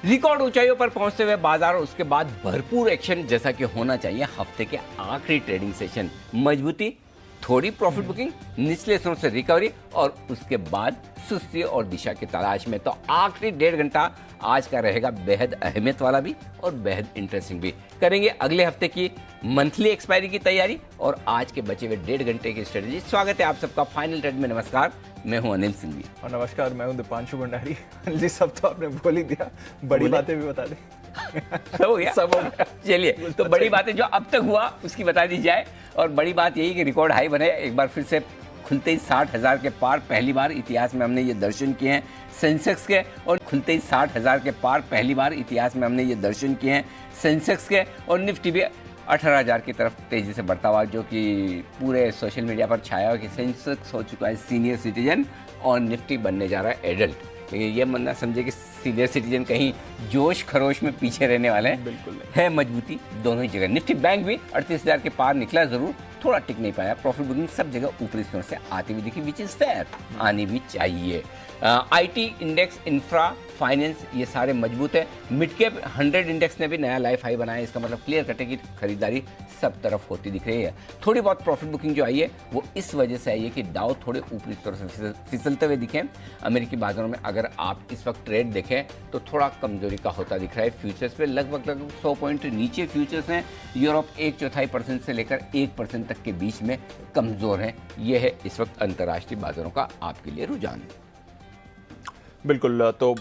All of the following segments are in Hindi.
रिकॉर्ड ऊंचाइयों पर पहुंचते हुए बाजार और उसके बाद भरपूर एक्शन जैसा कि होना चाहिए। हफ्ते के आखिरी ट्रेडिंग सेशन मजबूती, थोड़ी प्रॉफिट बुकिंग, निचले स्तर से रिकवरी और उसके बाद सुस्ती और दिशा की तलाश में। तो आखिरी 1.5 घंटा आज का रहेगा बेहद अहमियत वाला भी और बेहद इंटरेस्टिंग भी। करेंगे अगले हफ्ते की मंथली एक्सपायरी की तैयारी और आज के बचे हुए 1.5 घंटे की स्ट्रेटेजी। स्वागत है आप सबका फाइनल ट्रेड में। नमस्कार, मैं हूं अनिल सिंघवी। और नमस्कार, मैं हूं दीपांशु भंडारी। जी, सब तो आपने बोल ही दिया, बड़ी बातें भी बता दें। सब हो गया, सब हो गया। चलिए, तो बड़ी बातें जो अब तक हुआ उसकी बता दी जाए। और बड़ी बात यही कि रिकॉर्ड हाई बने एक बार फिर से, खुलते ही 60,000 के पार पहली बार इतिहास में हमने ये दर्शन किए हैं सेंसेक्स के। और खुलते ही 60,000 के पार पहली बार इतिहास में हमने ये दर्शन किए हैं सेंसेक्स के। और निफ्टी भी 18,000 की तरफ तेजी से बढ़ता हुआ, जो कि पूरे सोशल मीडिया पर छाया हुआ कि सेंसेक्स हो चुका है सीनियर सिटीजन और निफ्टी बनने जा रहा है एडल्ट। लेकिन ये मत ना समझे कि सीनियर सिटीजन कहीं जोश खरोश में पीछे रहने वाले हैं। बिल्कुल है मजबूती दोनों ही जगह। निफ्टी बैंक भी 38,000 के पार निकला जरूर, थोड़ा टिक नहीं पाया। प्रॉफिट बुकिंग सब जगह ऊपरी स्तर से आती हुई दिखी, विच इज फेयर, आनी भी चाहिए। आईटी इंडेक्स, इंफ्रा, फाइनेंस ये सारे मजबूत है। मिड कैप 100 इंडेक्स ने भी नया लाइफ हाई बनाया। इसका मतलब क्लियर कट है कि खरीदारी सब तरफ होती दिख रही है। थोड़ी बहुत प्रॉफिट बुकिंग जो आई है वो इस वजह से आई है कि डाउ थोड़े ऊपरी स्तर से फिसलते हुए दिखे। अमेरिकी बाजारों में अगर आप इस वक्त ट्रेड देखें तो थोड़ा कमजोरी का होता दिख रहा है। फ्यूचर्स पे लगभग 100 पॉइंट नीचे फ्यूचर्स हैं। यूरोप 1/4% से लेकर 1% तक के बीच में कमजोर है। यह है इस वक्त अंतर्राष्ट्रीय बाजारों का आपके लिए रुझान। बिल्कुल, तो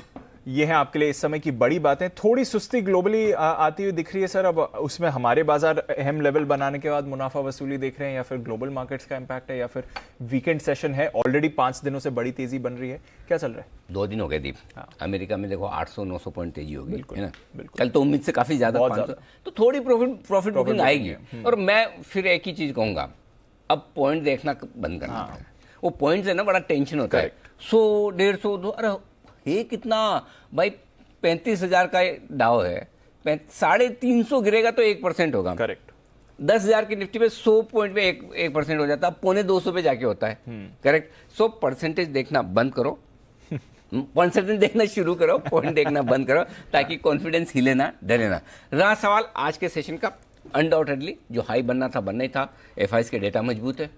ये है आपके लिए इस समय की बड़ी बातें। थोड़ी सुस्ती ग्लोबली आती हुई दिख रही है सर। अब उसमें हमारे बाजार अहम लेवल बनाने के बाद मुनाफा वसूली देख रहे हैं, या फिर ग्लोबल मार्केट्स का इम्पैक्ट है, या फिर वीकेंड सेशन है? ऑलरेडी 5 दिनों से बड़ी तेजी बन रही है, क्या चल रहा है? 2 दिन हो गए दीप। अमेरिका में देखो 800-900 पॉइंट तेजी होगी, बिल्कुल, है ना? बिल्कुल। कल तो उम्मीद से काफी ज्यादा 500, तो थोड़ी प्रॉफिट बुकिंग आएगी। और मैं फिर एक ही चीज कहूंगा, अब पॉइंट देखना बंद करना है। वो पॉइंट से ना बड़ा टेंशन होता है। 100, 150, 200, अरे ये कितना भाई, 35,000 का डाउ है, 350 गिरेगा तो 1% होगा। करेक्ट। 10,000 की निफ्टी पे 100 पॉइंट पे 1% हो जाता है, 250 पे जाके होता है। करेक्ट। सो परसेंटेज देखना बंद करो, परसेंटेज देखना शुरू करो, पॉइंट देखना बंद करो, ताकि कॉन्फिडेंस हिले ना, डरे ना। रहा सवाल आज के सेशन का, अनडाउटेडली जो हाई बनना था बनना ही था। एफआईएस के डेटा मजबूत है,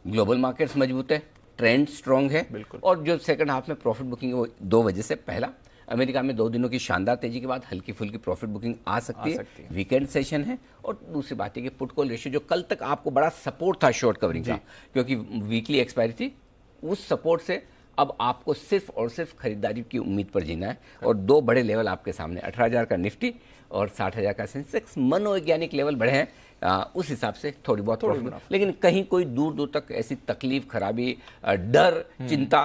ग्लोबल मार्केट्स मजबूत है, ट्रेंड स्ट्रांग है। और जो सेकंड हाफ में प्रॉफिट बुकिंग है वो 2 वजह से। पहला, अमेरिका में 2 दिनों की शानदार तेजी के बाद हल्की फुल्की प्रॉफिट बुकिंग आ सकती है। वीकेंड सेशन है। और दूसरी बात है कि पुट कॉल रेशियो जो कल तक आपको बड़ा सपोर्ट था शॉर्ट कवरिंग का, क्योंकि वीकली एक्सपायरी थी, उस सपोर्ट से अब आपको सिर्फ और सिर्फ खरीदारी की उम्मीद पर जीना है। और 2 बड़े लेवल आपके सामने, 18,000 का निफ्टी और 60,000 का सेंसेक्स। मनोवैज्ञानिक लेवल बढ़े हैं, उस हिसाब से थोड़ी बहुत प्रॉफिट, लेकिन कहीं कोई दूर दूर तक ऐसी तकलीफ, खराबी, डर, चिंता,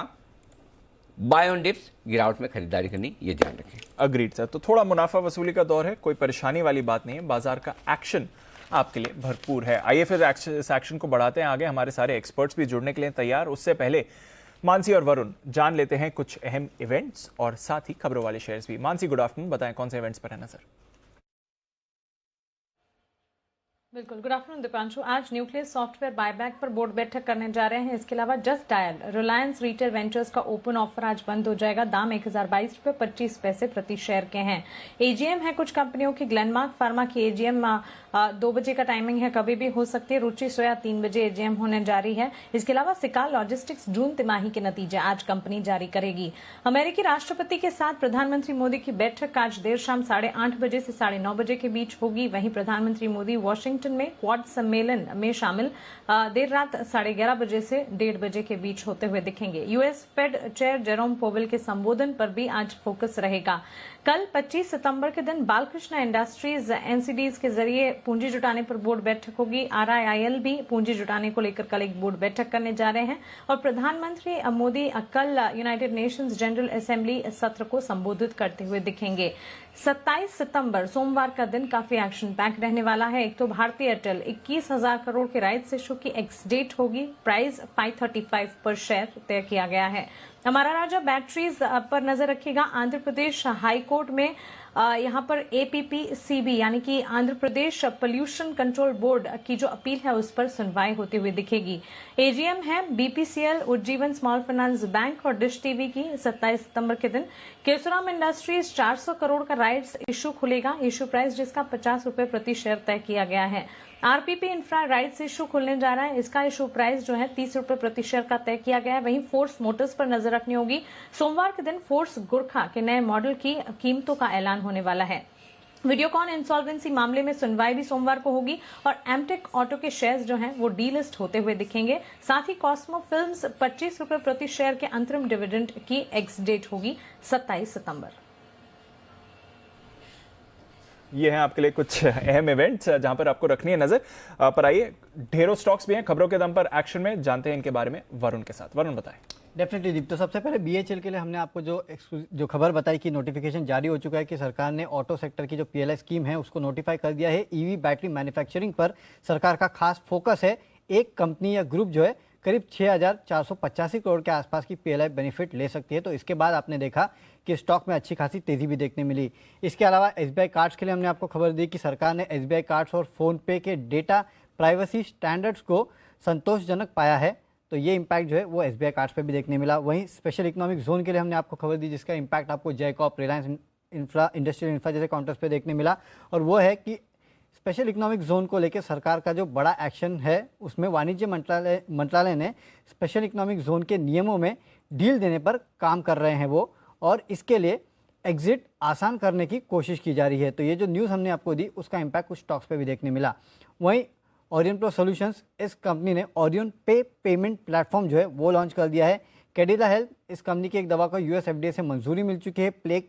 बाय ऑन डिप्स, गिरावट में खरीदारी करनी, ये ध्यान रखें। Agreed sir. तो थोड़ा मुनाफा वसूली का दौर है, कोई परेशानी वाली बात नहीं है। बाजार का एक्शन आपके लिए भरपूर है। आइए फिर इस एक्शन को बढ़ाते हैं आगे। हमारे सारे एक्सपर्ट्स भी जुड़ने के लिए तैयार। उससे पहले मानसी और वरुण जान लेते हैं कुछ अहम इवेंट्स और साथ ही खबरों वाले शेयर्स भी। मानसी, गुड आफ्टरनून, बताएं कौन से इवेंट्स पर है नजर? बिल्कुल, गुड आफ्टरनून दीपांशु। आज न्यूक्लियस सॉफ्टवेयर बायबैक पर बोर्ड बैठक करने जा रहे हैं। इसके अलावा just dial Reliance retail ventures का ओपन ऑफर आज बंद हो जाएगा। दाम 1022.25 प्रति शेयर के हैं। एजीएम है कुछ कंपनियों की। ग्लेनमार्क फार्मा की एजीएम 2 बजे का टाइमिंग है, कभी भी हो सकती है। रुचि सोया 3 बजे एजीएम होने जा रही है। इसके अलावा सिकाल लॉजिस्टिक्स जून तिमाही के नतीजे आज कंपनी जारी करेगी। अमेरिकी राष्ट्रपति के साथ प्रधानमंत्री मोदी की बैठक आज देर शाम 8:30 बजे से 9:30 बजे के बीच होगी। वहीं प्रधानमंत्री मोदी वॉशिंगटन में क्वाड सम्मेलन में शामिल देर रात 11:30 बजे से 1:30 बजे के बीच होते हुए दिखेंगे। US Fed chair Jerome Powell के संबोधन पर भी आज फोकस रहेगा। कल 25 सितंबर के दिन बालकृष्ण इंडस्ट्रीज एनसीडीज के जरिए पूंजी जुटाने पर बोर्ड बैठक होगी। आरआईआईएल भी पूंजी जुटाने को लेकर कल एक बोर्ड बैठक करने जा रहे हैं। और प्रधानमंत्री मोदी कल यूनाइटेड नेशंस जनरल असेंबली सत्र को संबोधित करते हुए दिखेंगे। 27 सितंबर सोमवार का दिन काफी एक्शन पैक रहने वाला है। एक तो भारतीय एयरटेल 21,000 करोड़ के राइट्स इशू की एक्स डेट होगी। प्राइस 535 पर शेयर तय किया गया है। हमारा राजा बैटरीज पर नजर रखिएगा। आंध्र प्रदेश हाई कोर्ट में यहां पर APPCB यानी कि Andhra Pradesh pollution control board की जो अपील है उस पर सुनवाई होती हुई दिखेगी। AGM है BPCL, Ujjivan small finance bank और डिश टीवी की 27 सितंबर के दिन। केशोराम इंडस्ट्रीज 400 करोड़ का राइट्स इशू खुलेगा। इशू प्राइस जिसका 50 रुपए प्रति शेयर तय किया गया है। RPP इंफ्रा राइट्स इशू खुलने जा रहा है। इसका इशू प्राइस जो है 30 रुपए प्रति शेयर का तय किया गया है। वहीं फोर्स मोटर्स पर नजर रखनी होगी। सोमवार के दिन फोर्स गुरखा के नए मॉडल की कीमतों का ऐलान होने वाला है। वीडियोकॉन इंसॉल्वेंसी मामले में सुनवाई भी सोमवार को होगी और एमटेक ऑटो के शेयर्स जो हैं वो डीलिस्ट होते हुए दिखेंगे। साथ ही कॉस्मो फिल्म्स 25 रुपए प्रति शेयर के अंतरिम डिविडेंड की एक्स डेट होगी 27 सितंबर। ये हैं आपके लिए कुछ अहम इवेंट्स जहां पर आपको रखनी है नजर। पर आइए, ढेरों स्टॉक्स भी हैं खबरों के दम पर एक्शन में, जानते हैं इनके बारे में वरुण के साथ। वरुण बताएं। डेफिनेटली दीप, तो सबसे पहले BHEL के लिए हमने आपको जो खबर बताई कि नोटिफिकेशन जारी हो चुका है कि सरकार ने ऑटो सेक्टर की जो PLI स्कीम है उसको नोटिफाई कर दिया है। EV बैटरी मैन्युफैक्चरिंग पर सरकार का खास फोकस है। एक कंपनी या ग्रुप जो है करीब 6,485 करोड़ के आसपास की PLI बेनिफिट ले सकती है। तो इसके बाद आपने देखा कि स्टॉक में अच्छी खासी तेजी भी देखने मिली। इसके अलावा SBI कार्ड्स के लिए हमने आपको खबर दी कि सरकार ने SBI कार्ड्स और फ़ोनपे के डेटा प्राइवेसी स्टैंडर्ड्स को संतोषजनक पाया है। तो ये इम्पैक्ट जो है वो SBI कार्ड्स पे भी देखने मिला। वहीं स्पेशल इकोनॉमिक जोन के लिए हमने आपको खबर दी जिसका इम्पैक्ट आपको जयकॉप, रिलायंस इंडस्ट्रियल इंफ्रा जैसे काउंटर्स पे देखने मिला। और वो है कि स्पेशल इकोनॉमिक जोन को लेकर सरकार का जो बड़ा एक्शन है उसमें वाणिज्य मंत्रालय ने स्पेशल इकोनॉमिक जोन के नियमों में ढील देने पर काम कर रहे हैं वो, और इसके लिए एग्जिट आसान करने की कोशिश की जा रही है। तो ये जो न्यूज़ हमने आपको दी उसका इम्पैक्ट कुछ स्टॉक्स पे भी देखने मिला। वहीं ओरियन प्रो सॉल्यूशंस, इस कंपनी ने ओरियन पे पेमेंट प्लेटफॉर्म जो है वो लॉन्च कर दिया है। कैडिला हेल्थ, इस कंपनी की एक दवा को US FDA से मंजूरी मिल चुकी है। प्लेग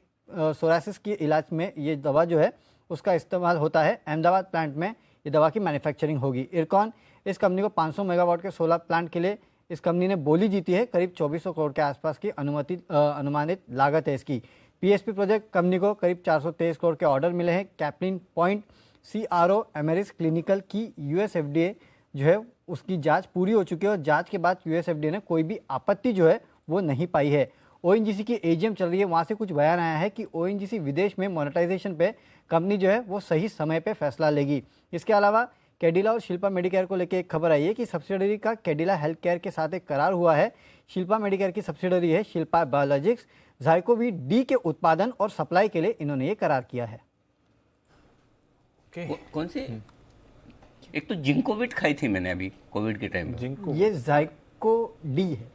सोरासिस के इलाज में ये दवा जो है उसका इस्तेमाल होता है। अहमदाबाद प्लांट में ये दवा की मैन्युफैक्चरिंग होगी। इरकॉन, इस कंपनी को 500 मेगावाट के सोलर प्लांट के लिए इस कंपनी ने बोली जीती है। करीब 2400 करोड़ के आसपास की अनुमानित लागत है इसकी। PSP प्रोजेक्ट कंपनी को करीब 423 करोड़ के ऑर्डर मिले हैं। कैप्लिन पॉइंट CRO एमेरिस क्लिनिकल की US FDA जो है उसकी जांच पूरी हो चुकी है और जांच के बाद US FDA ने कोई भी आपत्ति जो है वो नहीं पाई है। ONGC की AGM चल रही है, वहाँ से कुछ बयान आया है कि ONGC विदेश में मोनेटाइजेशन पे कंपनी जो है वो सही समय पे फैसला लेगी। इसके अलावा कैडिला और शिल्पा मेडिकेयर को लेकर एक खबर आई है कि सब्सिडरी का कैडिला हेल्थ केयर के साथ एक करार हुआ है। शिल्पा मेडिकेयर की सब्सिडरी है शिल्पा बायोलॉजिक्स। जाइकोवी डी के उत्पादन और सप्लाई के लिए इन्होंने ये करार किया है। कौन से? एक तो जिंकोविट खाई थी मैंने अभी कोविड के टाइम में। ये जाइको डी है,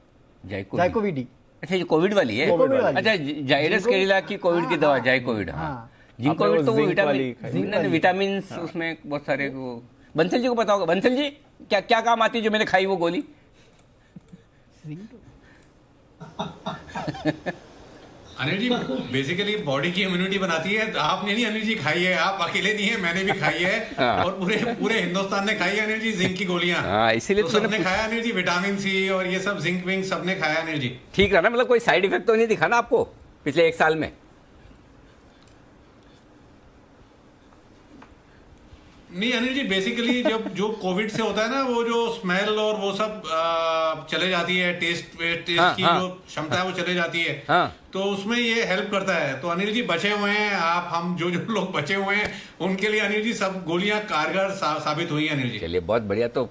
जाइकोवी डी। अच्छा, ये कोविड वाली है। अच्छा, जाइडस कैडिला की कोविड की दवा जाइकोविड। हाँ, जिंकोविड तो वो विटामिन उसमें बहुत सारे वो। बंसल जी को पता होगा। बंसल जी, क्या क्या काम आती है जो मैंने खाई वो गोली? अनिल जी, बेसिकली बॉडी की इम्यूनिटी बनाती है। आपने नहीं अनिल जी खाई है, आप अकेले नहीं है, मैंने भी खाई है और पूरे हिंदुस्तान ने खाई है अनिल जी जिंक की गोलियां। इसीलिए तो सबने खाया अनिल जी, विटामिन C और ये सब जिंक विंक सबने खाया अनिल जी। ठीक रहा ना? मतलब कोई साइड इफेक्ट तो नहीं दिखा ना आपको पिछले 1 साल में? नहीं अनिल जी, बेसिकली जब जो कोविड से होता है ना वो जो स्मेल और वो सब चले जाती है, टेस्ट की जो क्षमता है वो चले जाती है। तो उसमें ये हेल्प करता है। तो अनिल जी बचे हुए हैं आप, हम जो लोग बचे हुए हैं उनके लिए अनिल जी सब गोलियां कारगर साबित हुई हैं अनिल जी। चलिए, बहुत बढ़िया। तो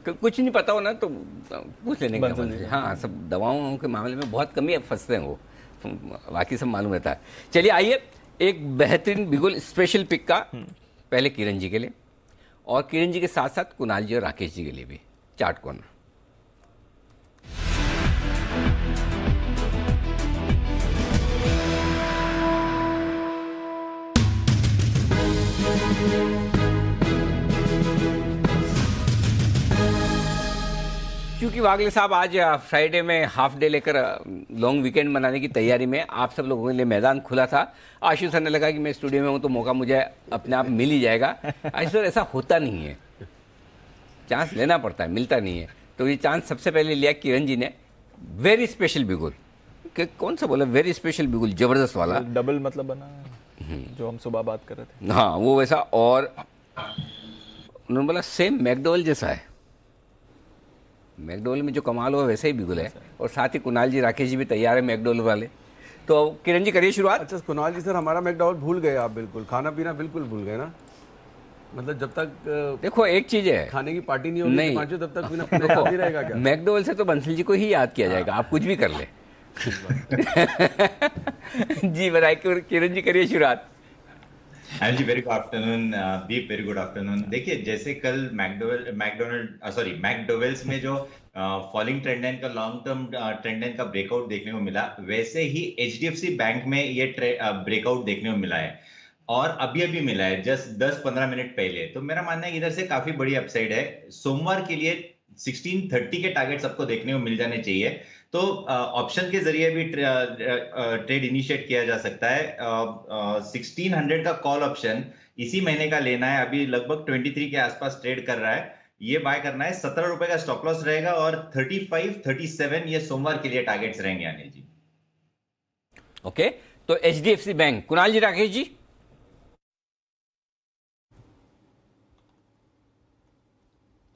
कुछ नहीं पता हो ना तो पूछ लेने का। हाँ, सब दवाओं के मामले में बहुत कमी फंसते हैं वो, बाकी सब मालूम रहता है। चलिए आइए, एक बेहतरीन बिगुल स्पेशल पिक का पहले किरण जी के लिए और किरण जी के साथ साथ कुणाल जी और राकेश जी के लिए भी चार्ट कॉर्नर। क्योंकि वागले साहब आज फ्राइडे में हाफ डे लेकर लॉन्ग वीकेंड मनाने की तैयारी में आप सब लोगों के लिए मैदान खुला था। आशीष सर ने लगा कि मैं स्टूडियो में हूं तो मौका मुझे अपने आप मिल ही जाएगा। आशीष सर, ऐसा होता नहीं है, चांस लेना पड़ता है, मिलता नहीं है। तो ये चांस सबसे पहले लिया किरण जी ने। वेरी स्पेशल बिगुल, कौन सा बोला? वेरी स्पेशल बिगुल, जबरदस्त वाला। डबल मतलब बना जो हम सुबह बात कर रहे थे। हाँ, वो वैसा। और उन्होंने बोला सेम मैकडोवेल जैसा है। मैकडोवेल में जो कमाल हुआ वैसे ही बिगुल है, और साथ ही कुणाल जी राकेश जी भी तैयार है मैकडोवेल वाले। तो किरण जी करिए शुरुआत। अच्छा कुणाल जी सर, हमारा मैकडोवेल भूल गए आप, बिल्कुल खाना पीना बिल्कुल भूल गए ना, मतलब जब तक देखो एक चीज है, खाने की पार्टी नहीं होगी नहीं। पांचों तब तक पीना पीना याद नहीं रहेगा क्या? मैकडोवेल से तो बंसल जी को ही याद किया जाएगा, आप कुछ भी कर ले। जी बताइए किरण जी करिए शुरुआत। हाँ जी, वेरी गुड आफ्टरनून दीप, वेरी गुड आफ्टरनून। देखिए जैसे कल मैकडोवेल्स में जो फॉलिंग ट्रेंड लाइन का लॉन्ग टर्म ट्रेंड लाइन का ब्रेकआउट देखने को मिला, वैसे ही एचडीएफसी बैंक में ये ब्रेकआउट देखने को मिला है, और अभी अभी मिला है जस्ट 10-15 मिनट पहले। तो मेरा मानना है इधर से काफी बड़ी अपसाइड है। सोमवार के लिए 1630 के टारगेट सबको देखने को मिल जाने चाहिए, तो ऑप्शन के जरिए भी ट्रेड इनिशिएट किया जा सकता है। 1600 का कॉल ऑप्शन इसी महीने का लेना है, अभी लगभग 23 के आसपास ट्रेड कर रहा है, ये बाय करना है। 17 रुपए का स्टॉप लॉस रहेगा, और 35-37 ये सोमवार के लिए टारगेट्स रहेंगे अनिल जी। ओके, तो एचडीएफसी बैंक, कुणाल जी राकेश जी।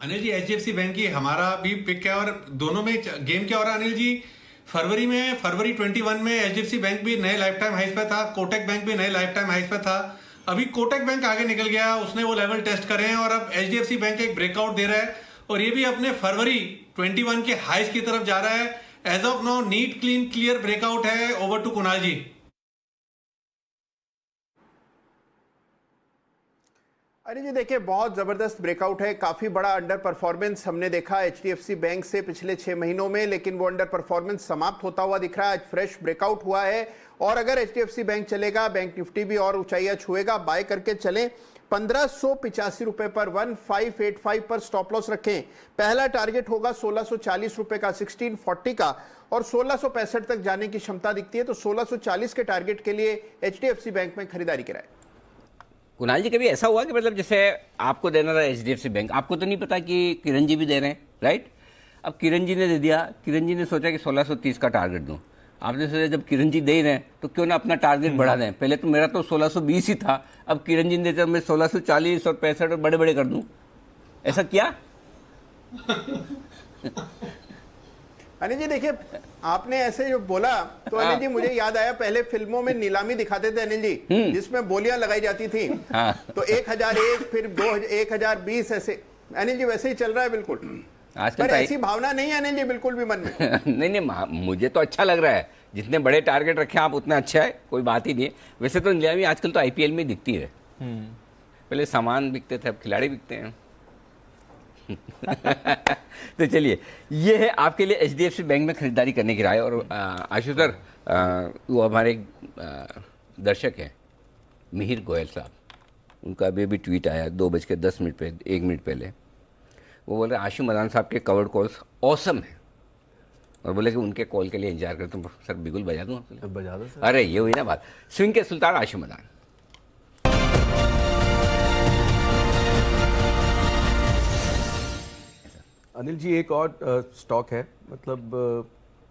अनिल जी एचडीएफसी बैंक की हमारा भी पिक है, और दोनों में गेम क्या हो रहा है अनिल जी, फरवरी 21 में एचडीएफसी बैंक भी नए लाइफ टाइम हाइस पे था, कोटक बैंक भी नए लाइफ टाइम हाइस पे था। अभी कोटक बैंक आगे निकल गया, उसने वो लेवल टेस्ट करे हैं, और अब एचडीएफसी बैंक एक ब्रेकआउट दे रहा है, और ये भी अपने फरवरी 21 के हाइस की तरफ जा रहा है। As of now neat clean clear breakout है। Over to Kunal ji. अरे जी देखिए, बहुत जबरदस्त ब्रेकआउट है, काफी बड़ा अंडर परफॉर्मेंस हमने देखा एचडीएफसी बैंक से पिछले 6 महीनों में, लेकिन वो अंडर परफॉर्मेंस समाप्त होता हुआ दिख रहा है। आज फ्रेश ब्रेकआउट हुआ है, और अगर एचडीएफसी बैंक चलेगा, बैंक निफ्टी भी और ऊंचाइयां छुएगा। बाय करके चलें। 1585 रुपए पर 1585 पर स्टॉप लॉस रखें। पहला टारगेट होगा 1640 रुपए का, 1640 का, और 1665 तक जाने की क्षमता दिखती है। तो 1640 के टारगेट के लिए एचडीएफसी बैंक में खरीदारी कराए। कुणाल जी कभी ऐसा हुआ कि मतलब जैसे आपको देना था एचडीएफसी बैंक, आपको तो नहीं पता कि किरण जी भी दे रहे हैं, राइट? अब किरण जी ने दे दिया, किरण जी ने सोचा कि 1630 का टारगेट दूं। आपने सोचा जब किरण जी दे ही रहे हैं तो क्यों ना अपना टारगेट बढ़ा दें। पहले तो मेरा तो 1620 ही था, अब किरण जी ने देते मैं 1640 और 65 और बड़े बड़े कर दूं। ऐसा किया? अनिल जी देखिए, आपने ऐसे जो बोला तो अनिल जी मुझे याद आया, पहले फिल्मों में नीलामी दिखाते थे अनिल जी, जिसमें बोलियां लगाई जाती थी। तो 1001, फिर 1020, ऐसे अनिल जी वैसे ही चल रहा है बिल्कुल। आजकल पर ऐसी भावना नहीं है अनिल जी बिल्कुल भी मन में। नहीं, मुझे तो अच्छा लग रहा है, जितने बड़े टारगेट रखे आप उतना अच्छा है, कोई बात ही नहीं है। वैसे तो नीलामी आजकल तो आईपीएल में दिखती है, पहले सामान बिकते थे, अब खिलाड़ी बिकते हैं। तो चलिए, ये है आपके लिए एचडीएफसी बैंक में खरीदारी करने की राय। और आशु सर, वो हमारे एक दर्शक हैं मिहिर गोयल साहब, उनका अभी ट्वीट आया 2:10 पे 1 मिनट पहले। वो बोल रहे आशु मदान साहब के कवर्ड कॉल्स ऑसम है, और बोले कि उनके कॉल के लिए इंतजार करते हैं। सर बिगुल बजा दूँ आपके लिए? बजा दो सर। अरे ये हुई ना बात। स्विंग के सुल्तान आशु मदान। अनिल जी एक और स्टॉक है, मतलब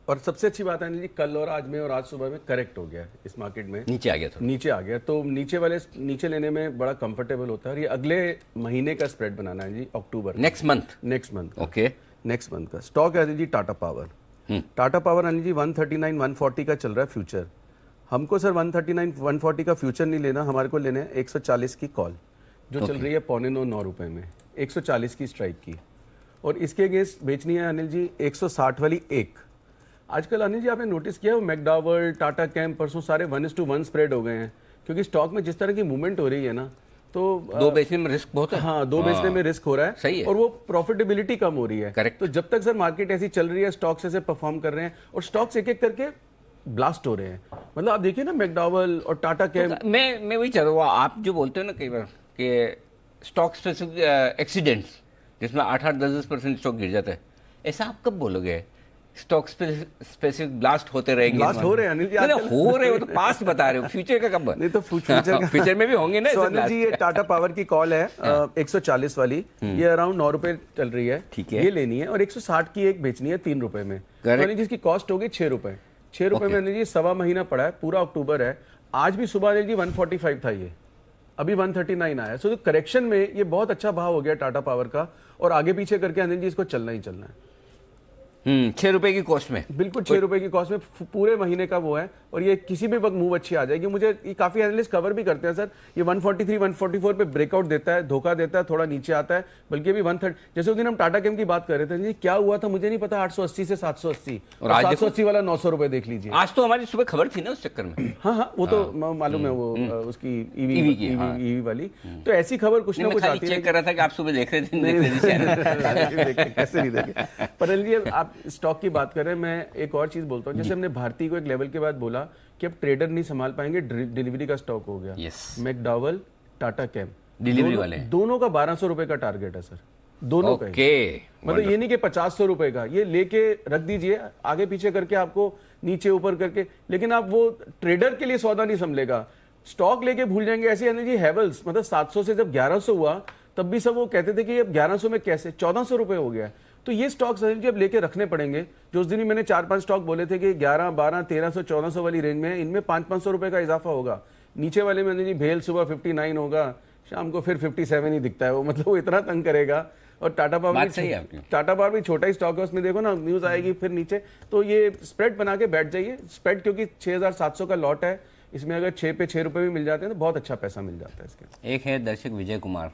और सबसे अच्छी बात है अनिल जी, कल और आज में और आज सुबह में करेक्ट हो गया इस मार्केट में, नीचे आ गया था, नीचे आ गया। तो नीचे लेने में बड़ा कंफर्टेबल होता है। और ये अगले महीने का स्प्रेड बनाना है जी, October, next month. Okay, next month का स्टॉक है अनिल जी टाटा पावर। टाटा पावर अनिल जी 139-140 का चल रहा है फ्यूचर। हमको सर 139-140 का फ्यूचर नहीं लेना, हमारे को लेना है 140 की कॉल, जो चल रही है 8.25-9 रुपए में, 140 की स्ट्राइक की। और इसके अगेंस्ट बेचनी है अनिल जी 160 वाली एक। आजकल अनिल जी आपने नोटिस किया, मैकडॉवेल, टाटा कैम परसों सारे 1:1 स्प्रेड हो गए हैं, क्योंकि स्टॉक में जिस तरह की मूवमेंट हो रही है ना, तो दो बेचने में रिस्क बहुत है। हाँ, दो बेचने में रिस्क हो रहा है, सही है। और वो प्रॉफिटेबिलिटी कम हो रही है। करेक्ट। तो जब तक सर मार्केट ऐसी चल रही है, स्टॉक्स ऐसे परफॉर्म कर रहे हैं, और स्टॉक्स एक एक करके ब्लास्ट हो रहे हैं। मतलब आप देखिए ना, मैकडॉवेल और टाटा कैम। मैं वही चाह रहा हूँ, आप जो बोलते हो ना कई बार कि स्टॉक स्पेसिफिक एक्सीडेंट्स जिसमें 8-10% स्टॉक गिर जाता है, ऐसा आप कब बोलोगे? स्टॉक स्पेसिफिक ब्लास्ट होते रहेंगे। ब्लास्ट हो रहे हैं अनिल जी, हो रहे हो तो पास्ट बता रहे हो, फ्यूचर का कब? नहीं तो फ्यूचर में भी होंगे ना। अनिल जी ये टाटा पावर की कॉल है 140 वाली, ये अराउंड 9 रुपए चल रही है, ठीक है, ये लेनी है। और 160 की एक बेचनी है 3 रुपए में। अनिल जी इसकी कॉस्ट होगी 6 रुपए। 6 रुपए में अनिल जी 1.25 महीना पड़ा है, पूरा अक्टूबर है। आज भी सुबह अनिल जी 145 था, ये अभी 139 आया। सो करेक्शन में ये बहुत अच्छा भाव हो गया टाटा पावर का, और आगे पीछे करके अनिल जी इसको चलना ही चलना है। ₹6 की कॉस्ट में, बिल्कुल 6 रुपए की कॉस्ट में पूरे महीने का वो है, और ये किसी भी वक्त मूव अच्छी आ जाएगी। मुझे ये काफी एनालिस्ट कवर भी करते हैं सर, ये 143 144 पे ब्रेकआउट देता है, धोखा देता है, थोड़ा नीचे आता है, बल्कि अभी 130, जैसे उस दिन हम टाटा केम की बात कर रहे थे जी, क्या हुआ था मुझे नहीं पता, 880 से 780 और 780 वाला 900 रुपए देख लीजिए। आज तो हमारी सुबह खबर थी ना उस चक्कर में। हाँ, वो तो मालूम है, वो उसकी ईवी वाली, तो ऐसी खबर कुछ ना कुछ आती है। चेक कर रहा था कि आप सुबह देख रहे थे, कैसे नहीं देखे। पर जी आप स्टॉक की बात कर रहे हैं, मैं एक और चीज बोलता हूँ, जैसे हमने भारती को एक लेवल के बाद बोला कि अब ट्रेडर नहीं संभाल पाएंगे, डिलीवरी का स्टॉक हो गया। मैकडॉवेल, टाटा केम, डिलीवरी वाले दोनों का 1200 रुपए का टारगेट है सर, दोनों का। मतलब ये नहीं कि 500 रुपए का, ये लेके रख दीजिए, आगे पीछे करके आपको नीचे ऊपर करके, लेकिन आप वो ट्रेडर के लिए सौदा नहीं संभलेगा, स्टॉक लेके भूल जाएंगे। ऐसी एनर्जी हैवल्स, मतलब 700 से जब 1100 हुआ तब भी सब वो कहते थे कि अब 1100 में कैसे, 1400 रुपए हो गया। तो ये स्टॉक्स जी अब लेके रखने पड़ेंगे। जो उस दिन ही मैंने 4-5 स्टॉक बोले थे कि 11, 12, 1300, 1400 वाली रेंज में, इनमें 500-500 रुपए का इजाफा होगा। नीचे वाले में जी भेल सुबह 59 होगा, शाम को फिर 57 ही दिखता है वो, मतलब वो इतना तंग करेगा। और टाटा पावर भी छोटा ही स्टॉक है, उसमें देखो ना न्यूज आएगी फिर नीचे, तो ये स्प्रेड बना के बैठ जाइए। स्प्रेड क्योंकि 6700 का लॉट है, इसमें अगर 6 पे 6 रुपए भी मिल जाते हैं तो बहुत अच्छा पैसा मिल जाता है इसके। एक है दर्शक विजय कुमार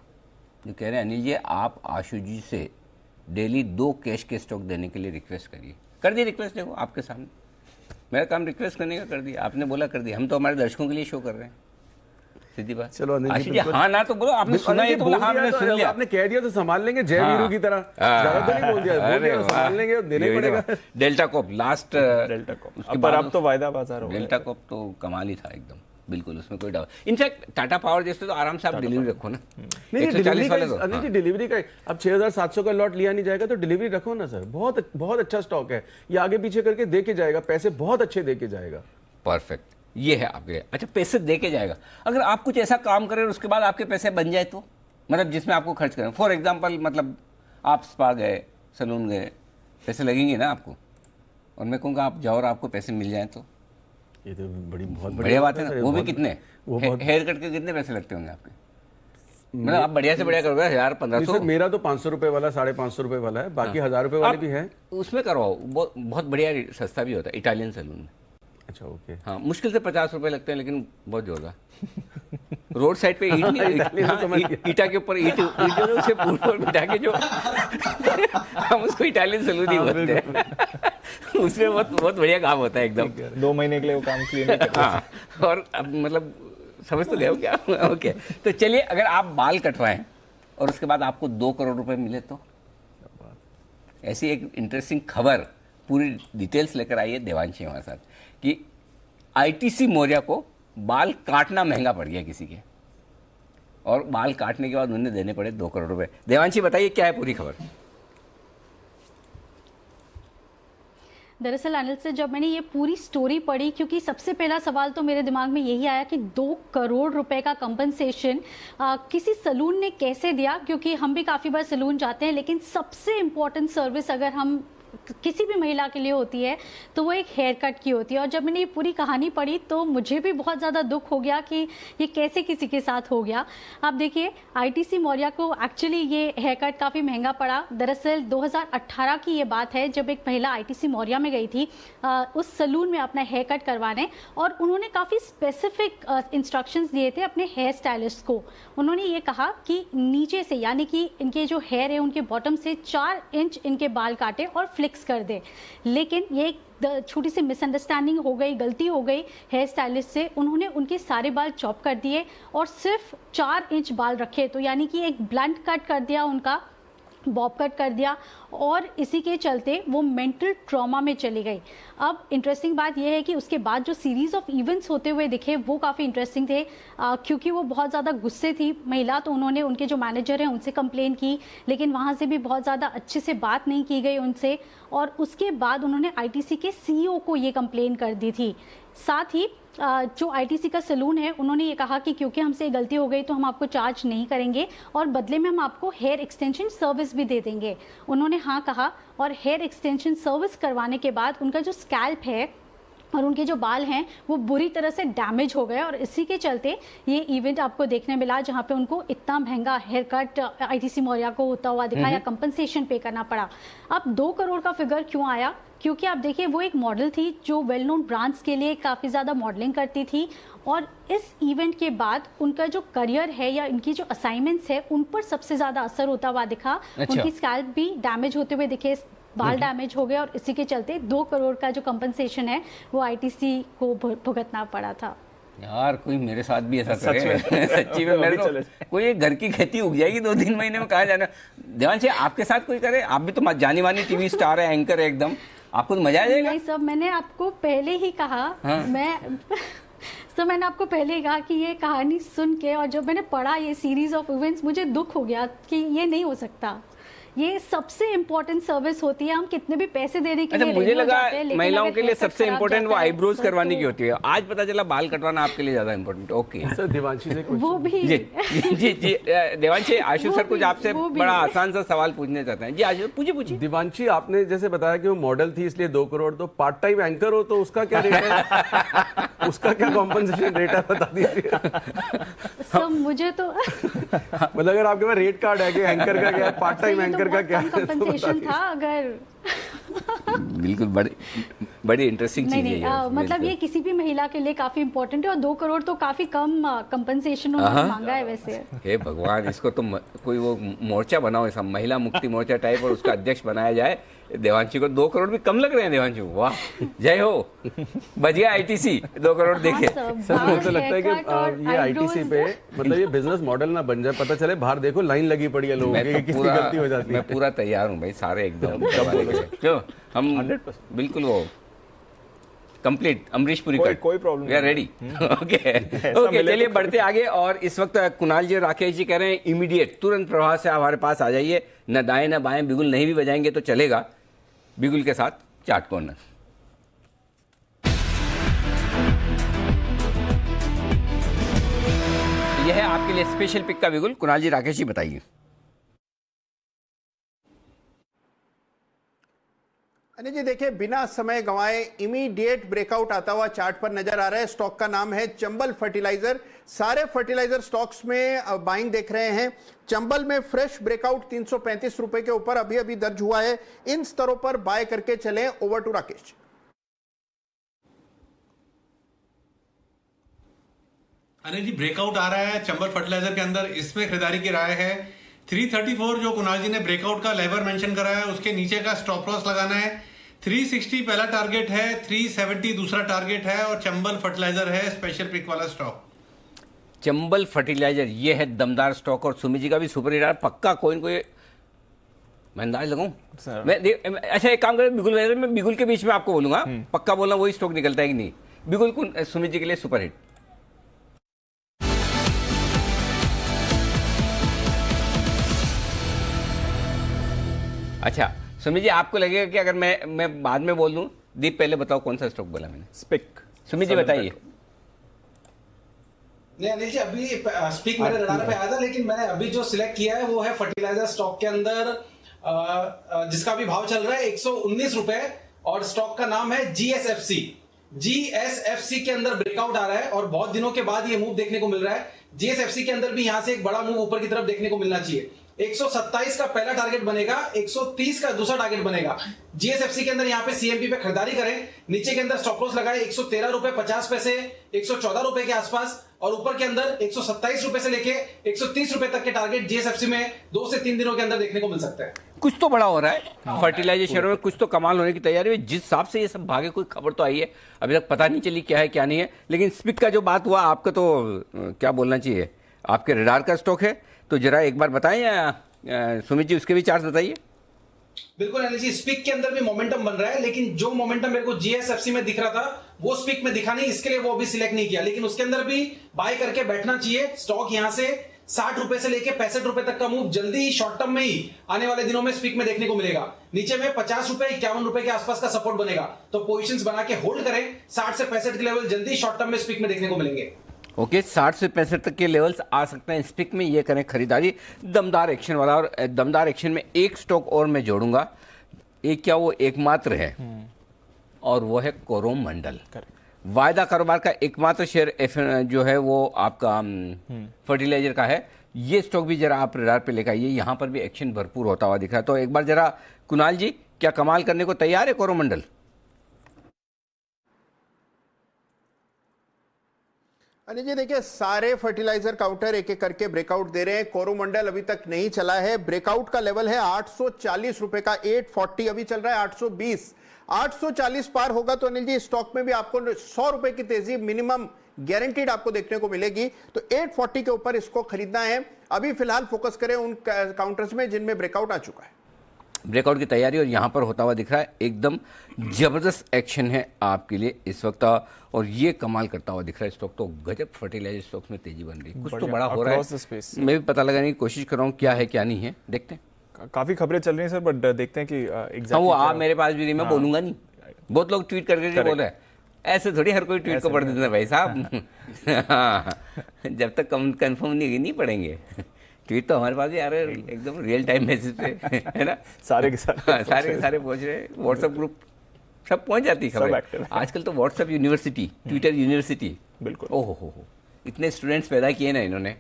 जो कह रहे हैं, अनिल जी आप आशु जी से डेली 2 कैश के स्टॉक देने के लिए रिक्वेस्ट करिए। कर दी रिक्वेस्ट, देखो आपके सामने, मेरा काम रिक्वेस्ट करने का कर दिया, आपने बोला कर दिया, हम तो हमारे दर्शकों के लिए शो कर रहे हैं, सीधी बात। चलो आशीष जी, हाँ ना तो बोलो, आपने सुना ही तो बोला, हाँ मैंने सुन लिया, आपने कह दिया तो संभाल लेंगे, जय वीरू की तरह, ज्यादा तो नहीं बोल दिया, संभाल लेंगे, देने पड़ेगा। Delta Corp last, Delta Corp पर अब तो वायदा बाजार हो गया। डेल्टा कॉप तो कमाल ही था एकदम, बिल्कुल उसमें कोई डाउट। इनफैक्ट टाटा पावर जैसे तो आराम से आप डिलीवरी रखो ना, 140 वाले अनिल जी डिलीवरी का अब 6700 का लॉट लिया नहीं जाएगा तो डिलीवरी रखो ना सर, बहुत बहुत अच्छा स्टॉक है, ये आगे पीछे करके दे के जाएगा, पैसे बहुत अच्छे दे के जाएगा। परफेक्ट, ये है आपके लिए। अच्छा, पैसे दे के जाएगा, अगर आप कुछ ऐसा काम करें और उसके बाद आपके पैसे बन जाए तो, मतलब जिसमें आपको खर्च करें, फॉर एग्जाम्पल मतलब आप स्पा गए, सलून गए, पैसे लगेंगे ना आपको, और मैं कहूँगा आप जाओ और आपको पैसे मिल जाए तो ये तो बहुत बढ़िया बात है ना। वो भी कितने, हेयर कट के कितने पैसे लगते होंगे आपके, मतलब आप बढ़िया से बढ़िया करोगे 1000-1500। मेरा तो 500 रुपए वाला, 550 रुपए वाला है, बाकी 1000 रुपए वाले भी हैं, उसमें करवाओ, बहुत बढ़िया, सस्ता भी होता है इटालियन सैलून में। अच्छा ओके, हाँ, मुश्किल से 50 रुपए लगते हैं, लेकिन बहुत जोरदार। रोड साइड पे ईट नहीं, ईटा के ऊपर ईट उसे ऊपर बिठा के जो हम उसको इटालियन सैलून ही बोलते हैं, उसमें बहुत बढ़िया काम होता है एकदम। 2 महीने के लिए वो काम क्लियर। हाँ, और अब मतलब समझ तो गए हो क्या? ओके, तो चलिए, अगर आप बाल कटवाएं और उसके बाद आपको 2 करोड़ रुपए मिले तो, ऐसी एक इंटरेस्टिंग खबर, पूरी डिटेल्स लेकर आइए देवांशी हमारे साथ, कि आईटीसी मौर्या को बाल काटना महंगा पड़ गया किसी के, और बाल काटने के बाद उन्हें देने पड़े 2 करोड़ रुपए। देवांशी बताइए क्या है पूरी खबर। दरअसल अनिल से जब मैंने ये पूरी स्टोरी पढ़ी, क्योंकि सबसे पहला सवाल तो मेरे दिमाग में यही आया कि 2 करोड़ रुपए का कंपनसेशन किसी सलून ने कैसे दिया, क्योंकि हम भी काफ़ी बार सलून जाते हैं, लेकिन सबसे इम्पोर्टेंट सर्विस अगर हम किसी भी महिला के लिए होती है तो वो एक हेयर कट की होती है। और जब मैंने ये पूरी कहानी पढ़ी तो मुझे भी बहुत ज़्यादा दुख हो गया कि ये कैसे किसी के साथ हो गया। आप देखिए, आईटीसी मौर्या को एक्चुअली ये हेयर कट काफ़ी महंगा पड़ा। दरअसल 2018 की ये बात है, जब एक महिला आईटीसी मौर्या में गई थी उस सलून में अपना हेयर कट करवाने, और उन्होंने काफ़ी स्पेसिफिक इंस्ट्रक्शंस दिए थे अपने हेयर स्टाइलिस्ट को। उन्होंने ये कहा कि नीचे से, यानी कि इनके जो हेयर है उनके बॉटम से 4 इंच इनके बाल काटे और फ्लिक्स कर दे। लेकिन ये एक छोटी सी मिसअंडरस्टैंडिंग हो गई, गलती हो गई हेयर स्टाइलिस्ट से। उन्होंने उनके सारे बाल चॉप कर दिए और सिर्फ 4 इंच बाल रखे, तो यानी कि एक ब्लंट कट कर दिया उनका, बॉब कट कर दिया, और इसी के चलते वो मेंटल ट्रॉमा में चली गई। अब इंटरेस्टिंग बात यह है कि उसके बाद जो सीरीज ऑफ इवेंट्स होते हुए दिखे वो काफ़ी इंटरेस्टिंग थे, क्योंकि वो बहुत ज़्यादा गुस्से थी महिला, तो उन्होंने उनके जो मैनेजर हैं उनसे कंप्लेन की, लेकिन वहाँ से भी बहुत ज़्यादा अच्छे से बात नहीं की गई उनसे, और उसके बाद उन्होंने आईटीसी के सीईओ को ये कंप्लेन कर दी थी। साथ ही जो आईटीसी का सलून है उन्होंने ये कहा कि क्योंकि हमसे ये गलती हो गई तो हम आपको चार्ज नहीं करेंगे, और बदले में हम आपको हेयर एक्सटेंशन सर्विस भी दे देंगे। उन्होंने हाँ कहा, और हेयर एक्सटेंशन सर्विस करवाने के बाद उनका जो स्कैल्प है और उनके जो बाल हैं वो बुरी तरह से डैमेज हो गए और इसी के चलते ये इवेंट आपको देखने मिला जहां पे उनको इतना महंगा हेयर कट आईटीसी मौर्या को होता हुआ दिखा या कंपनसेशन पे करना पड़ा। अब 2 करोड़ का फिगर क्यों आया? क्योंकि आप देखिए वो एक मॉडल थी जो वेल नोन ब्रांड्स के लिए काफ़ी ज़्यादा मॉडलिंग करती थी और इस इवेंट के बाद उनका जो करियर है या इनकी जो असाइनमेंट्स है उन पर सबसे ज़्यादा असर होता हुआ दिखा। उनकी स्कैल्प भी डैमेज होते हुए दिखे, बाल डैमेज हो गए और इसी के चलते 2 करोड़ का जो कंपनसेशन है वो आईटीसी को भुगतना पड़ा था। यार कोई मेरे साथ भी ऐसा करे सच्ची में मेरे तो कोई घर की खेती उग जाएगी 2-3 महीने में, कहा जाना। देवांशी आपके साथ कोई करे? आप भी तो जानी मानी टीवी स्टार है, एंकर है एकदम, आपको तो मजा आ जाएगा। नहीं सब मैंने आपको पहले ही कहा। हाँ? मैंने आपको पहले ही कहा कि ये कहानी सुन के और जब मैंने पढ़ा ये सीरीज ऑफ इवेंट्स मुझे दुख हो गया कि ये नहीं हो सकता। ये सबसे इम्पोर्टेंट सर्विस होती है, हम कितने भी पैसे देने के लिए मुझे लगा महिलाओं के लिए सबसे इम्पोर्टेंट वो आईब्रोज करवाने की होती है, आज पता चला बाल कटवाना आपके लिए ज्यादा इम्पोर्टेंट। ओके सर देवांशी से वो भी जी देवांशी, आशु सर कुछ आपसे बड़ा आसान सा सवाल पूछने चाहते हैं। जी आशु पूछिए। देवांशी आपने जैसे बताया कि वो मॉडल थी इसलिए 2 करोड़, तो पार्ट टाइम एंकर हो तो उसका क्या रेट है? उसका क्या कॉम्पनसेशन रेट है बता दीजिए। सब मुझे तो मतलब अगर आपके पास रेट कार्ड है कि एंकर का क्या है, पार्ट टाइम एंकर का क्या है, कंपनसेशन था अगर बिल्कुल बड़ी इंटरेस्टिंग चीज है। मतलब ये किसी भी महिला के लिए काफी इंपॉर्टेंट है और 2 करोड़ तो काफी कम कंपनसेशन उन्होंने मांगा है वैसे। हे भगवान, इसको तो कोई वो मोर्चा बनाओ ऐसा, महिला मुक्ति मोर्चा टाइप, और उसका अध्यक्ष बनाया जाए। देवांशी को 2 करोड़ भी कम लग रहे हैं। देवांशी वाह, जय हो, बच गया आईटीसी 2 करोड़ देखे। सर मुझे तो लगता है कि ये आईटीसी पे मतलब ये बिजनेस मॉडल ना बन जाए, पता चले बाहर देखो लाइन लगी पड़ी है लोगों की, किसकी गलती हो जाती है। मैं पूरा तैयार हूँ भाई, सारे एकदम जो हम 100% बिल्कुल वो कंप्लीट अमरीश पुरी का कोई problem we are ready. Okay चलिए बढ़ते आगे। और इस वक्त कुणाल जी राकेश जी कह रहे हैं इमीडिएट तुरंत प्रभाव से हमारे पास आ जाइए, न दाएं न बाएं, बिगुल नहीं भी बजाएंगे तो चलेगा, बिगुल के साथ चाट कॉर्नर। यह है आपके लिए स्पेशल पिक का बिगुल। कुणाल जी राकेश जी बताइए। अनिल जी देखिए, बिना समय गंवाए इमीडिएट ब्रेकआउट आता हुआ चार्ट पर नजर आ रहा है। स्टॉक का नाम है चंबल फर्टिलाइजर। सारे फर्टिलाइजर स्टॉक्स में बाइंग देख रहे हैं। चंबल में फ्रेश ब्रेकआउट 335 रुपए के ऊपर अभी अभी दर्ज हुआ है। इन स्तरों पर बाय करके चलें। Over to Rakesh. Anil ji breakout आ रहा है चंबल फर्टिलाइजर के अंदर, इसमें खरीदारी की राय है। 334 जो कुणाल जी ने ब्रेकआउट का लेवल मेंशन करा है, उसके नीचे का स्टॉप लॉस लगाना है। 360 पहला टारगेट है, 370 दूसरा टारगेट है, और चंबल फर्टिलाइजर है स्पेशल पिक वाला स्टॉक। चंबल फर्टिलाइजर ये है दमदार स्टॉक, और सुमित जी का भी सुपर हिट पक्का। कोई मैं अंदाज लगाऊं, अच्छा एक काम करें, बिगुल मैं बिगुल के बीच में आपको बोलूंगा, पक्का बोलना वही स्टॉक निकलता है कि नहीं। बिगुल सुमित जी के लिए सुपर हिट। अच्छा सुमित जी, आपको लगेगा कि अगर मैं बाद में बोल दूं, दीप पहले बताओ कौन सा स्टॉक बोला मैंने? स्पिक। सुमित जी बताइए। नहीं अनिल जी, अभी स्पिक मेरे रडार पे आया था, लेकिन मैंने अभी जो सिलेक्ट किया है वो है फर्टिलाइजर स्टॉक के अंदर जिसका भी भाव चल रहा है 119 रुपए, और स्टॉक का नाम है जीएसएफसी। जीएसएफसी के अंदर ब्रेकआउट आ रहा है और बहुत दिनों के बाद ये मूव देखने को मिल रहा है। जीएसएफसी के अंदर भी यहां से एक बड़ा मूव ऊपर की तरफ देखने को मिलना चाहिए। 127 का पहला टारगेट बनेगा, 130 का दूसरा टारगेट बनेगा। जीएसएफसी के अंदर यहाँ पे सीएमपी पे खरीदारी करें। नीचे के अंदर स्टॉप लॉस लगाए 113 रुपए 50 पैसे, 114 रुपए के आसपास, और ऊपर के अंदर 127 रुपए से लेके 130 रुपए तक के टारगेट जीएसएफसी में 2 से 3 दिनों के अंदर देखने को मिल सकता है। कुछ तो बड़ा हो रहा है फर्टिलाइजेशन में, कुछ तो कमाल होने की तैयारी है। जिस हिसाब से ये सब भागे, कोई खबर तो आई है, अभी तक पता नहीं चली क्या है क्या नहीं है। लेकिन स्पिक का जो बात हुआ, आपका तो क्या बोलना चाहिए, आपके रडार का स्टॉक है, तो जरा एक बार बताएं या सुमित जी उसके भी चार्ट बताइए। बिल्कुल अनिल जी, स्पिक के अंदर भी मोमेंटम बन रहा है, लेकिन जो मोमेंटम मेरे को जीएसएफसी में दिख रहा था वो स्पिक में दिखा नहीं, इसके लिए वो अभी सिलेक्ट नहीं किया। लेकिन उसके अंदर भी बाय करके बैठना चाहिए। स्टॉक यहां से 60 रुपए से लेके 65 रुपए तक का मूव जल्दी ही शॉर्ट टर्म में ही आने वाले दिनों में स्पिक में देखने को मिलेगा। नीचे में 50 रुपए 51 रुपए के आसपास का सपोर्ट बनेगा, तो पोजीशंस बना के होल्ड करें। 60 से 65 के लेवल जल्दी शॉर्ट टर्म में स्पिक में देखने को मिलेंगे। ओके 60 से 65 तक के लेवल्स आ सकते हैं स्पिक में, ये करें खरीदारी। दमदार एक्शन वाला, और दमदार एक्शन में एक स्टॉक और मैं जोड़ूंगा। एक क्या वो एकमात्र है, और वो है कोरोमंडल। वायदा कारोबार का एकमात्र शेयर जो है वो आपका फर्टिलाइजर का है। ये स्टॉक भी जरा आप रडार पे लेकर आइए, यहाँ पर भी एक्शन भरपूर होता हुआ दिख रहा है। तो एक बार जरा कुणाल जी, क्या कमाल करने को तैयार है कोरोमंडल? अनिल जी देखिए, सारे फर्टिलाइजर काउंटर एक एक करके ब्रेकआउट दे रहे हैं। कोरोमंडल अभी तक नहीं चला है, ब्रेकआउट का लेवल है 840 रुपए का, 840 अभी चल रहा है 820, 840 पार होगा तो अनिल जी स्टॉक में भी आपको 100 रुपए की तेजी मिनिमम गारंटीड आपको देखने को मिलेगी। तो 840 के ऊपर इसको खरीदना है। अभी फिलहाल फोकस करें उन काउंटर्स में जिनमें ब्रेकआउट आ चुका है। ब्रेकआउट की तैयारी और यहाँ पर होता हुआ दिख रहा है, एकदम जबरदस्त एक्शन है आपके लिए इस वक्त, और ये कमाल करता हुआ दिख रहा है स्टॉक। तो गजब फर्टिलाइजर स्टॉक्स में तेजी बन रही है, कुछ तो बड़ा हो रहा है। मैं भी पता लगाने की कोशिश कर रहा हूँ क्या है क्या नहीं है, देखते हैं। काफी खबरें चल रही हैं सर, बट देखते हैं कि एग्जैक्टली वो आप मेरे पास भी नहीं, मैं बोलूंगा नहीं। बहुत लोग ट्वीट करके बोल रहे हैं, ऐसे थोड़ी हर कोई ट्वीट को पढ़ देते हैं भाई साहब। जब तक कंफर्म नहीं पढ़ेंगे ट्वीट तो हमारे पास भी आ रहे हैं एकदम रियल टाइम बेसिस पे, है ना। सारे के सारे पहुंच रहे, व्हाट्सएप ग्रुप सब पहुंच जाती है खबर। आजकल तो व्हाट्सएप यूनिवर्सिटी, ट्विटर यूनिवर्सिटी, बिल्कुल। ओहो हो, इतने स्टूडेंट्स पैदा किए ना इन्होंने,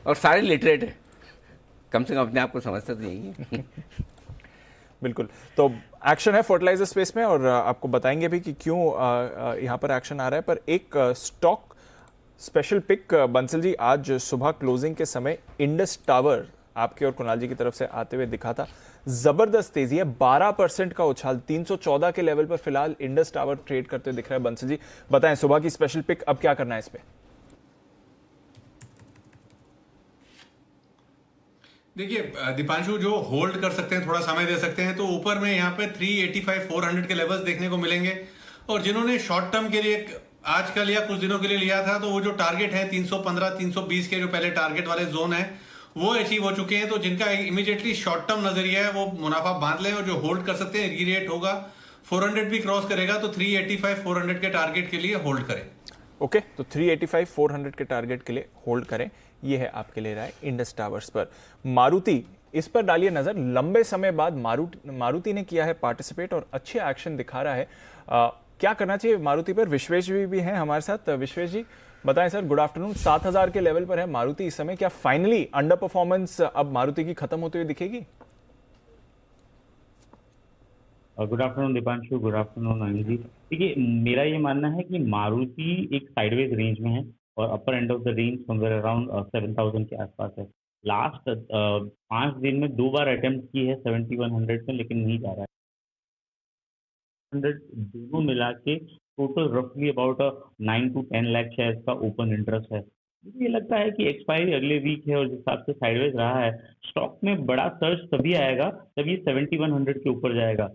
और सारे लिटरेट है, कम से कम अपने आप को समझते तो नहीं है। बिल्कुल। तो एक्शन है फर्टिलाइजर स्पेस में, और आपको बताएंगे भी कि क्यों यहाँ पर एक्शन आ रहा है। पर एक stock special pick Bansal ji, आज सुबह क्लोजिंग के समय इंडस टावर आपके और कुणाल जी की तरफ से आते हुए दिखा था। जबरदस्त तेजी है, 12% का उछाल, 314 के लेवल पर फिलहाल इंडस टावर ट्रेड करते हुए दिख रहा है। बंसल जी बताएं, सुबह की स्पेशल पिक, अब क्या करना है इस पे? देखिए दीपांशु, जो होल्ड कर सकते हैं, थोड़ा समय दे सकते हैं, तो ऊपर में यहाँ पे 385 400 के लेवल्स देखने को मिलेंगे। और जिन्होंने शॉर्ट टर्म के लिए आज का लिया, कुछ दिनों के लिए लिया था, तो वो जो टारगेट है 315 320 के जो पहले टारगेट वाले जोन है वो अचीव हो चुके हैं। तो जिनका इमीडिएटली शॉर्ट टर्म नजरिया है वो मुनाफा बांध लें, और जो होल्ड कर सकते हैं, रीरेट होगा 400 भी क्रॉस करेगा तो 385 400 के टारगेट के लिए होल्ड करें। ओके, तो 385 400 के टारगेट के लिए होल्ड करें, ये है आपके लिए रहा है इंडस टावर्स पर। मारुति, इस पर डालिए नजर। लंबे समय बाद मारुति ने किया है पार्टिसिपेट और अच्छे एक्शन दिखा रहा है। क्या करना चाहिए मारुति पर? विश्वेश जी भी हैं हमारे साथ। विश्वेश जी बताएं सर, गुड आफ्टरनून। 7000 के लेवल पर है मारुति इस समय, क्या फाइनली अंडर परफॉर्मेंस अब मारुति की खत्म होते हुए दिखेगी? Good afternoon Deepanshu, good afternoon Anil ji. देखिए, मेरा ये मानना है कि मारुति एक साइडवेज रेंज में है और upper end of the range somewhere around 7000 के आसपास है। लास्ट 5 दिन में 2 बार अटेम्प्ट की है 7100 में, लेकिन नहीं जा रहा है। 100 दोनों मिला के टोटल रफली अबाउट 9 to 10 लाख शेयर्स का ओपन इंटरेस्ट है। मुझे ये लगता है कि एक्सपायरी अगले वीक है और जिस हिसाब से साइडवेज रहा है, स्टॉक में बड़ा सर्च तभी आएगा जब ये 7100 के ऊपर जाएगा।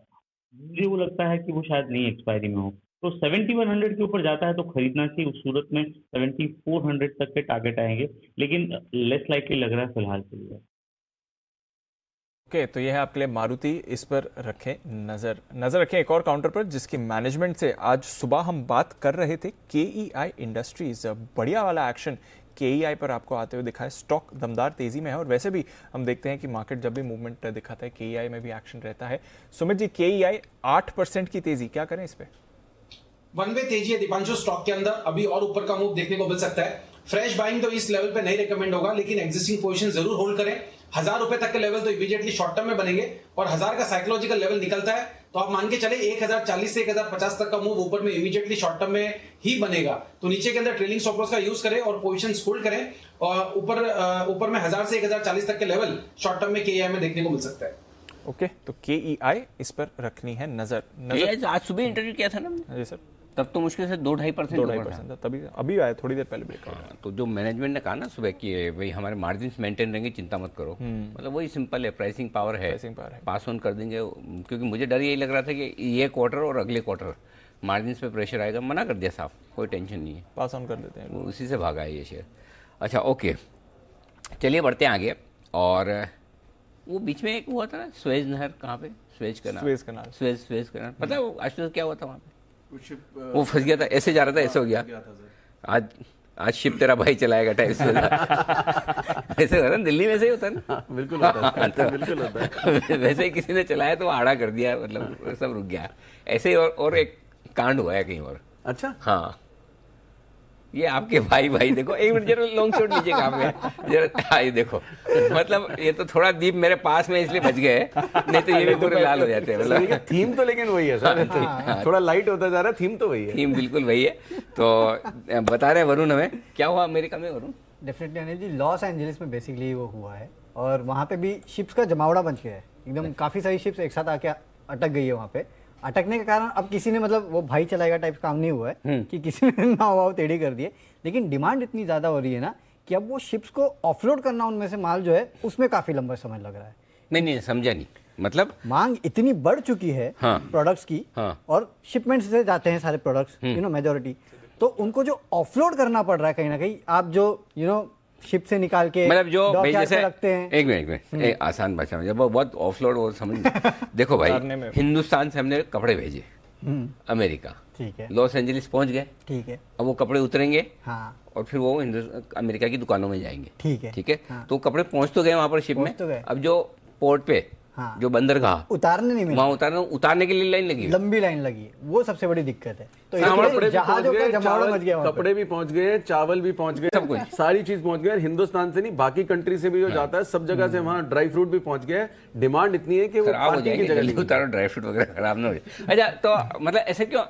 मुझे वो लगता है कि वो शायद नहीं एक्सपायरी में हो, तो 7100 के ऊपर जाता है तो खरीदना चाहिए। उस सूरत में 7400 तक के टारगेट आएंगे, लेकिन लेस लाइकली लग रहा है फिलहाल के लिए। ओके, तो यह है आपके लिए मारुति, इस पर रखें नजर रखें। एक और काउंटर पर जिसकी मैनेजमेंट से आज सुबह हम बात कर रहे थे, KEI इंडस्ट्रीज, बढ़िया वाला एक्शन KEI पर आपको आते हुए दिखा है। स्टॉक दमदार तेजी में है और वैसे भी हम देखते हैं कि मार्केट जब भी मूवमेंट दिखाता है KEI में भी एक्शन रहता है। सुमित जी, KEI 8% की तेजी, क्या करें इस पे? वन वे तेजी है दीपांशु स्टॉक के अंदर, अभी और ऊपर का मूव देखने को मिल सकता है। फ्रेश बाइंग तो इस लेवल पे नहीं रिकमेंड होगा, लेकिन एग्जिस्टिंग पोजीशन जरूर होल्ड करें। 1000 रुपए तक के लेवल तो इमीडिएटली शॉर्ट टर्म में बनेंगे, और 1000 का साइकोलॉजिकल लेवल निकलता है तो आप मान के चले 1040 से 1050 तक का मूव ऊपर में इमीडिएटली शॉर्ट टर्म में ही बनेगा। तो नीचे के अंदर ट्रेलिंग स्टॉप लॉस का यूज करें और पोजीशन होल्ड करें, और ऊपर में 1000 से 1040 तक के लेवल शॉर्ट टर्म में KEI में देखने को मिल सकता है। ओके, तो KEI इस पर रखनी है नजर। आज सुबह इंटरव्यू किया था ना जी सर, तब तो मुश्किल से 2-2.5% था, तभी अभी आया थोड़ी देर पहले ब्रेकआउट। तो जो मैनेजमेंट ने कहा ना सुबह कि भाई हमारे मार्जिन मेंटेन रहेंगे, चिंता मत करो, मतलब वही सिंपल है, प्राइसिंग पावर है, पास ऑन कर देंगे। क्योंकि मुझे डर यही लग रहा था कि ये क्वार्टर और अगले क्वार्टर मार्जिन पे प्रेशर आएगा, मना कर दिया साफ, कोई टेंशन नहीं है, पास ऑन कर देते हैं, उसी से भागा है ये शेयर। अच्छा ओके, चलिए बढ़ते हैं आगे। और वो बीच में एक हुआ था ना स्वेज नहर, कहाँ पे? स्वेज कनाल, पता है आज तो क्या हुआ था वहाँ पे? वो फंस गया था, ऐसे जा रहा था, ऐसे हो गया। आज शिप तेरा भाई चलाएगा टाइप से ऐसे होता है, दिल्ली में ऐसे ही होता है ना। बिल्कुल होता है, बिल्कुल होता है। वैसे ही किसी ने चलाया तो आड़ा कर दिया, मतलब सब रुक गया। ऐसे ही और एक कांड हुआ है कहीं और। अच्छा, हाँ, ये आपके भाई देखो, एक मिनट जरा लॉन्ग शॉट लीजिएगा आप जरा, ये देखो, मतलब ये तो थोड़ा दीप मेरे पास में इसलिए बच गए, नहीं तो ये भी पूरे लाल हो जाते हैं। मतलब थीम तो लेकिन वही है सर, थोड़ा लाइट होता जा रहा है, थीम तो वही है। थीम बिल्कुल वही है। तो बता रहे वरुण हमें क्या हुआ अमेरिका में Varun? Definitely Anil ji, Los Angeles में बेसिकली वो हुआ है और वहाँ पे भी शिप्स का जमावड़ा बन गया है एकदम, काफ़ी सारी शिप्स एक साथ आके अटक गई है वहाँ पे। अटकने के कारण अब किसी ने, मतलब वो भाई चलाएगा टाइप काम नहीं हुआ है कि किसी ने नाव टेढ़ी कर दिए, लेकिन डिमांड इतनी ज़्यादा हो रही है ना कि अब वो शिप्स को ऑफलोड करना उनमें से माल जो है उसमें काफ़ी लंबा समय लग रहा है। नहीं समझा नहीं, मतलब मांग इतनी बढ़ चुकी है प्रोडक्ट्स की, और शिपमेंट से जाते हैं सारे प्रोडक्ट्स मेजॉरिटी, तो उनको जो ऑफलोड करना पड़ रहा है कहीं ना कहीं, आप जो शिप से निकाल के मतलब जो डॉकयार्ड पे रखते हैं। एक मिनट आसान भाषा में, जब वो बहुत ऑफलोड और समझ देखो भाई, हिंदुस्तान से हमने कपड़े भेजे अमेरिका, ठीक है, लॉस एंजलिस पहुंच गए, ठीक है, अब वो कपड़े उतरेंगे, हाँ, और फिर वो अमेरिका की दुकानों में जाएंगे, ठीक है, हाँ। तो कपड़े पहुंच तो गए वहां पर शिप में, अब जो पोर्ट पे, हाँ, जो बंदरगाह उतारने नहीं मिला, वहां उतारने के लिए लाइन लगी, लंबी लाइन लगी, वो सबसे बड़ी दिक्कत है। तो जहाजों का जमावड़ा मच गया, कपड़े भी पहुंच गए, चावल भी पहुंच गए, सब कुछ, सारी चीज पहुंच गई। हिंदुस्तान से नहीं, बाकी कंट्री से भी जो जाता है, सब जगह से वहाँ ड्राई फ्रूट भी पहुंच गया। डिमांड इतनी है कि वो पार्टी की जगह उतारो, ड्राई फ्रूट वगैरह खराब ना हो जाए। अच्छा, तो मतलब ऐसे क्यों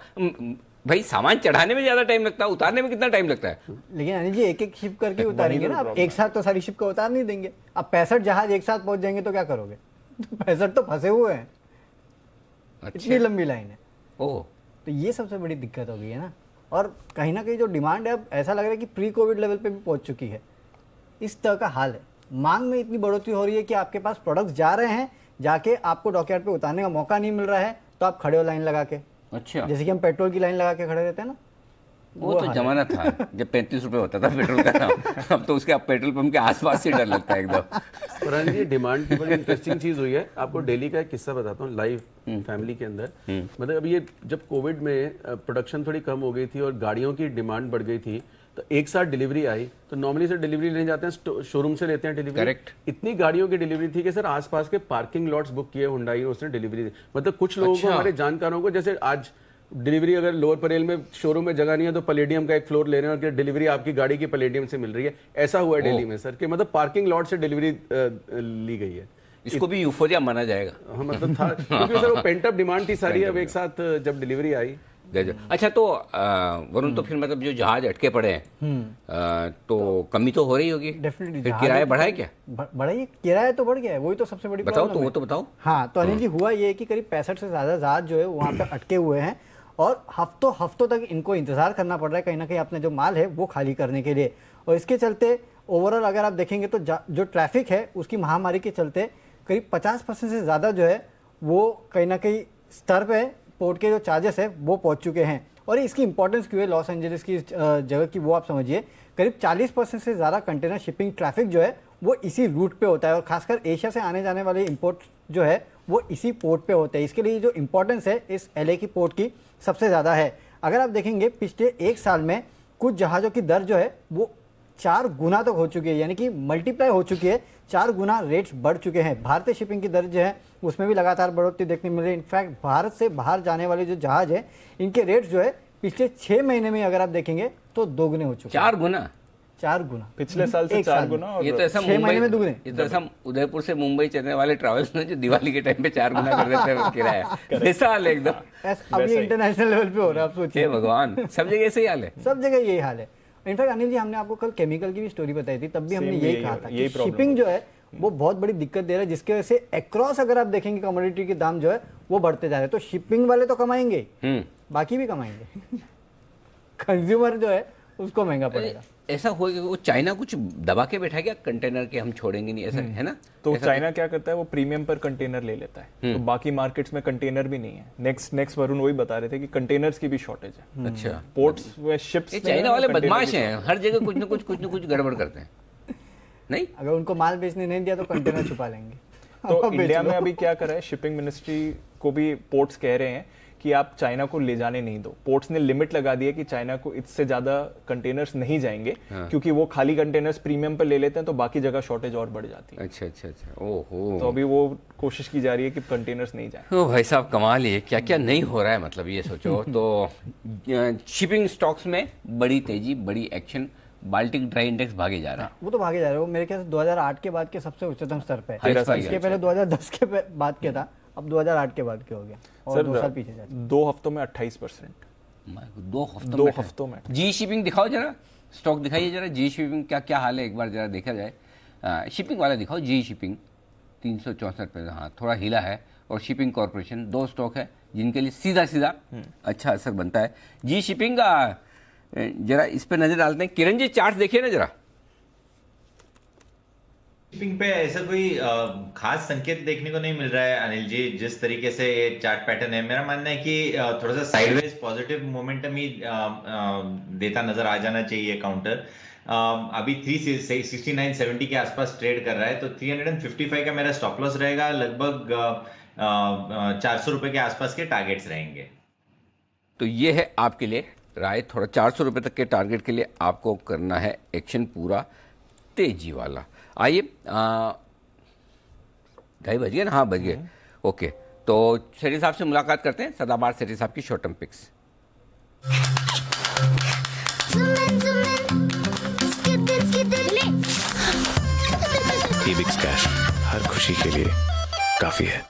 भाई, सामान चढ़ाने में ज्यादा टाइम लगता है, उतारने में कितना टाइम लगता है? लेकिन अनिल जी, एक शिप करके उतारेंगे ना आप, एक साथ तो सारी शिप को उतार नहीं देंगे। अब 65 जहाज एक साथ पहुंच जाएंगे तो क्या करोगे? 65 तो फंसे हुए हैं, इतनी लंबी लाइन है। ओह, तो ये सबसे बड़ी दिक्कत हो गई है ना। और कहीं ना कहीं जो डिमांड है, अब ऐसा लग रहा है कि प्री कोविड लेवल पे भी पहुंच चुकी है। इस तरह का हाल है, मांग में इतनी बढ़ोतरी हो रही है कि आपके पास प्रोडक्ट्स जा रहे हैं, जाके आपको डॉकयार्ड पे उतारने का मौका नहीं मिल रहा है, तो आप खड़े हो लाइन लगा के। अच्छा, जैसे कि हम पेट्रोल की लाइन लगा के खड़े रहते हैं ना, वो तो जमाना था जब 35 रुपए होता था पेट्रोल का दाम, अब तो उसके पेट्रोल पंप के आसपास से डर लगता है एकदम। पुरानी जी, डिमांड की बड़ी इंटरेस्टिंग चीज हुई है। आपको दिल्ली का एक किस्सा बताता हूँ लाइव फैमिली के अंदर। मतलब अभी ये जब कोविड में प्रोडक्शन थोड़ी कम हो गई थी और गाड़ियों की डिमांड बढ़ गई थी, तो एक साथ डिलीवरी आई, तो नॉर्मली सर डिलीवरी लेने जाते हैं, शोरूम से लेते हैं डिलीवरी। करेक्ट। इतनी गाड़ियों की डिलीवरी थी कि सर आसपास के पार्किंग लॉट्स बुक किए हुंडई, उसने डिलीवरी दी। मतलब कुछ लोगों को, हमारे जानकारों को, जैसे आज डिलीवरी अगर लोअर परेल में शोरूम में जगह नहीं है तो पैलेडियम का एक फ्लोर ले रहे हैं और डिलीवरी आपकी गाड़ी की पैलेडियम से मिल रही है। ऐसा हुआ है दिल्ली में सर, कि मतलब पार्किंग लॉट से डिलीवरी ली गई है। इसको भी यूफोरिया माना जाएगा। हाँ, मतलब था, क्योंकि सर वो पेंट अप डिमांड थी सारी, अब एक साथ जब डिलीवरी आई। अच्छा, तो वरुण, तो फिर मतलब जो जहाज अटके पड़े हैं, तो कमी तो हो रही होगी डेफिनेटली। फिर किराया बढ़ा है क्या? बढ़ा है, किराया तो बढ़ गया है, वही तो सबसे बड़ी बताओ, तो वो तो बताओ। हाँ, तो अनिल जी, हुआ ये कि करीब 65 से ज्यादा जहाज जो है वहाँ पे अटके हुए हैं और हफ्तों तक इनको इंतजार करना पड़ रहा है कहीं ना कहीं अपने जो माल है वो खाली करने के लिए। और इसके चलते ओवरऑल अगर आप देखेंगे तो जो ट्रैफिक है उसकी महामारी के चलते करीब 50% से ज़्यादा जो है वो कहीं ना कहीं स्तर पे पोर्ट के जो चार्जेस है वो पहुंच चुके हैं। और इसकी इंपॉर्टेंस क्यों है लॉस एंजलिस की जगह की, वो आप समझिए। करीब 40% से ज़्यादा कंटेनर शिपिंग ट्रैफिक जो है वो इसी रूट पे होता है, और खासकर एशिया से आने जाने वाले इंपोर्ट जो है वो इसी पोर्ट पे होते हैं। इसके लिए जो इंपॉर्टेंस है इस LA की पोर्ट की सबसे ज़्यादा है। अगर आप देखेंगे पिछले एक साल में कुछ जहाज़ों की दर जो है वो 4 गुना तक हो चुकी है, यानी कि मल्टीप्लाई हो चुकी है, 4 गुना रेट्स बढ़ चुके हैं। भारतीय शिपिंग की दर जो है उसमें भी लगातार बढ़ोतरी देखने मिल रही है। इनफैक्ट भारत से बाहर जाने वाले जो जहाज है इनके रेट्स जो है पिछले 6 महीने में अगर आप देखेंगे तो दोगुने हो चुके हैं। 4 गुना पिछले साल से 4 गुना। और ये तो ऐसा 6 महीने में दुगने। ये तो ऐसा उदयपुर से मुंबई चलने वाले ट्रैवल्स ने जो दिवाली के टाइम पे 4 गुना कर देते हैं किराया, ऐसा हाल है एकदम। अब ये इंटरनेशनल लेवल पे हो रहा है, आप सोचिए। भगवान, सब जगह ऐसे ही हाल है, सब जगह यही हाल है। इनफैक्ट अनिल जी, हमने आपको कल केमिकल की भी स्टोरी बताई थी, तब भी हमने यही कहा था कि शिपिंग जो है वो बहुत बड़ी दिक्कत दे रहा है, जिसकी वजह से अक्रॉस अगर आप देखेंगे कमोडिटी के दाम जो है वो बढ़ते जा रहे हैं। तो शिपिंग वाले तो कमाएंगे, बाकी भी कमाएंगे, कंज्यूमर जो है उसको महंगा पड़ेगा। ऐसा हो कि वो चाइना कुछ दबा के बैठा गया कंटेनर के, हम छोड़ेंगे नहीं, ऐसा है ना? तो चाइना क्या करता है, वो प्रीमियम पर कंटेनर ले लेता है, तो बाकी मार्केट्स में कंटेनर भी नहीं है। नेक्स्ट वरुण वही बता रहे थे कि कंटेनर्स की भी शॉर्टेज है। अच्छा, पोर्ट्स में शिप्स, चाइना वाले बदमाश हैं, हर जगह कुछ न कुछ गड़बड़ करते हैं। नहीं, अगर उनको माल बेचने नहीं दिया तो कंटेनर छुपा लेंगे। तो इंडिया में अभी क्या कर रहा है, शिपिंग मिनिस्ट्री को भी पोर्ट्स कह रहे हैं कि आप चाइना को ले जाने नहीं दो। पोर्ट्स ने लिमिट लगा दी है कि चाइना को इससे ज्यादा कंटेनर्स नहीं जाएंगे, क्योंकि वो खाली कंटेनर्स प्रीमियम पर ले लेते हैं तो बाकी जगह शॉर्टेज और बढ़ जाती है। अच्छा, ओहो। तो अभी वो कोशिश की जा रही है कि कंटेनर्स नहीं जाए। ओ भाई साहब कमाल ही है, क्या क्या नहीं हो रहा है, मतलब ये सोचो। तो शिपिंग स्टॉक्स में बड़ी तेजी, बड़ी एक्शन, बाल्टिक ड्राई इंडेक्स भागे जा रहा है। वो तो भागे जा रहा है, वो मेरे ख्याल से 2008 के बाद के सबसे उच्चतम स्तर पे है। इसके पहले 2010 के बाद के था, अब 2008 के बाद के हो गया, और 2 साल पीछे जाए। 2 हफ्तों में 28%। 2 हफ्तों में जी शिपिंग दिखाओ जरा, स्टॉक दिखाइए जरा, जी शिपिंग क्या क्या हाल है, एक बार जरा देखा जाए। शिपिंग वाला दिखाओ, जी शिपिंग 364 पे, हाँ थोड़ा हिला है। और शिपिंग कॉर्पोरेशन, 2 स्टॉक है जिनके लिए सीधा सीधा अच्छा असर बनता है। जी शिपिंग का जरा इस पे नजर डालते हैं। किरण जी चार्ट देखिए ना जरा। शिपिंग पे ऐसा कोई खास संकेत देखने को नहीं मिल रहा है अनिल जी। जिस तरीके से ये चार्ट पैटर्न है, मेरा मानना है कि थोड़ा सा साइडवेज पॉजिटिव मोमेंटम ही देता नजर आ जाना चाहिए काउंटर। अभी 369.70 के आसपास ट्रेड कर रहा है, तो 355 का मेरा स्टॉप लॉस रहेगा। लगभग 400 रुपए के आसपास के टारगेट्स रहेंगे। तो ये है आपके लिए राय, थोड़ा 400 रुपये तक के टारगेट के लिए आपको करना है एक्शन पूरा तेजी वाला। आइए 2:30 बज गए ना, हाँ बज गए, ओके। तो सेठी साहब से मुलाकात करते हैं, सदाबहार सेठी साहब की शॉर्ट टर्म पिक्स। ईबिक्स कैश हर खुशी के लिए काफी है।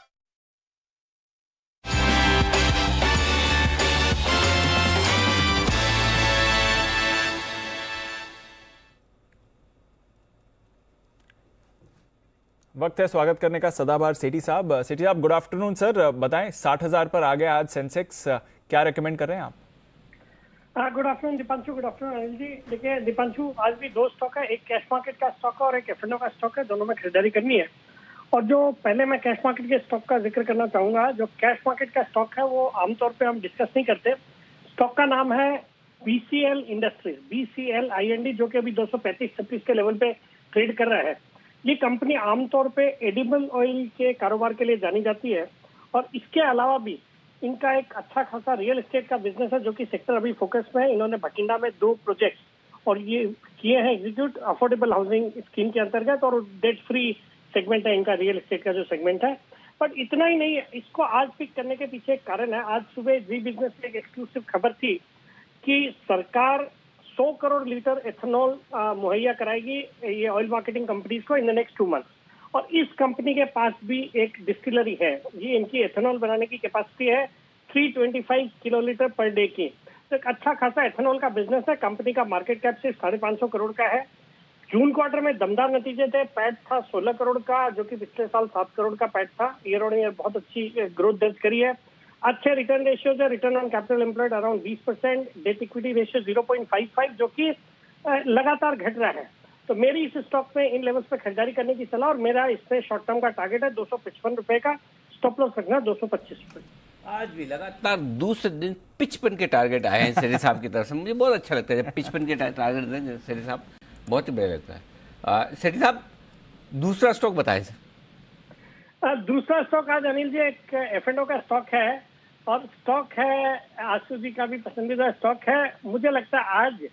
वक्त है स्वागत करने का सदाबहार सेठी साहब। सेठी साहब गुड आफ्टरनून सर, बताएं 60,000 पर आ गया आज सेंसेक्स, क्या रेकमेंड कर रहे हैं आप? Good afternoon Deepanshu, good afternoon Anil ji. देखिए दीपांशु, आज भी 2 स्टॉक है, एक कैश मार्केट का स्टॉक है और एक एफ&ओ का स्टॉक है, दोनों में खरीदारी करनी है। और जो पहले मैं कैश मार्केट के स्टॉक का जिक्र करना चाहूंगा, जो कैश मार्केट का स्टॉक है वो आमतौर पे हम डिस्कस नहीं करते। स्टॉक का नाम है BCL इंडस्ट्रीज, BCLIND, जो कि अभी 235-36 के लेवल पे ट्रेड कर रहा है। ये कंपनी आमतौर पे एडिबल ऑयल के कारोबार के लिए जानी जाती है, और इसके अलावा भी इनका एक अच्छा खासा रियल एस्टेट का बिजनेस है, जो कि सेक्टर अभी फोकस में है। इन्होंने भटिंडा में 2 प्रोजेक्ट्स और ये किए हैं एग्जीक्यूट अफोर्डेबल हाउसिंग स्कीम के अंतर्गत, और डेट फ्री सेगमेंट है इनका, रियल एस्टेट का जो सेगमेंट है। बट इतना ही नहीं है, इसको आज पिक करने के पीछे एक कारण है। आज सुबह जी बिजनेस में एक एक्सक्लूसिव खबर थी कि सरकार 100 करोड़ लीटर एथेनॉल मुहैया कराएगी ये ऑयल मार्केटिंग कंपनीज को इन द नेक्स्ट 2 मंथ्स। और इस कंपनी के पास भी एक डिस्टिलरी है, ये इनकी एथेनॉल बनाने की कैपेसिटी है 325 किलोलीटर पर डे की। तो एक अच्छा खासा एथेनॉल का बिजनेस है। कंपनी का मार्केट कैप सिर्फ 550 करोड़ का है। जून क्वार्टर में दमदार नतीजे थे, पैट था 16 करोड़ का, जो कि पिछले साल 7 करोड़ का पैट था। ईयर ऑन ईयर बहुत अच्छी ग्रोथ दर्ज करी है। अच्छे रिटर्न रेशियोज है, return on capital employed around 20%, debt equity ratio 0.55, जो कि लगातार घट रहा है। तो मेरी इस स्टॉक में इन लेवल्स पे खरीदारी करने की सलाह, और मेरा इसमें शॉर्ट टर्म का टारगेट है 255 रुपए का, स्टॉप लॉस रखना 225 रुपए। आज भी लगातार दूसरे दिन 55 के टारगेट आए हैं सेठी साहब की तरफ से, मुझे बहुत अच्छा लगता है जब 55 के टारगेट दें सेठी साहब, बहुत ही बढ़िया लगता है। सेठी साहब दूसरा स्टॉक बताएं सर। दूसरा स्टॉक आज अनिल जी एक एफ&ओ का स्टॉक है, और स्टॉक है आशु जी का भी पसंदीदा स्टॉक है। मुझे लगता है आज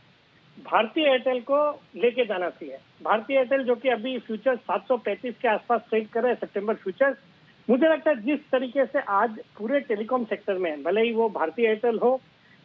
भारतीय एयरटेल को लेके जाना चाहिए। भारतीय एयरटेल जो कि अभी फ्यूचर्स 735 के आसपास ट्रेड कर रहे हैं, सितंबर फ्यूचर्स। मुझे लगता है जिस तरीके से आज पूरे टेलीकॉम सेक्टर में, भले ही वो भारतीय एयरटेल हो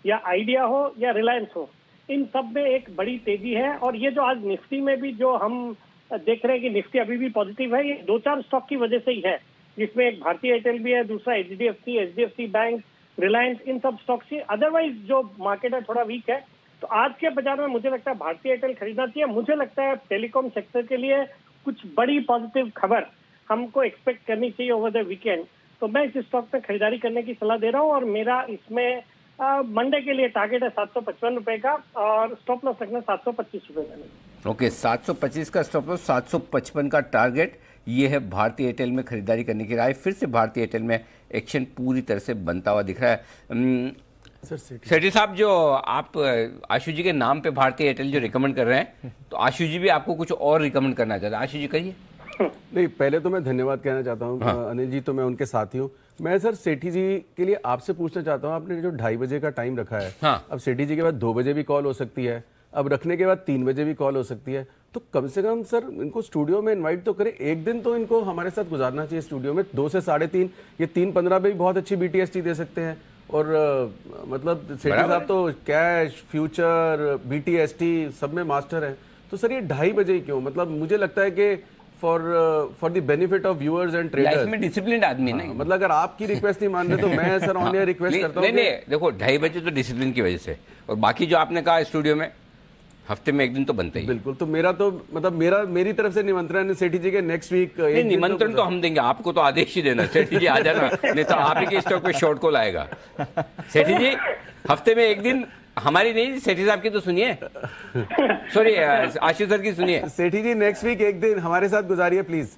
या आइडिया हो या रिलायंस हो, इन सब में एक बड़ी तेजी है। और ये जो आज निफ्टी में भी जो हम देख रहे हैं कि निफ्टी अभी भी पॉजिटिव है, ये 2-4 स्टॉक की वजह से ही है, जिसमें एक भारतीय एयरटेल भी है, दूसरा HDFC बैंक, रिलायंस, इन सब स्टॉक्स ही। अदरवाइज जो मार्केट है थोड़ा वीक है। तो आज के बाजार में मुझे लगता है भारतीय एयरटेल खरीदना चाहिए। मुझे लगता है टेलीकॉम सेक्टर के लिए कुछ बड़ी पॉजिटिव खबर हमको एक्सपेक्ट करनी चाहिए ओवर द वीकेंड। तो मैं इस स्टॉक में खरीदारी करने की सलाह दे रहा हूँ, और मेरा इसमें मंडे के लिए टारगेट है 755 रुपए का, और स्टॉप लॉस रखना 725 रुपए का। ओके, 725 का स्टॉप लॉस, 755 का टारगेट, ये है भारतीय एयरटेल में खरीदारी करने की राय। फिर से भारतीय एयरटेल में एक्शन पूरी तरह से बनता हुआ दिख रहा है। सेठी साहब, जो आप आशु जी के नाम पे भारतीय एयरटेल जो रिकमेंड कर रहे हैं, तो आशु जी भी आपको कुछ और रिकमेंड करना चाहते हैं। आशु जी कहिए। नहीं, पहले तो मैं धन्यवाद कहना चाहता हूँ अनिल जी, तो मैं उनके साथी हूँ। मैं सर सेठी जी के लिए आपसे पूछना चाहता हूँ, आपने जो 2:30 बजे का टाइम रखा है, अब सेठी जी के बाद 2 बजे भी कॉल हो सकती है, अब रखने के बाद 3 बजे भी कॉल हो सकती है, तो कम से कम सर इनको स्टूडियो में इनवाइट तो करें, एक दिन तो इनको हमारे साथ गुजारना चाहिए स्टूडियो में। 2 से 3:30, ये 3:15 भी बहुत अच्छी BTST दे सकते हैं। और मतलब सेठी साहब तो कैश, फ्यूचर, BTST सब में मास्टर हैं, तो सर ये 2:30 बजे ही क्यों? मतलब मुझे लगता है कि for the benefit of viewers and traders, life में डिसिप्लिन आदमी नहीं। मतलब अगर आपकी रिक्वेस्ट नहीं मान रहे तो मैं सर ऑन एयर रिक्वेस्ट करता हूँ। नहीं, देखो 2:30 बजे तो डिसिप्लिन की वजह से, और बाकी जो आपने कहा स्टूडियो में हफ्ते में एक दिन तो बनते ही। बिल्कुल, तो मेरा तो मतलब मेरी तरफ से निमंत्रण है सेठी जी के नेक्स्ट वीक। निमंत्रण तो हम देंगे, आपको तो आदेश ही देना, सेठी जी आ जाना, नहीं तो आप ही के स्टॉक पे शॉर्ट कॉल आएगा। सेठी जी हफ्ते में एक दिन, हमारी नहीं, सेठी साहब की तो सुनिए, सॉरी आशीष सर की सुनिए। सेठी जी नेक्स्ट वीक एक दिन हमारे साथ गुजारिए प्लीज।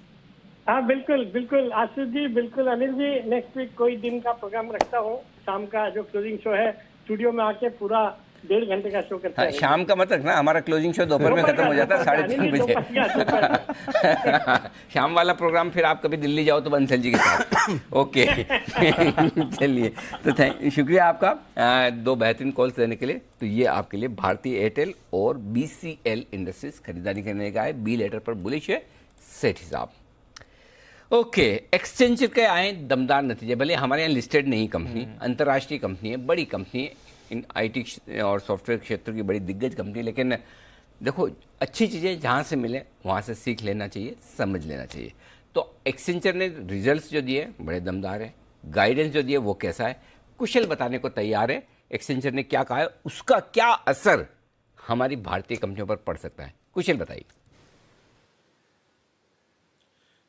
हाँ बिल्कुल बिल्कुल आशीष जी, बिल्कुल अनिल जी, नेक्स्ट वीक कोई दिन का प्रोग्राम रखता हूँ, शाम का जो क्लोजिंग शो है स्टूडियो में आके पूरा 1.5 घंटे का शो करता है। शाम का मत रखना, हमारा क्लोजिंग शो दोपहर में खत्म हो जाता है 3:30 बजे। शाम वाला प्रोग्राम फिर आप कभी दिल्ली जाओ तो बंसल जी के साथ। ओके चलिए, तो शुक्रिया आपका 2 बेहतरीन कॉल्स देने के लिए। तो ये आपके लिए भारतीय एयरटेल और BCL इंडस्ट्रीज खरीदारी करने का है, बी लेटर पर बुलिश है सेठी साहब। ओके, एक्सचेंजर के आए दमदार नतीजे, भले हमारे यहाँ लिस्टेड नहीं कंपनी, अंतर्राष्ट्रीय कंपनी है, बड़ी कंपनी है, इन IT और सॉफ्टवेयर क्षेत्र की बड़ी दिग्गज कंपनी, लेकिन देखो अच्छी चीज़ें जहाँ से मिले वहाँ से सीख लेना चाहिए, समझ लेना चाहिए। तो एक्सेंचर ने रिजल्ट्स जो दिए बड़े दमदार हैं, गाइडेंस जो दिए वो कैसा है, कुशल बताने को तैयार है। एक्सेंचर ने क्या कहा है, उसका क्या असर हमारी भारतीय कंपनियों पर पड़ सकता है, कुशल बताइए।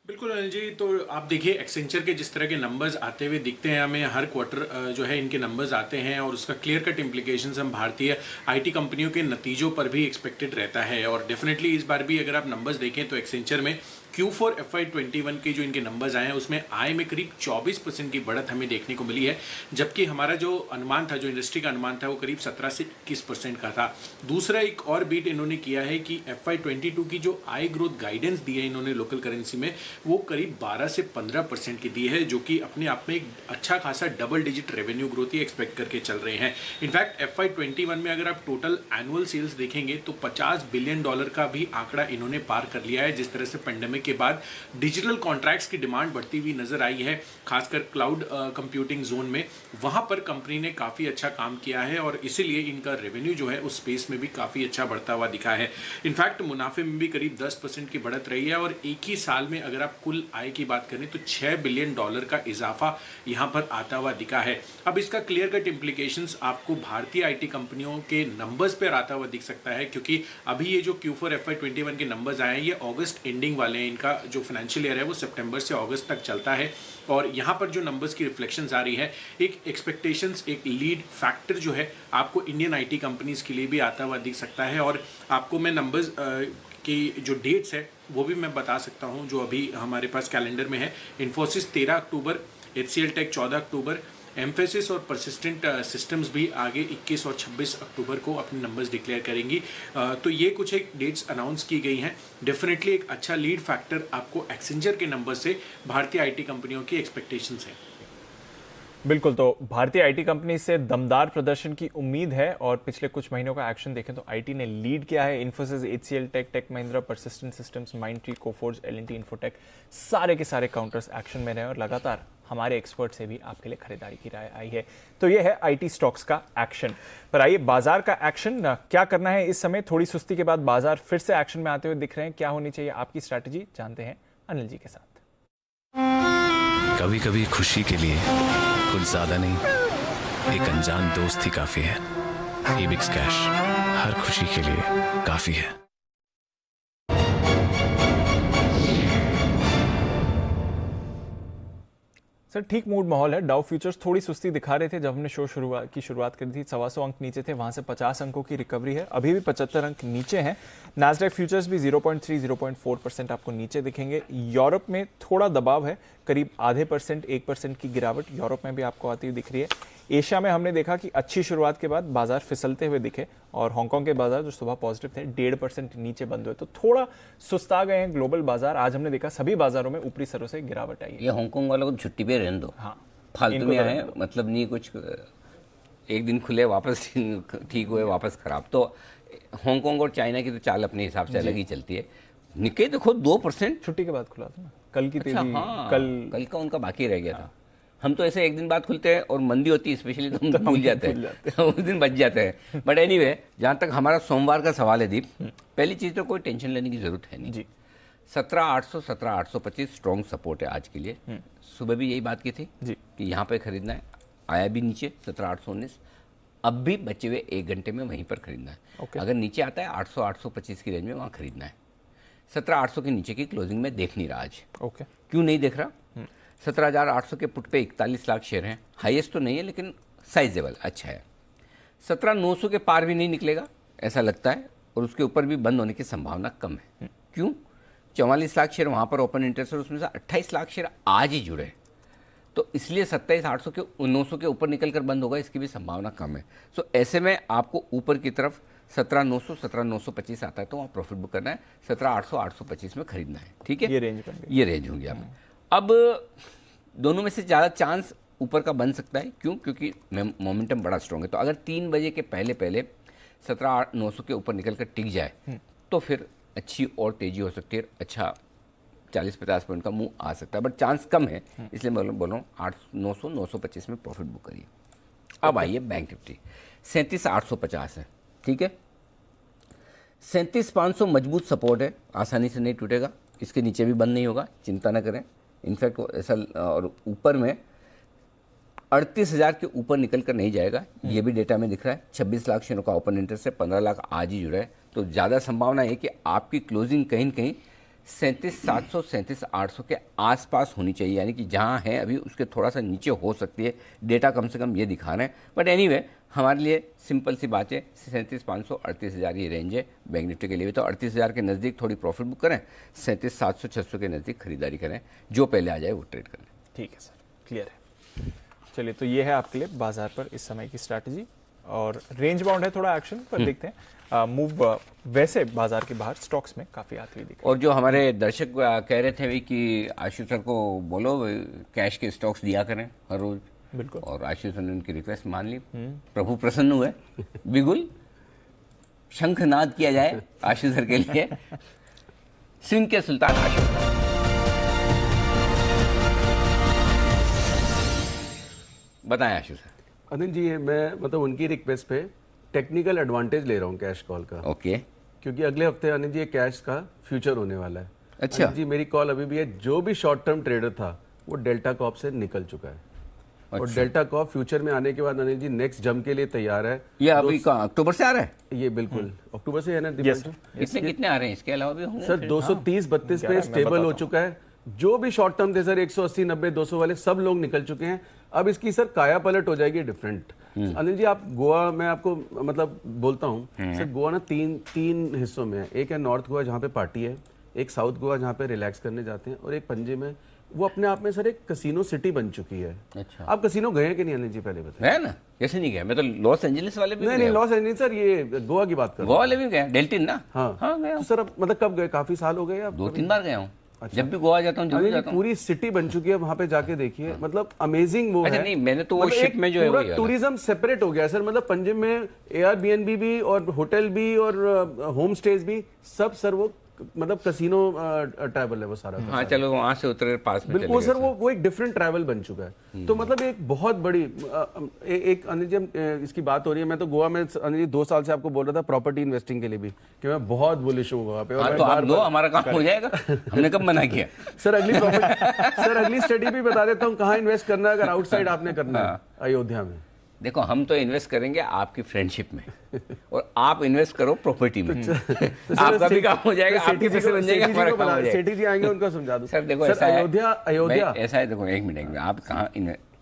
बिल्कुल अनिल जी, तो आप देखिए एक्सेंचर के जिस तरह के नंबर्स आते हुए दिखते हैं हमें, हर क्वार्टर जो है इनके नंबर्स आते हैं और उसका क्लियर कट इम्प्लीकेशंस हम भारतीय IT कंपनियों के नतीजों पर भी एक्सपेक्टेड रहता है। और डेफिनेटली इस बार भी अगर आप नंबर्स देखें तो एक्सेंचर में Q4 FY21 के जो इनके नंबर्स आए हैं उसमें आय में करीब 24% की बढ़त हमें देखने को मिली है, जबकि हमारा जो अनुमान था, जो इंडस्ट्री का अनुमान था, वो करीब 17 से 21% का था। दूसरा एक और बीट इन्होंने किया है कि FY22 की जो आय ग्रोथ गाइडेंस दी है इन्होंने लोकल करेंसी में, वो करीब 12 से 15% की दी है, जो कि अपने आप में एक अच्छा खासा डबल डिजिट रेवेन्यू ग्रोथ ही एक्सपेक्ट करके चल रहे हैं। इनफैक्ट FY21 में अगर आप टोटल एनुअल सेल्स देखेंगे तो $50 बिलियन का भी आंकड़ा इन्होंने पार कर लिया है। जिस तरह से पेंडेमिक के बाद डिजिटल कॉन्ट्रैक्ट्स की डिमांड बढ़ती हुई नजर आई है, खासकर क्लाउड कंप्यूटिंग जोन में, वहां पर कंपनी ने काफी अच्छा काम किया है और इसीलिए इनका रेवेन्यू जो है उस स्पेस में भी काफी अच्छा बढ़ता हुआ दिखा है। इनफैक्ट मुनाफे में भी करीब 10% की बढ़त रही है और एक ही साल में अगर आप कुल आय की बात करें तो $6 बिलियन का इजाफा यहां पर आता हुआ दिखा है। अब इसका क्लियर कट इम्प्लीकेशंस आपको भारतीय IT कंपनियों के नंबर्स पर आता हुआ दिख सकता है, क्योंकि अभी ये जो Q4 FY21 के नंबर्स आए हैं ये अगस्त एंडिंग वाले हैं। इनका जो फाइनेंशियल ईयर है वो सितंबर से अगस्त तक चलता है और यहाँ पर जो नंबर्स की रिफ्लेक्शंस आ रही है, एक एक्सपेक्टेशंस, एक लीड फैक्टर जो है आपको इंडियन IT कंपनीज के लिए भी आता हुआ दिख सकता है। और आपको मैं नंबर्स की जो डेट्स है वो भी मैं बता सकता हूँ जो अभी हमारे पास कैलेंडर में है। इन्फोसिस 13 अक्टूबर, HCL टेक 14 अक्टूबर, एम्फेसिस और परसिस्टेंट सिस्टम्स भी आगे 21 और 26 अक्टूबर को अपने नंबर्स डिक्लेयर करेंगी। तो ये कुछ एक डेट्स अनाउंस की गई हैं। डेफिनेटली एक अच्छा लीड फैक्टर आपको एक्सेंचर के नंबर से भारतीय IT कंपनियों की एक्सपेक्टेशंस है। बिल्कुल, तो भारतीय IT कंपनी से दमदार प्रदर्शन की उम्मीद है और पिछले कुछ महीनों का एक्शन देखें तो IT ने लीड किया है। Infosys, HCL tech, Tech Mahindra, Persistent Systems, Mindtree, Coforge, L&T Infotech सारे के सारे काउंटर्स एक्शन में रहे और लगातार हमारे एक्सपर्ट से भी आपके लिए खरीदारी की राय आई है। तो ये है IT स्टॉक्स का एक्शन। पर आइए बाजार का एक्शन क्या करना है इस समय। थोड़ी सुस्ती के बाद बाजार फिर से एक्शन में आते हुए दिख रहे हैं। क्या होनी चाहिए आपकी स्ट्रैटेजी, जानते हैं अनिल जी के साथ। कभी कभी खुशी के लिए कुछ ज्यादा नहीं, एक अनजान दोस्त ही काफी है। EBIX कैश हर खुशी के लिए काफी है। सर ठीक मूड माहौल है। डाउ फ्यूचर्स थोड़ी सुस्ती दिखा रहे थे जब हमने शो की शुरुआत करी थी। 125 अंक नीचे थे, वहां से 50 अंकों की रिकवरी है, अभी भी 75 अंक नीचे हैं। नैस्डैक फ्यूचर्स भी 0.3-0.4% आपको नीचे दिखेंगे। यूरोप में थोड़ा दबाव है, करीब 0.5%, 1% की गिरावट यूरोप में भी आपको आती हुई दिख रही है। एशिया में हमने देखा कि अच्छी शुरुआत के बाद बाजार फिसलते हुए दिखे और हांगकांग के बाजार जो सुबह पॉजिटिव थे 1.5% नीचे बंद हुए, तो थोड़ा सुस्ता गए हैं ग्लोबल बाजार। आज हमने देखा सभी बाजारों में ऊपरी सरों से गिरावट आई है। ये हांगकांग वालों को छुट्टी पे रहने दो, हाँ, फालतू में आए, मतलब नहीं कुछ, एक दिन खुले वापस ठीक हुए वापस खराब। तो हांगकांग और चाइना की तो चाल अपने हिसाब से अलग ही चलती है। निक्के देखो 2% छुट्टी के बाद खुला था ना, कल की तेजी। हाँ, कल का उनका बाकी रह गया था। हम तो ऐसे एक दिन बाद खुलते हैं और मंदी होती है स्पेशली तो हम तो भूल जाते हैं उस दिन बच जाते हैं। बट एनीवे, जहाँ तक हमारा सोमवार का सवाल है दीप, पहली चीज़ तो कोई टेंशन लेने की जरूरत है नहीं जी। 17,800 17,825 स्ट्रॉन्ग सपोर्ट है आज के लिए। सुबह भी यही बात की थी जी कि यहाँ पे खरीदना है, आया भी नीचे 17,819, अब भी बचे हुए 1 घंटे में वहीं पर खरीदना है। अगर नीचे आता है 800 825 की रेंज में, वहाँ खरीदना है। 17,800 के नीचे की क्लोजिंग में देख नहीं रहा आज। क्यों नहीं देख रहा? 17,800 के पुट पे 41 लाख शेयर हैं, हाईएस्ट तो नहीं है लेकिन साइजेबल अच्छा है। 17,900 के पार भी नहीं निकलेगा ऐसा लगता है, और उसके ऊपर भी बंद होने की संभावना कम है। क्यों? 44 लाख शेयर वहाँ पर ओपन इंटरेस्ट है, उसमें से 28 लाख शेयर आज ही जुड़े, तो इसलिए 27,800 के 900 के ऊपर निकल कर बंद होगा, इसकी भी संभावना कम है। सो ऐसे में आपको ऊपर की तरफ 17,900 17,925 आता है तो वहाँ प्रॉफिट बुक करना है, 17,800 825 में खरीदना है। ठीक है, ये रेंज बन गई, ये रेंज होगी। अब दोनों में से ज़्यादा चांस ऊपर का बन सकता है। क्यों? क्योंकि मोमेंटम बड़ा स्ट्रॉन्ग है। तो अगर 3 बजे के पहले 17,900 के ऊपर निकल कर टिक जाए तो फिर अच्छी और तेजी हो सकती है, अच्छा 40-50 पॉइंट का मूव आ सकता है, बट चांस कम है, इसलिए मैं बोल रहा हूँ 900 925 में प्रॉफिट बुक करिए। अब आइए बैंक निफ्टी, 37,850 है। ठीक है, 37,500 मजबूत सपोर्ट है, आसानी से नहीं टूटेगा, इसके नीचे भी बंद नहीं होगा, चिंता ना करें। इनफैक्ट ऐसा, और ऊपर में 38,000 के ऊपर निकल कर नहीं जाएगा, ये भी डेटा में दिख रहा है। 26 लाख शेयरों का ओपन इंटरेस्ट है, 15 लाख आज ही जुड़ा है, तो ज़्यादा संभावना है कि आपकी क्लोजिंग कहीं न कहीं 37,700 37,800 के आसपास होनी चाहिए, यानी कि जहाँ है अभी उसके थोड़ा सा नीचे हो सकती है। डेटा कम से कम ये दिखा रहे हैं, बट एनीवे हमारे लिए सिंपल सी बात है, 37,500 38,000 ये रेंज है बैंक निफ्टी के लिए भी। तो 38,000 के नज़दीक थोड़ी प्रॉफिट बुक करें, 37,700 600 के नज़दीक खरीदारी करें, जो पहले आ जाए वो ट्रेड करें। ठीक है सर, क्लियर है। चलिए, तो ये है आपके लिए बाजार पर इस समय की स्ट्रैटेजी, और रेंज बाउंड है थोड़ा एक्शन पर, देखते हैं मूव वैसे बाजार के बाहर स्टॉक्स में काफी आती हुई दिखी। और जो हमारे दर्शक कह रहे थे कि आशु सर को बोलो कैश के स्टॉक्स दिया करें हर रोज, बिल्कुल, और आशु सर ने उनकी रिक्वेस्ट मान ली, प्रभु प्रसन्न हुए। बिल्कुल शंखनाद किया जाए आशु सर के लिए। सिंह के सुल्तान आशु। बताएं आशु सर। अनिल जी, मैं मतलब उनकी रिक्वेस्ट पे टेक्निकल एडवांटेज ले रहा हूँ कैश कॉल का। ओके, क्योंकि अगले हफ्ते अनिल जी कैश का फ्यूचर होने वाला है। अच्छा जी, मेरी कॉल अभी भी है, जो भी शॉर्ट टर्म ट्रेडर था वो डेल्टा कॉप से निकल चुका है। अच्छा। और डेल्टा कॉप फ्यूचर में आने के बाद अनिल जी नेक्स्ट जंप के लिए तैयार है। ये अभी अक्टूबर से आ रहा है? ये बिल्कुल अक्टूबर से है ना। कितने आ रहे हैं इसके अलावा भी होंगे सर? 230-32 पे स्टेबल हो चुका है। जो भी शॉर्ट टर्म थे सर 180 90 200 वाले सब लोग निकल चुके हैं। अब इसकी सर काया पलट हो जाएगी डिफरेंट। अनिल जी, आप गोवा, मैं आपको मतलब बोलता हूँ सर, गोवा ना तीन हिस्सों में है। एक है नॉर्थ गोवा जहाँ पे पार्टी है, एक साउथ गोवा जहाँ पे रिलैक्स करने जाते हैं, और एक पणजी में, वो अपने आप में सर एक कसिनो सिटी बन चुकी है। अच्छा, आप कसिनो गए हैं कि नहीं अनिल जी? पहले बताइए। है ना, कैसे नहीं गया? मैं तो लॉस एंजलिस वाले भी नहीं, लॉस एंजलिस सर, ये गोवा की बात कर रहा हूं। गोवा वाले भी गए, डेल्टिन ना। हाँ गया। तो सर अब मतलब कब गए? काफी साल हो गए? अब 2-3 बार गया हूँ। अच्छा। जब भी गोवा जाता हूँ जरूर जाता हूँ। पूरी सिटी बन चुकी है, वहां पे जाके देखिए, मतलब अमेजिंग वो है। नहीं, मैंने तो वो शिप में जो है पूरा टूरिज्म सेपरेट हो गया सर। मतलब पंजाब में एयरबीएनबी भी और होटल भी और होम स्टेज भी सब सर वो मतलब कसिनो ट्रैवल है वो सारा। हाँ, चलो वहां से उतरे पास में बिल्कुल सर, वो एक डिफरेंट ट्रैवल बन चुका है। तो मतलब एक बहुत बड़ी एक अनिल जी, इसकी बात हो रही है, मैं तो गोवा में अनिल जी 2 साल से आपको बोल रहा था प्रॉपर्टी इन्वेस्टिंग के लिए भी कि मैं बहुत बुलिश हूँ गोवा पे। और तो आप दो, हमारा काम हो जाएगा। हमने कब मना किया? सर अगली स्टडी भी बता देता हूँ कहाँ इन्वेस्ट करना है अगर आउटसाइड आपने करना है अयोध्या में। देखो, हम तो इन्वेस्ट करेंगे आपकी फ्रेंडशिप में, और आप इन्वेस्ट करो प्रॉपर्टी में। आपका भी काम हो जाएगा, आपके पैसे बन जाएंगे, हमारा काम हो जाएगा। सेठी जी आएंगे, उनको समझा दो। सर देखो, ऐसा है, देखो एक मिनट, आप कहाँ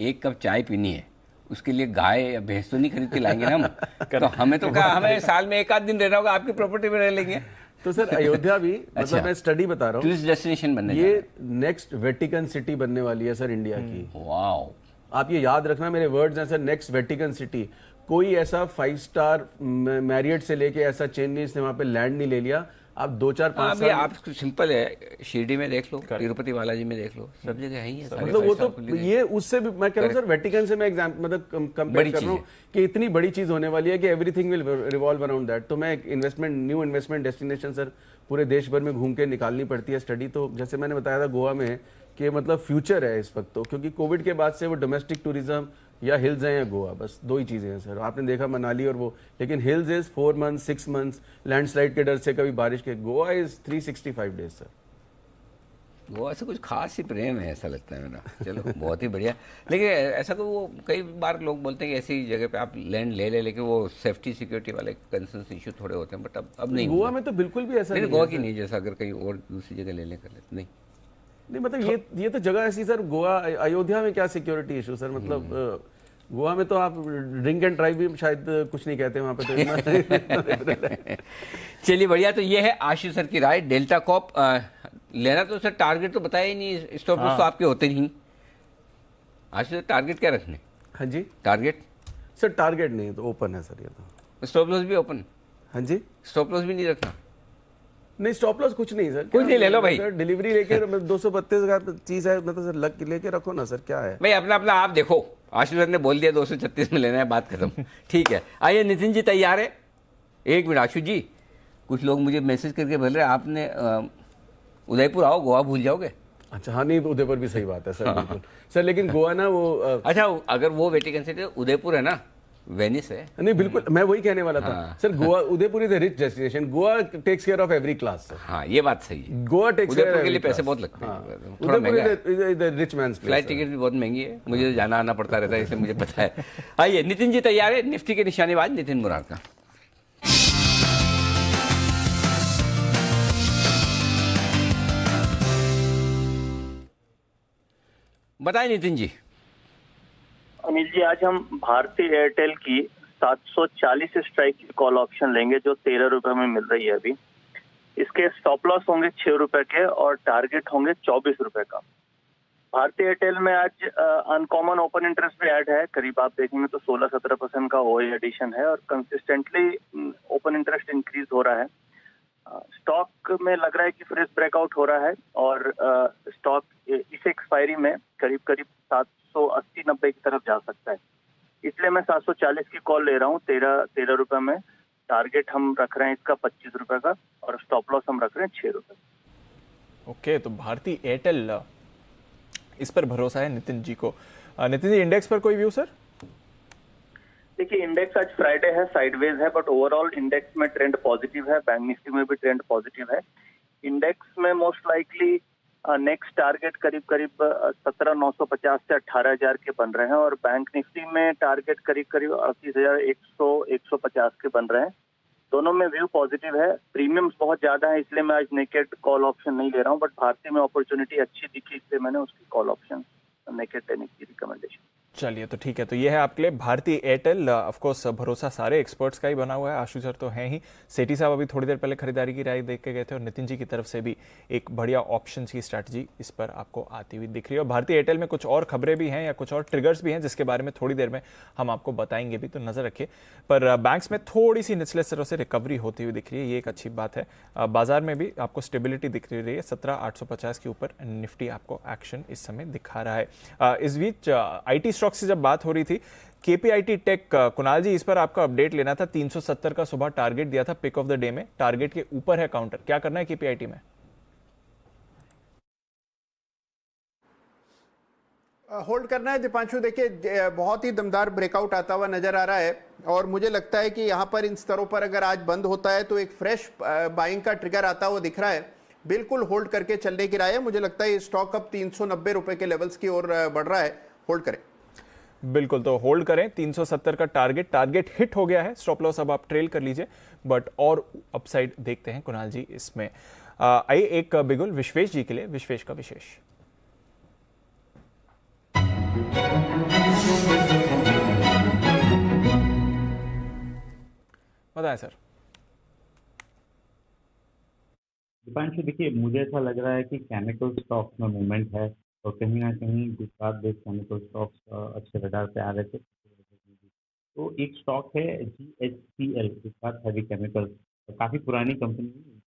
एक कप चाय पीनी है, उसके लिए गाय या भैंस तो नहीं खरीद के लाएंगे ना हम। तो हमें तो कहा, हमें साल में 1 आध दिन रहना होगा, आपकी प्रॉपर्टी में रह लेंगे। तो सर अयोध्या भी मतलब मैं स्टडी बता रहा हूँ, टूरिस्ट डेस्टिनेशन बनने, ये नेक्स्ट वेटिकन सिटी बनने वाली है सर इंडिया की। वाओ, आप ये याद रखना, मेरे वर्ड्स हैं सर, नेक्स्ट वेटिकन सिटी। कोई ऐसा 5 स्टार मैरियट से लेके ऐसा चेन नहीं इसने वहां पे लैंड नहीं ले लिया। आप 2-4-5 साल आप सिंपल है, शिरडी में देख लो, तिरुपति बालाजी में देख लो, सब जगह है ही है। मतलब वो तो ये उससे भी मैं कह रहा हूँ सर, वेटिकन से मैं मतलब कंपेयर कर रहा हूँ कि इतनी बड़ी चीज होने वाली है कि everything will revolve around that. तो मैं न्यू इन्वेस्टमेंट डेस्टिनेशन सर पूरे देश भर में घूम के निकालनी पड़ती है स्टडी। तो जैसे मैंने बताया था गोवा में कि मतलब फ्यूचर है इस वक्त, तो क्योंकि कोविड के बाद से वो डोमेस्टिक टूरिज्म या हिल्स हैं या गोवा, बस 2 ही चीज़ें हैं सर। आपने देखा मनाली और वो, लेकिन hills is 4 months 6 months, landslide के डर से, कभी बारिश के। Goa is 365 days sir. Goa से कुछ खास ही प्रेम है ऐसा लगता है मेरा। चलो बहुत ही बढ़िया। लेकिन ऐसा तो वो कई बार लोग बोलते हैं कि ऐसी जगह पे आप लैंड ले लेकिन वो सेफ्टी सिक्योरिटी वाले कंसर्न इश्यू थोड़े होते हैं, बट अब नहीं। गोवा में तो बिल्कुल भी ऐसा नहीं, गोवा की नहीं, जैसा अगर कहीं और दूसरी जगह ले कर लेते नहीं मतलब ये तो जगह ऐसी सर। गोवा, अयोध्या में क्या सिक्योरिटी इशू सर, मतलब गोवा में तो आप ड्रिंक एंड ड्राइव भी शायद कुछ नहीं कहते वहां पे तो। चलिए बढ़िया। तो ये है आशीष सर की राय। डेल्टा कॉप लेना तो सर, टारगेट तो बताया ही नहीं, स्टॉप लॉस तो आपके होते नहीं। आशीष सर टारगेट क्या रखने? हाँ जी, टारगेट सर टारगेट नहीं तो ओपन है सर। ये तो स्टॉप लॉस भी ओपन? हाँ जी, स्टॉप लॉस भी नहीं रखना? नहीं, स्टॉप लॉस कुछ नहीं सर, कुछ नहीं, ले लो भाई। सर डिलीवरी लेके 232 का चीज है, मतलब सर लग लेके रखो ना सर, क्या है भाई, अपना आप देखो। आशीष सर ने बोल दिया 236 में लेना है, बात खत्म। ठीक है, आइए नितिन जी तैयार है? एक मिनट आशु जी, कुछ लोग मुझे मैसेज करके बोल रहे हैं आपने उदयपुर आओ, गोवा भूल जाओगे। अच्छा हाँ, नहीं उदयपुर भी सही बात है सर, बिल्कुल सर। लेकिन गोवा ना वो अच्छा, अगर वो वेटिकन सिटी, उदयपुर है ना, वेनिस है। नहीं बिल्कुल, मैं वही कहने वाला था sir. Goa, Udaipur is a rich destination. Goa takes care of every class sir. हाँ, ये बात सही है। गोवा टेक्स केयर उदयपुर के लिए पैसे बहुत लगते हैं। Udaipur is the rich mains place. Flight ticket भी बहुत महंगी है, मुझे जाना आना पड़ता रहता है, इसलिए मुझे पता है। आइए नितिन जी तैयार है? निफ्टी के निशानेबाज नितिन मुरारका। बताएं नितिन जी। अनिल जी, आज हम भारतीय एयरटेल की 740 स्ट्राइक की कॉल ऑप्शन लेंगे जो 13 रुपए में मिल रही है अभी। इसके स्टॉप लॉस होंगे 6 रुपए के और टारगेट होंगे 24 रुपए का। भारतीय एयरटेल में आज अनकॉमन ओपन इंटरेस्ट भी ऐड है, करीब आप देखेंगे तो 16-17% का ओए एडिशन है और कंसिस्टेंटली ओपन इंटरेस्ट इंक्रीज हो रहा है। स्टॉक में लग रहा है कि फ्रेश ब्रेकआउट हो रहा है और स्टॉक इस एक्सपायरी में करीब 780-90 की तरफ जा सकता है, इसलिए मैं 740 की कॉल ले रहा हूँ 13 रुपए में। टारगेट हम रख रहे हैं इसका 25 रुपए का और स्टॉप लॉस हम रख रहे हैं 6 रुपए। ओके, तो भारतीय एयरटेल, इस पर भरोसा है नितिन जी को। नितिन जी, इंडेक्स पर कोई व्यू सर? देखिए, इंडेक्स आज फ्राइडे है, साइडवेज है, बट ओवरऑल इंडेक्स में ट्रेंड पॉजिटिव है। बैंक निफ्टी में भी ट्रेंड पॉजिटिव है। इंडेक्स में मोस्ट लाइकली नेक्स्ट टारगेट करीब 17,950 से 18,000 के बन रहे हैं और बैंक निफ्टी में टारगेट करीब 38,100-150 के बन रहे हैं। दोनों में व्यू पॉजिटिव है। प्रीमियम्स बहुत ज्यादा है, इसलिए मैं आज नेकेड कॉल ऑप्शन नहीं ले रहा हूं, बट भारतीय में अपॉर्चुनिटी अच्छी दिखी, इसलिए मैंने उसकी कॉल ऑप्शन नेकेड लेने की रिकमेंडेशन। चलिए, तो ठीक है, तो ये है आपके लिए भारतीय एयरटेल। ऑफ कोर्स भरोसा सारे एक्सपर्ट्स का ही बना हुआ है। आशु सर तो हैं ही, सेठी साहब अभी थोड़ी देर पहले खरीदारी की राय देख के गए थे और नितिन जी की तरफ से भी एक बढ़िया ऑप्शन की स्ट्रैटेजी इस पर आपको आती हुई दिख रही है। और भारतीय एयरटेल में कुछ और खबरें भी हैं या कुछ और ट्रिगर्स भी हैं जिसके बारे में थोड़ी देर में हम आपको बताएंगे भी, तो नजर रखिए। पर बैंक्स में थोड़ी सी निचले स्तरों से रिकवरी होती हुई दिख रही है, ये एक अच्छी बात है। बाजार में भी आपको स्टेबिलिटी दिख रही है। 17,850 के ऊपर निफ्टी आपको एक्शन इस समय दिखा रहा है। इस बीच IT स्टॉक्स से जब बात हो रही थी, KPIT टेक, कुणाल जी, इस पर आपका अपडेट लेना था। 370 का सुबह टारगेट दिया था पिक ऑफ द डे में, टारगेट के ऊपर है काउंटर, क्या करना है KPIT में? होल्ड करना है दीपांशु। देखिए, बहुत ही दमदार ब्रेकआउट आता हुआ नजर आ रहा है और मुझे लगता है कि यहां पर इन स्तरों पर अगर आज बंद होता है तो एक फ्रेश बाइंग का ट्रिगर आता हुआ दिख रहा है। बिल्कुल होल्ड करके चलने की राय है। मुझे लगता है ये स्टॉक अब 390 रुपए के लेवल्स की ओर बढ़ रहा है। होल्ड करें। बिल्कुल, तो होल्ड करें। 370 का टारगेट हिट हो गया है। स्टॉप लॉस अब आप ट्रेल कर लीजिए, बट और अपसाइड देखते हैं कुणाल जी इसमें। आइए एक बिगुल विश्वेश जी के लिए, विश्वेश का विशेष। बताएं सर। दीपांशु, देखिए मुझे ऐसा लग रहा है कि केमिकल स्टॉक में मूवमेंट है और कहीं ना कहीं गुजरात बेस्ड केमिकल स्टॉक्स अच्छे रडार पे आ रहे थे। तो एक स्टॉक है GHCL, गुजरात हेवी केमिकल, काफी पुरानी कंपनी है।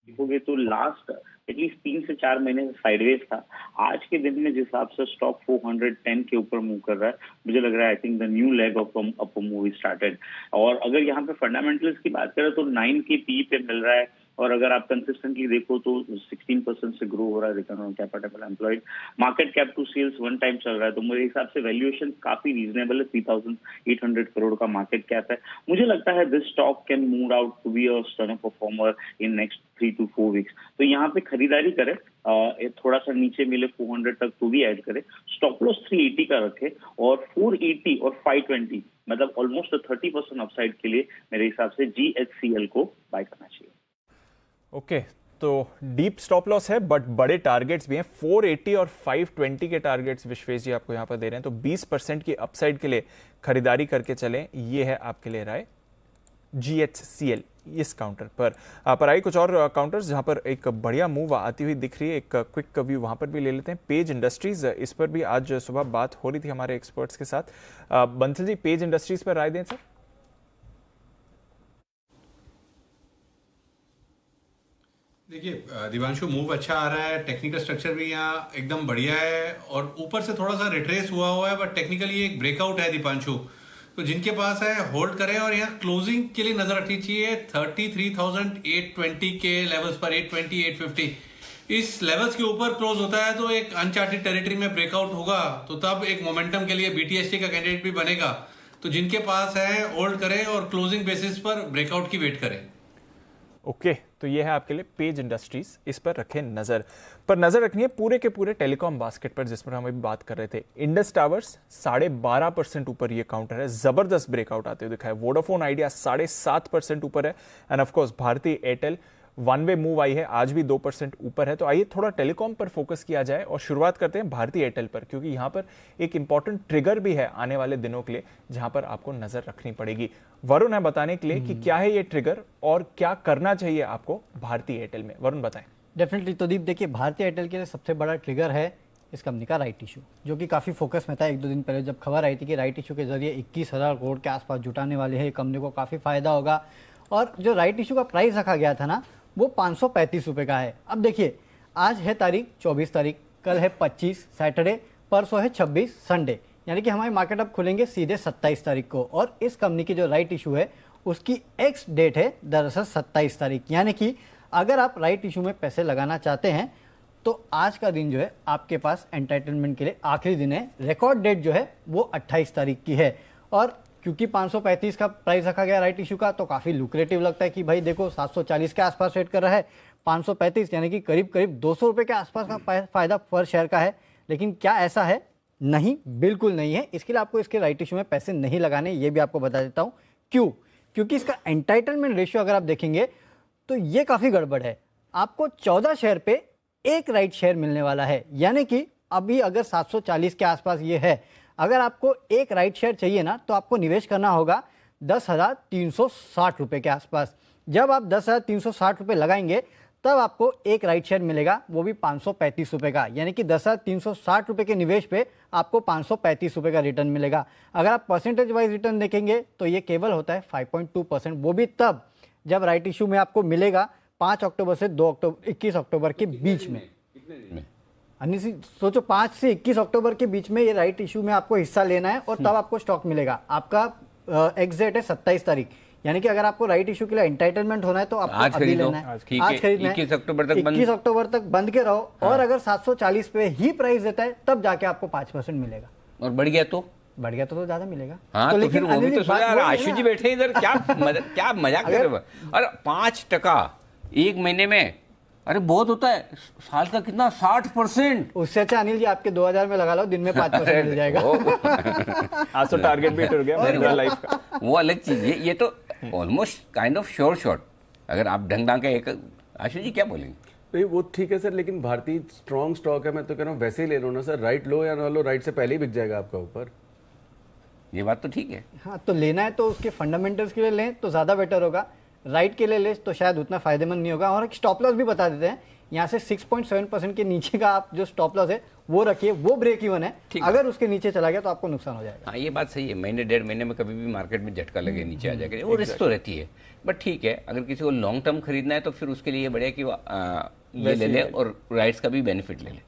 देखोगे तो लास्ट एटलीस्ट 3 से 4 महीने से साइडवेज था। आज के दिन में जिस हिसाब से स्टॉक 410 के ऊपर मूव कर रहा है, मुझे लग रहा है I think the new leg of a move started. और अगर यहाँ पे फंडामेंटल्स की बात करें तो 9 के पी पे मिल रहा है, और अगर आप कंसिस्टेंटली देखो तो 16% से ग्रो हो रहा है return on capital employed. Market cap to sales 1 time चल रहा है, तो मेरे हिसाब से वैल्यूएशन काफी रीजनेबल है। 3,800 करोड़ का मार्केट कैप है। मुझे लगता है this stock can move out to be a stellar performer in next 3 to 4 weeks. तो यहाँ पे खरीदारी करें, थोड़ा सा नीचे मिले 400 तक तो भी ऐड करें। स्टॉप लॉस 380 का रखे, और 480 और 520 मतलब ऑलमोस्ट 30% अपसाइड के लिए मेरे हिसाब से GHCL को बाय करना चाहिए। ओके, तो डीप स्टॉप लॉस है बट बड़े टारगेट्स भी हैं। 480 और 520 के टारगेट्स विश्वेश जी आपको यहां पर दे रहे हैं, तो 20% की अपसाइड के लिए खरीदारी करके चलें, ये है आपके लिए राय। GHCL इस काउंटर पर आई कुछ और काउंटर्स जहां पर एक बढ़िया मूव आती हुई दिख रही है। एक क्विक व्यू वहां पर भी ले लेते हैं। पेज इंडस्ट्रीज, इस पर भी आज सुबह बात हो रही थी हमारे एक्सपर्ट्स के साथ। बंसल जी, पेज इंडस्ट्रीज पर राय दें सर। देखिए दिवांशु, मूव अच्छा आ रहा है, टेक्निकल स्ट्रक्चर भी यहाँ एकदम बढ़िया है, और ऊपर से थोड़ा सा रिट्रेस हुआ है, बट टेक्निकली एक ब्रेकआउट है दीपांशु। तो जिनके पास है होल्ड करें, और यहाँ क्लोजिंग के लिए नजर रखनी चाहिए 33,820 के लेवल्स पर। 820, 850 इस लेवल्स के ऊपर क्लोज होता है तो एक अनचार्टेड टेरिटरी में ब्रेकआउट होगा, तो तब एक मोमेंटम के लिए BTST का कैंडिडेट भी बनेगा। तो जिनके पास है होल्ड करें और क्लोजिंग बेसिस पर ब्रेकआउट की वेट करें। ओके, तो ये है आपके लिए पेज इंडस्ट्रीज, इस पर रखें नजर। पर नजर रखनी है पूरे के पूरे टेलीकॉम बास्केट पर, जिस पर हम अभी बात कर रहे थे। इंडस टावर्स 12.5% ऊपर ये काउंटर है, जबरदस्त ब्रेकआउट आते हुए दिखा है। वोडाफोन आइडिया 7.5% ऊपर है, and of course Bharti Airtel 1 way move आई है, आज भी 2% ऊपर है। तो आइए थोड़ा टेलीकॉम पर फोकस किया जाए, और शुरुआत करते हैं भारती एयरटेल पर, क्योंकि यहां पर एक इंपॉर्टेंट ट्रिगर भी है आने वाले दिनों के लिए, जहां पर आपको नजर रखनी पड़ेगी। वरुण है बताने के लिए कि क्या है ये ट्रिगर और क्या करना चाहिए आपको भारती एयरटेल में। वरुण बताएं। डेफिनेटली तो दीप, देखिए भारती एयरटेल के लिए सबसे बड़ा ट्रिगर है इस कंपनी का राइट इशू, जो कि काफ़ी फोकस में था 1-2 दिन पहले, जब खबर आई थी कि राइट इशू के जरिए 21,000 करोड़ के आसपास जुटाने वाले हैं, कंपनी को काफ़ी फायदा होगा। और जो राइट इशू का प्राइस रखा गया था ना, वो 535 रुपये का है। अब देखिए, आज है तारीख 24 तारीख, कल है 25 सैटरडे, परसों है 26 संडे, यानी कि हमारी मार्केट अब खुलेंगे सीधे 27 तारीख को। और इस कंपनी की जो राइट इशू है उसकी एक्स डेट है दरअसल 27 तारीख, यानी कि अगर आप राइट इशू में पैसे लगाना चाहते हैं तो आज का दिन जो है आपके पास एंटरटेनमेंट के लिए आखिरी दिन है। रिकॉर्ड डेट जो है वो 28 तारीख की है। और क्योंकि 535 का प्राइस रखा गया राइट इशू का, तो काफ़ी लुक्रेटिव लगता है कि भाई देखो 740 के आसपास ट्रेड कर रहा है, 535 यानी कि करीब करीब 200 रुपये के आसपास का फायदा पर शेयर का है। लेकिन क्या ऐसा है? नहीं, बिल्कुल नहीं है। इसके लिए आपको इसके राइट इशू में पैसे नहीं लगाने, ये भी आपको बता देता हूँ क्यों। क्योंकि इसका एंटाइटलमेंट रेशियो अगर आप देखेंगे तो ये काफ़ी गड़बड़ है। आपको 14 शेयर पे एक राइट शेयर मिलने वाला है, यानी कि अभी अगर 740 के आसपास ये है, अगर आपको एक राइट शेयर चाहिए ना, तो आपको निवेश करना होगा 10,360 रुपये के आसपास। जब आप 10,360 रुपये लगाएंगे तब आपको एक राइट शेयर मिलेगा, वो भी 535 रुपये का, यानी कि 10,360 रुपये के निवेश पे आपको 535 रुपये का रिटर्न मिलेगा। अगर आप परसेंटेज वाइज रिटर्न देखेंगे तो ये केवल होता है 5.2%, वो भी तब जब राइट इशू में आपको मिलेगा 5 अक्टूबर से 21 अक्टूबर के बीच में। सोचो 5 से 21 अक्टूबर के बीच में ये राइट इशू में आपको हिस्सा लेना है, और तब आपको स्टॉक मिलेगा। आपका एग्जिट है 27 तारीख, यानी कि अगर आपको राइट इशू के लिए एंटाइटलमेंट होना है तो आपको अभी लेना है, आज खरीदना है। 21 अक्टूबर तक बंद के रहो। और अगर 740 पे ही प्राइस देता है तब जाके आपको 5% मिलेगा, और बढ़ गया तो ज्यादा मिलेगा। हाँ, तो फिर वो भी तो आशु जी बैठे इधर, क्या मजाक कर रहे हो। और 5% एक महीने में, अरे बहुत होता है। साल का कितना, 60%। उससे अच्छा अनिल जी आपके 2000 में लगा लो, दिन में 5% मिल जाएगा। आज तो टारगेट भी टूट गया लाइफ का। वो अलग चीज है, ये तो almost kind of sure shot. अगर आप ढंग के एक, आशु जी क्या बोलेंगे? नहीं, वो ठीक है सर, लेकिन भारतीय स्ट्रॉन्ग स्टॉक है, मैं तो कह रहा हूँ वैसे ही ले लो ना सर। राइट लो या ना लो, राइट से पहले ही बिक जाएगा आपका ऊपर। ये बात तो ठीक है। हाँ, तो लेना है तो उसके फंडामेंटल्स के लिए लें तो ज्यादा बेटर होगा। राइट के लिए ले तो शायद उतना फायदेमंद नहीं होगा। और एक स्टॉप लॉस भी बता देते हैं, यहाँ से 6.7% के नीचे का आप जो स्टॉप लॉस है वो रखिए, वो ब्रेक इवन है। अगर उसके नीचे चला गया तो आपको नुकसान हो जाएगा। हाँ, ये बात सही है। महीने 1.5 महीने में कभी भी मार्केट में झटका लगे नीचे आ जाएगा, वो रिस्क तो रहती है। बट ठीक है, अगर किसी को लॉन्ग टर्म खरीदना है तो फिर उसके लिए बढ़िया कि वो ये ले ले और राइट्स का भी बेनिफिट ले ले,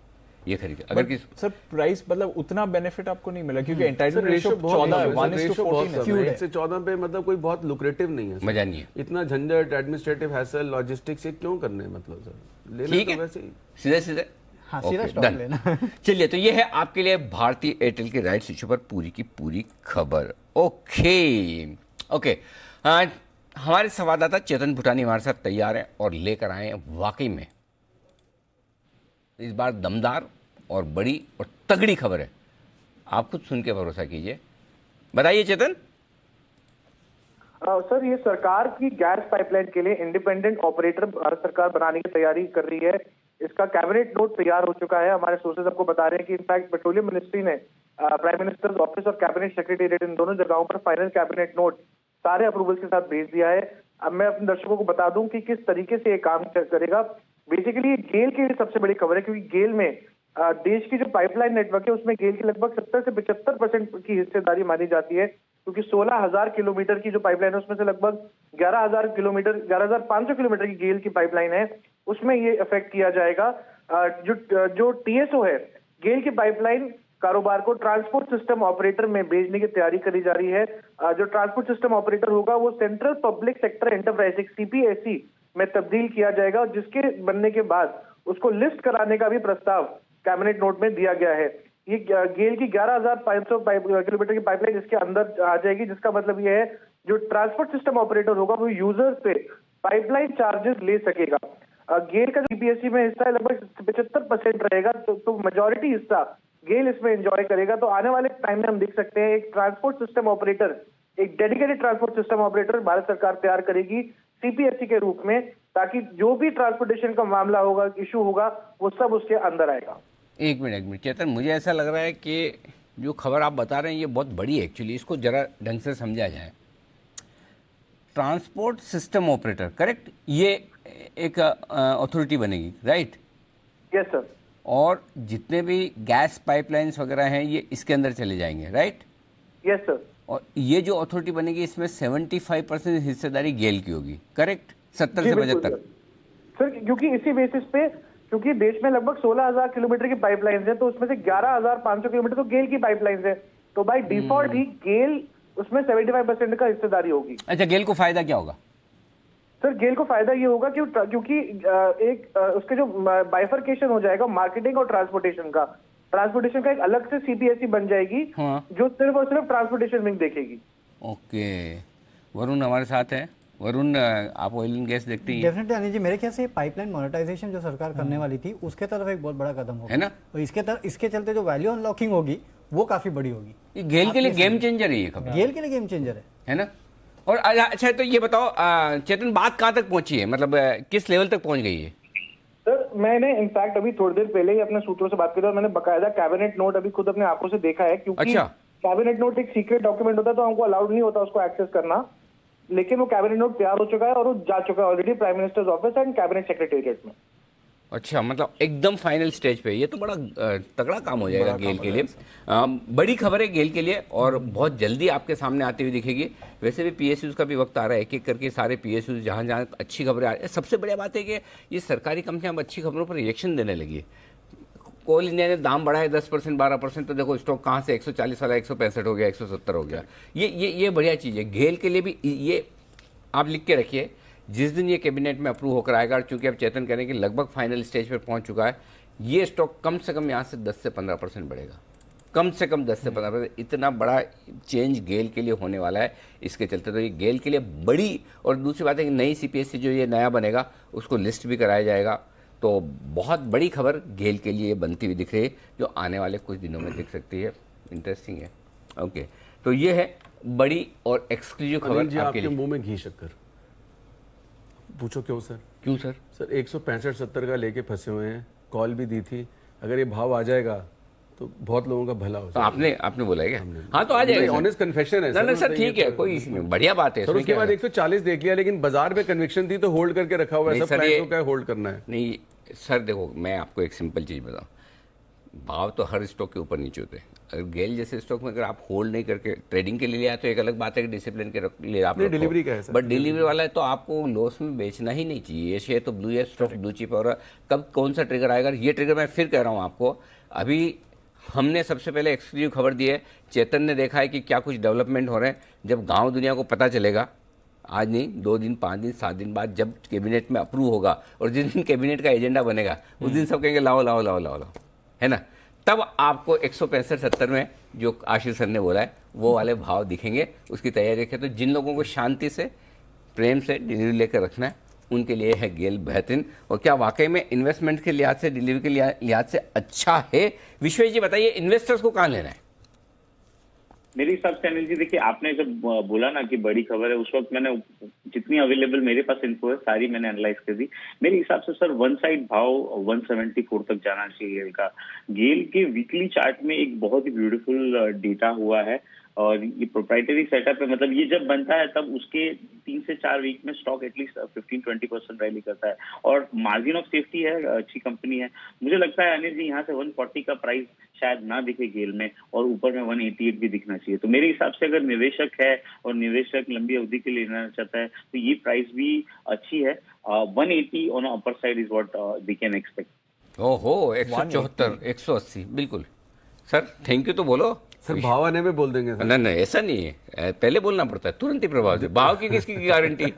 ये खरीदे। अगर किस सर प्राइस मतलब उतना बेनिफिट आपको नहीं मिला क्योंकि एंटाइटमेंट रेशियो 14 है, 1:14 से 14 पे मतलब कोई बहुत लुक्रेटिव नहीं है, मजा नहीं है। इतना झंझट, एडमिनिस्ट्रेटिव हैसल, लॉजिस्टिक्स, ये क्यों करने मतलब सर, लेना तो वैसे ही सीधे सीधे। हाँ, सीधा स्टॉप लेना। चलिए, तो ये है आपके लिए भारतीय एयरटेल के राइट्स इश्यू पर पूरी की पूरी खबर। ओके, हमारे संवाददाता चेतन भूटानी हमारे साथ तैयार हैं और लेकर आए हैं वाकई में इस बार दमदार और बड़ी और तगड़ी खबर है। आप खुद सुन के भरोसा कीजिए। बताइए चेतन। सर, ये सरकार की गैस पाइपलाइन के लिए इंडिपेंडेंट ऑपरेटर भारत सरकार बनाने की तैयारी कर रही है। इसका कैबिनेट नोट तैयार हो चुका है। हमारे सोर्सेज आपको बता रहे हैं कि इनफैक्ट पेट्रोलियम मिनिस्ट्री ने प्राइम मिनिस्टर्स ऑफिस और कैबिनेट सेक्रेटेरिएट इन दोनों जगहों पर फाइनल कैबिनेट नोट सारे अप्रूवल के साथ भेज दिया है। अब मैं अपने दर्शकों को बता दूं कि किस तरीके से ये काम करेगा। बेसिकली गेल के लिए सबसे बड़ी खबर है, क्योंकि गेल में देश की जो पाइपलाइन नेटवर्क है उसमें गेल की लगभग 70 से 75% की हिस्सेदारी मानी जाती है, क्योंकि 16,000 किलोमीटर की जो पाइपलाइन है उसमें से लगभग 11,500 किलोमीटर की गेल की पाइपलाइन है, उसमें ये इफेक्ट किया जाएगा। जो टीएसओ है, गेल की पाइपलाइन कारोबार को ट्रांसपोर्ट सिस्टम ऑपरेटर में भेजने की तैयारी करी जा रही है। जो ट्रांसपोर्ट सिस्टम ऑपरेटर होगा वो central public sector enterprise CPSE में तब्दील किया जाएगा, जिसके बनने के बाद उसको लिस्ट कराने का भी प्रस्ताव कैबिनेट नोट में दिया गया है। ये गेल की 11,500 किलोमीटर की पाइपलाइन इसके अंदर आ जाएगी, जिसका मतलब ये है जो ट्रांसपोर्ट सिस्टम ऑपरेटर होगा वो यूजर से पाइपलाइन चार्जेस ले सकेगा। गेल का जो CPSE में हिस्सा है लगभग 75% रहेगा, तो मेजॉरिटी हिस्सा गेल इसमें एंजॉय करेगा। तो आने वाले टाइम में हम देख सकते हैं एक ट्रांसपोर्ट सिस्टम ऑपरेटर, एक dedicated transport system operator Bharat सरकार तैयार करेगी CPSE के रूप में, ताकि जो भी ट्रांसपोर्टेशन का मामला होगा, इशू होगा, वो सब उसके अंदर आएगा। एक मिनट चेतन, मुझे ऐसा लग रहा है कि जो खबर आप बता रहे हैं ये बहुत बड़ी है एक्चुअली, इसको जरा ढंग से समझा जाए। ट्रांसपोर्ट सिस्टम ऑपरेटर, करेक्ट, ये एक अथॉरिटी बनेगी, राइट? Yes sir. और जितने भी गैस पाइपलाइंस वगैरह हैं ये इसके अंदर चले जाएंगे, राइट? Yes sir. और ये जो अथॉरिटी बनेगी इसमें 75% हिस्सेदारी गेल की होगी, करेक्ट? 70 से 75 सर, क्योंकि इसी बेसिस पे, क्योंकि देश में लगभग 16,000 किलोमीटर की पाइपलाइंस है, तो उसमें से 11,500 किलोमीटर तो गेल की पाइपलाइंस है, तो बाय डिफॉल्ट ही गेल उसमें 75% का हिस्सेदारी होगी। अच्छा, गेल को फायदा क्या होगा? सर, गेल को फायदा ये होगा क्योंकि एक उसके जो बाइफर्केशन हो जाएगा मार्केटिंग और ट्रांसपोर्टेशन का एक अलग से CPSE बन जाएगी। हाँ। जो सिर्फ और सिर्फ ट्रांसपोर्टेशन विंग देखेगी। ओके, वरुण हमारे साथ है। वरुण, आप ऑयल एंड गैस देखते हैं? डेफिनेटली अनिल जी, मेरे ख्याल से ये पाइपलाइन मोनेटाइजेशन जो सरकार करने वाली थी उसके तरफ एक बहुत बड़ा कदम होगा, है ना? और इसके चलते जो वैल्यू अनलॉकिंग होगी वो काफी बड़ी होगी। ये गेल के लिए गेम चेंजर है, ये खबर गेल के लिए गेम चेंजर है ना? और अच्छा, तो ये बताओ चेतन, बात कहाँ तक पहुंची है, मतलब किस लेवल तक पहुंच गई है? सर, मैंने इनफैक्ट अभी थोड़ी देर पहले ही अपने सूत्रों से बात की और मैंने बकायदा कैबिनेट नोट अभी खुद अपने आंखों से देखा है, क्योंकि कैबिनेट नोट एक सीक्रेट डॉक्यूमेंट होता है, तो हमको अलाउड नहीं होता उसको एक्सेस करना, लेकिन वो कैबिनेट नोट तैयार हो चुका है और वो जा चुका है already prime minister's office and cabinet secretariat में। अच्छा, मतलब एकदम फाइनल स्टेज पे। ये तो बड़ा तगड़ा काम हो जाएगा गेल के लिए। बड़ी खबर है गेल के लिए और बहुत जल्दी आपके सामने आती हुई दिखेगी। वैसे भी PSUs का भी वक्त आ रहा है, एक एक करके सारे PSUs जहाँ जहाँ अच्छी खबरें आ रही है। सबसे बड़ी बात है कि ये सरकारी कंपनियां अब अच्छी खबरों पर रिएक्शन देने लगी है। कोल इंडिया ने दाम बढ़ाए 10% 12%, तो देखो स्टॉक कहाँ से 140 वाला 165 हो गया, 170 हो गया। ये बढ़िया चीज़ है। गेल के लिए भी ये आप लिख के रखिए, जिस दिन ये कैबिनेट में अप्रूव होकर आएगा, चूंकि अब चेतन कह रहे हैं कि लगभग फाइनल स्टेज पर पहुंच चुका है, ये स्टॉक कम से कम यहाँ से 10 से 15% बढ़ेगा, कम से कम 10 से 15%। इतना बड़ा चेंज गेल के लिए होने वाला है इसके चलते। तो ये गेल के लिए बड़ी, और दूसरी बात है कि नई CPSE जो ये नया बनेगा उसको लिस्ट भी कराया जाएगा। तो बहुत बड़ी खबर गेल के लिए बनती हुई दिख रही है, जो आने वाले कुछ दिनों में दिख सकती है। इंटरेस्टिंग है। ओके, तो ये है बड़ी और एक्सक्लूसिव खबर आपके लिए। मुंह में घी शक्कर पूछो क्यों सर? क्यों सर? सर 165-70 का लेके फंसे हुए हैं, कॉल भी दी थी, अगर ये भाव आ जाएगा तो बहुत लोगों का भला हो जाएगा। तो आपने बोला है क्या? हाँ, तो आ जाएगा। ऑनेस्ट कन्फेशन है ना सर, ठीक है, कोई इशू नहीं, बढ़िया बात है। सर उसके बाद 140 देख लिया, लेकिन बाजार में कन्विक्शन थी तो होल्ड करके रखा हुआ है, सब प्राइस को क्या होल्ड करना है? नहीं, सर देखो, मैं आपको एक सिंपल चीज़ बताऊँ, भाव तो हर स्टॉक के ऊपर नीचे होते हैं। अगर गेल जैसे स्टॉक में अगर आप होल्ड नहीं करके ट्रेडिंग के लिए लिया तो एक अलग बात है कि डिसिप्लिन के लिए आप डिलीवरी का है सर, बट डिलीवरी वाला है तो आपको लॉस में बेचना ही नहीं चाहिए। ये शेयर तो ब्लू है, स्टॉक ब्लू चिप, और कब कौन सा ट्रिगर आएगा ये ट्रिगर मैं फिर कह रहा हूँ आपको। अभी हमने सबसे पहले एक्सक्लूसिव खबर दी है, चेतन ने देखा है कि क्या कुछ डेवलपमेंट हो रहे हैं। जब गाँव दुनिया को पता चलेगा, आज नहीं 2 दिन 5 दिन 7 दिन बाद जब कैबिनेट में अप्रूव होगा और जिस दिन कैबिनेट का एजेंडा बनेगा उस दिन सब कहेंगे लाओ लाओ लाओ लाओ लाओ, है ना। तब आपको 165-70 में जो आशीष सर ने बोला है वो वाले भाव दिखेंगे। उसकी तैयारी रखें। तो जिन लोगों को शांति से प्रेम से डिलीवरी लेकर रखना है उनके लिए है गेल बेहतरीन। और क्या वाकई में इन्वेस्टमेंट के लिहाज से, डिलीवरी के लिहाज से अच्छा है? विश्वेश जी बताइए, इन्वेस्टर्स को कहाँ लेना है? मेरे हिसाब से अनिल जी देखिए, आपने जब बोला ना कि बड़ी खबर है, उस वक्त मैंने जितनी अवेलेबल मेरे पास इन्फो है सारी मैंने एनालाइज कर दी। मेरे हिसाब से सर वन साइड भाव 174 तक जाना चाहिए गेल का। गेल के वीकली चार्ट में एक बहुत ही ब्यूटीफुल डेटा हुआ है और ये प्रोप्राइटरी सेटअप है, मतलब ये जब बनता है तब उसके 3 से 4 वीक में स्टॉक एटलीस्ट 15-20% रैली करता है और मार्जिन ऑफ सेफ्टी है, अच्छी कंपनी है। मुझे लगता है अनिल जी यहाँ से 140 का प्राइस शायद ना दिखे गेल में और ऊपर में 188 भी दिखना चाहिए। तो मेरे हिसाब से अगर निवेशक है और निवेशक लंबी अवधि के लिए लेना चाहता है तो ये प्राइस भी अच्छी है। 180 on upper side is what we can expect. ओहो, 174, 180, बिल्कुल सर। थैंक यू तो बोलो सर, भाव आने में बोल देंगे सर। नहीं, ऐसा नहीं है, पहले बोलना पड़ता है तुरंत ही प्रभाव से। भाव की किसकी गारंटी?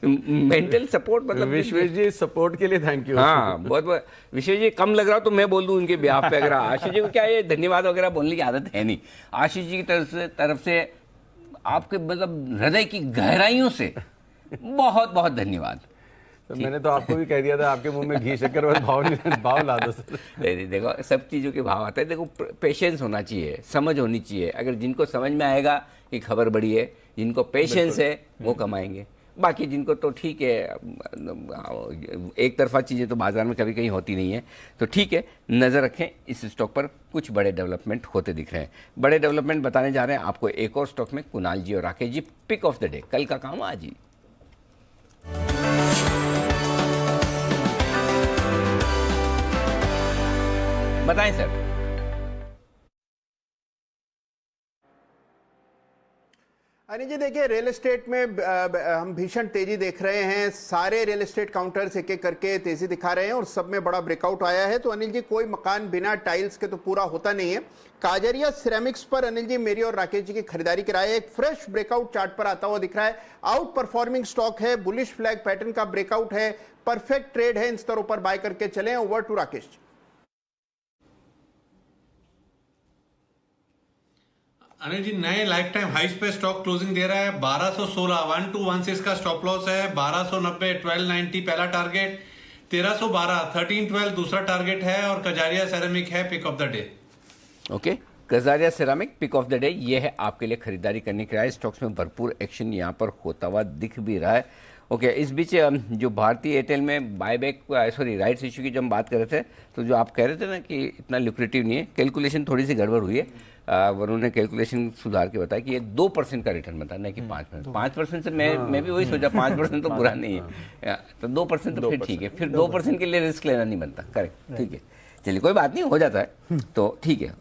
मेंटल सपोर्ट, मतलब विश्वेश जी सपोर्ट के लिए थैंक यू। हाँ, बहुत बहुत। विश्वेश जी कम लग रहा हो तो मैं बोल दूं उनके ब्याह पे। अगर आशीष जी को क्या ये धन्यवाद वगैरह बोलने की आदत है नहीं। आशीष जी की तरफ से आपके मतलब हृदय की गहराइयों से बहुत बहुत धन्यवाद। तो मैंने तो आपको भी कह दिया था, आपके मुंह में घी शक्कर और भाव ला दो सर। नहीं, देखो सब चीज़ों के भाव आते हैं। देखो पेशेंस होना चाहिए, समझ होनी चाहिए। अगर जिनको समझ में आएगा कि खबर बड़ी है, जिनको पेशेंस है वो कमाएंगे। बाकी जिनको तो ठीक है, एक तरफा चीज़ें तो बाजार में कभी कहीं होती नहीं है। तो ठीक है, नज़र रखें इस स्टॉक पर, कुछ बड़े डेवलपमेंट होते दिख रहे हैं। बड़े डेवलपमेंट बताने जा रहे हैं आपको एक और स्टॉक में, कुणाल जी और Rakesh ji. Pick of the day, कल का काम आज ही। बताएं सर। अनिल जी देखिए, रियल एस्टेट में हम भीषण तेजी देख रहे हैं। सारे रियल एस्टेट काउंटर्स एक एक करके तेजी दिखा रहे हैं और सब में बड़ा ब्रेकआउट आया है। तो अनिल जी कोई मकान बिना टाइल्स के तो पूरा होता नहीं है। काजरिया सिरेमिक्स पर अनिल जी मेरी और राकेश जी की खरीदारी कराई है। एक फ्रेश ब्रेकआउट चार्ट पर आता हुआ दिख रहा है। आउट परफॉर्मिंग स्टॉक है, बुलिश फ्लैग पैटर्न का ब्रेकआउट है, परफेक्ट ट्रेड है। इन स्तरों पर बाय करके चले। Over to Rakesh. अनिल जी नए लाइफ टाइम हाइस पे स्टॉक क्लोजिंग दे रहा है 1216, 1216 का स्टॉप लॉस है, 1290, 1290 पहला टारगेट, 1312, 1312 दूसरा टारगेट है और कजारिया सेरामिक है pick of the day. Okay, Kajaria ceramic pick of the day, ये है आपके लिए खरीदारी करने के लिए। स्टॉक्स में भरपूर एक्शन यहाँ पर होता हुआ दिख भी रहा है। ओके, इस बीच जो भारतीय एयरटेल में बायबैक, सॉरी राइट्स इशू की जब हम बात कर रहे थे तो जो आप कह रहे थे ना कि इतना ल्यूक्रेटिव नहीं है, कैलकुलेशन थोड़ी सी गड़बड़ हुई है। वरुण ने कैलकुलेशन सुधार के बताया कि ये 2% का रिटर्न बता, नहीं कि 5%। 5% से मैं भी वही सोचा, 5% तो बुरा नहीं है, तो 2% तो फिर ठीक है। फिर 2% के लिए रिस्क लेना नहीं बनता। करेक्ट, ठीक है, चलिए कोई बात नहीं, हो जाता है तो ठीक है,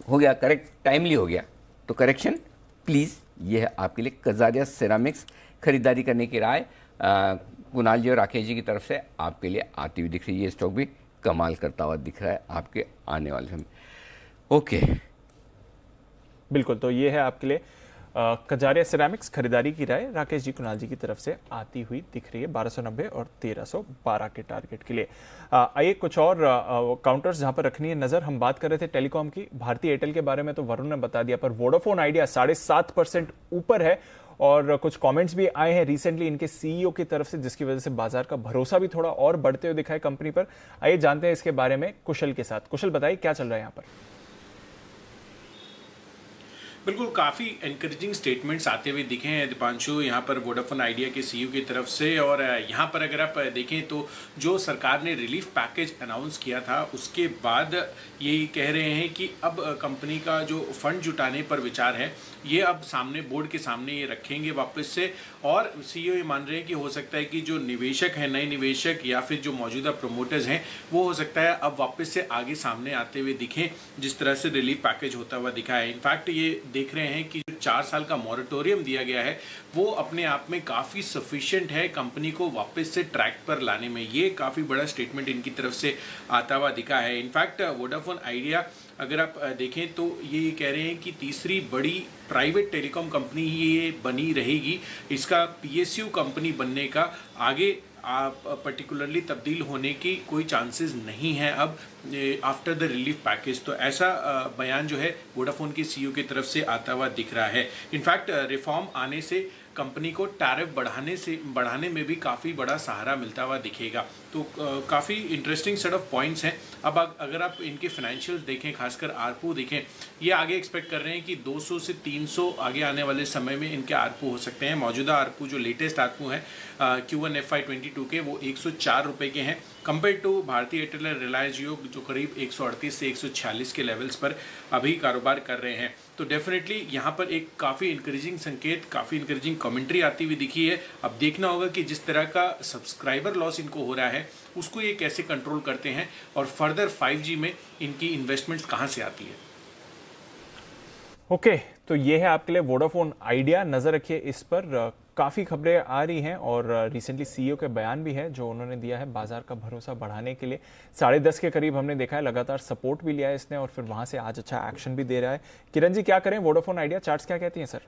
हो गया करेक्ट, टाइमली हो गया। तो करेक्शन प्लीज़, ये है आपके लिए कजारिया सेरामिक्स। खरीदारी करने की राय कुणाल जी और राकेश जी की तरफ से आपके लिए आती हुई दिख रही है। ये स्टॉक भी कमाल करता हुआ दिख रहा है आपके आने वाले समय। ओके, बिल्कुल, तो ये है आपके लिए कजारिया सिरेमिक्स खरीदारी की राय राकेश जी कुणाल जी की तरफ से आती हुई दिख रही है 1290 और 1312 के टारगेट के लिए। आइए कुछ और काउंटर्स जहां पर रखनी है नजर। हम बात कर रहे थे टेलीकॉम की, भारतीय एयरटेल के बारे में तो वरुण ने बता दिया, पर वोडाफोन आइडिया 7.5% ऊपर है और कुछ कमेंट्स भी आए हैं रिसेंटली इनके सीईओ की तरफ से, जिसकी वजह से बाजार का भरोसा भी थोड़ा और बढ़ते हुए दिखा है कंपनी पर। आइए जानते हैं इसके बारे में कुशल के साथ। कुशल बताइए क्या चल रहा है यहाँ पर। बिल्कुल, काफ़ी एनकरेजिंग स्टेटमेंट्स आते हुए दिखे हैं दीपांशु यहाँ पर वोडाफोन आइडिया के सीईओ की तरफ से। और यहाँ पर अगर आप देखें तो जो सरकार ने रिलीफ पैकेज अनाउंस किया था उसके बाद यही कह रहे हैं कि अब कंपनी का जो फंड जुटाने पर विचार है ये अब सामने बोर्ड के सामने ये रखेंगे वापस से। और सीईओ ये मान रहे हैं कि हो सकता है कि जो निवेशक हैं, नए निवेशक या फिर जो मौजूदा प्रमोटर्स हैं, वो हो सकता है अब वापस से आगे सामने आते हुए दिखें जिस तरह से रिलीफ पैकेज होता हुआ दिखा है। इनफैक्ट ये देख रहे हैं कि जो 4 साल का मॉरेटोरियम दिया गया है वो अपने आप में काफ़ी सफिशिएंट है कंपनी को वापस से ट्रैक पर लाने में। ये काफ़ी बड़ा स्टेटमेंट इनकी तरफ से आता हुआ दिखा है। इनफैक्ट वोडाफोन आइडिया अगर आप देखें तो ये कह रहे हैं कि तीसरी बड़ी प्राइवेट टेलीकॉम कंपनी ही ये बनी रहेगी। इसका पीएसयू कंपनी बनने का आगे पर्टिकुलरली तब्दील होने की कोई चांसेस नहीं है अब आफ्टर द रिलीफ पैकेज। तो ऐसा बयान जो है वोडाफोन के सीईओ की तरफ से आता हुआ दिख रहा है। इनफैक्ट रिफॉर्म आने से कंपनी को टैरिफ बढ़ाने में भी काफ़ी बड़ा सहारा मिलता हुआ दिखेगा। तो काफ़ी इंटरेस्टिंग सेट ऑफ पॉइंट्स हैं। अब अगर आप इनके फाइनेंशियल्स देखें, खासकर आरपू देखें, ये आगे एक्सपेक्ट कर रहे हैं कि 200 से 300 आगे आने वाले समय में इनके आरपू हो सकते हैं। मौजूदा आरपू जो लेटेस्ट आरपू हैं Q1 FY22 के वो 104 रुपये के हैं कंपेयर टू भारतीय एयरटेल और रिलायंस जियो जो करीब 138 से 146 के लेवल्स पर अभी कारोबार कर रहे हैं। तो डेफिनेटली यहाँ पर एक काफ़ी इंकरेजिंग संकेत, काफ़ी इंकरेजिंग कमेंट्री आती हुई दिखी है। अब देखना होगा कि जिस तरह का सब्सक्राइबर लॉस इनको हो रहा है उसको ये कैसे कंट्रोल करते हैं और फर्दर 5G में इनकी इन्वेस्टमेंट्स कहाँ से आती है। ओके, तो ये है आपके लिए वोडाफोन आइडिया। नजर रखिए इस पर, काफ़ी खबरें आ रही हैं और रिसेंटली सीईओ के बयान भी है जो उन्होंने दिया है बाजार का भरोसा बढ़ाने के लिए। 10.5 के करीब हमने देखा है, लगातार सपोर्ट भी लिया है इसने और फिर वहां से आज अच्छा एक्शन भी दे रहा है। किरण जी क्या करें, वोडाफोन आइडिया चार्ट्स क्या कहती हैं सर?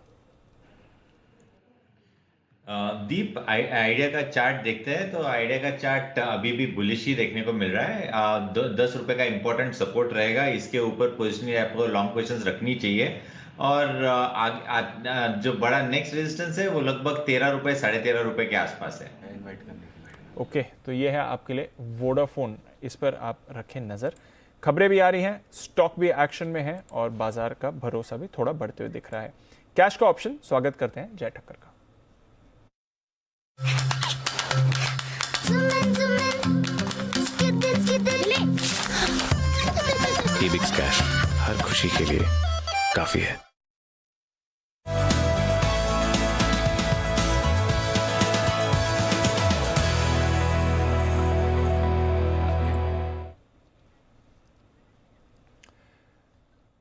दीप, आइडिया का चार्ट देखते हैं तो आइडिया का चार्ट अभी भी बुलिश ही देखने को मिल रहा है। 10 रुपए का इंपॉर्टेंट सपोर्ट रहेगा, इसके ऊपर पोजिशनिंग आपको लॉन्ग पोजिशंस रखनी चाहिए। और जो बड़ा नेक्स्ट रेजिस्टेंस है वो लगभग 13 रुपए, 13.5 रुपए के आसपास है। ओके, तो ये है आपके लिए वोडाफोन, इस पर आप रखें नजर। खबरें भी आ रही हैं, स्टॉक भी एक्शन में है और बाजार का भरोसा भी थोड़ा बढ़ते हुए दिख रहा है। कैश का ऑप्शन स्वागत करते हैं जय ठक्कर का। एबिक्स कैश हर खुशी के लिए काफी है।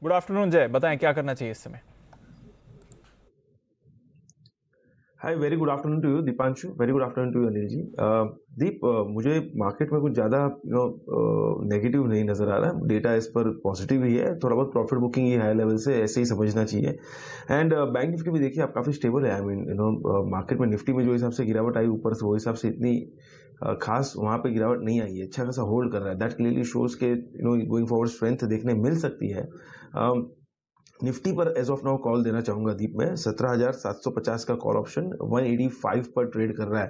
गुड आफ्टरनून जय, बताएं क्या करना चाहिए इस समय? Hi, very good afternoon to you Dipanshu, very good afternoon to you Anil ji. Deep, मुझे मार्केट में कुछ ज़्यादा नेगेटिव नहीं नज़र आ रहा है। डेटा इस पर पॉजिटिव ही है, थोड़ा बहुत प्रॉफिट बुकिंग ही हाई लेवल से ऐसे ही समझना चाहिए। एंड बैंक निफ्टी भी देखिए आप काफ़ी स्टेबल है। आई मीन मार्केट में निफ्टी में जो हिसाब से गिरावट आई ऊपर से, वो हिसाब से इतनी खास वहाँ पे गिरावट नहीं आई है, अच्छा खासा होल्ड कर रहा है। दैट क्लियरली शोज के गोइंग फॉरवर्ड स्ट्रेंथ देखने मिल सकती है। निफ्टी पर एज ऑफ नाउ कॉल देना चाहूंगा दीप में। 17,750 का कॉल ऑप्शन 185 पर ट्रेड कर रहा है।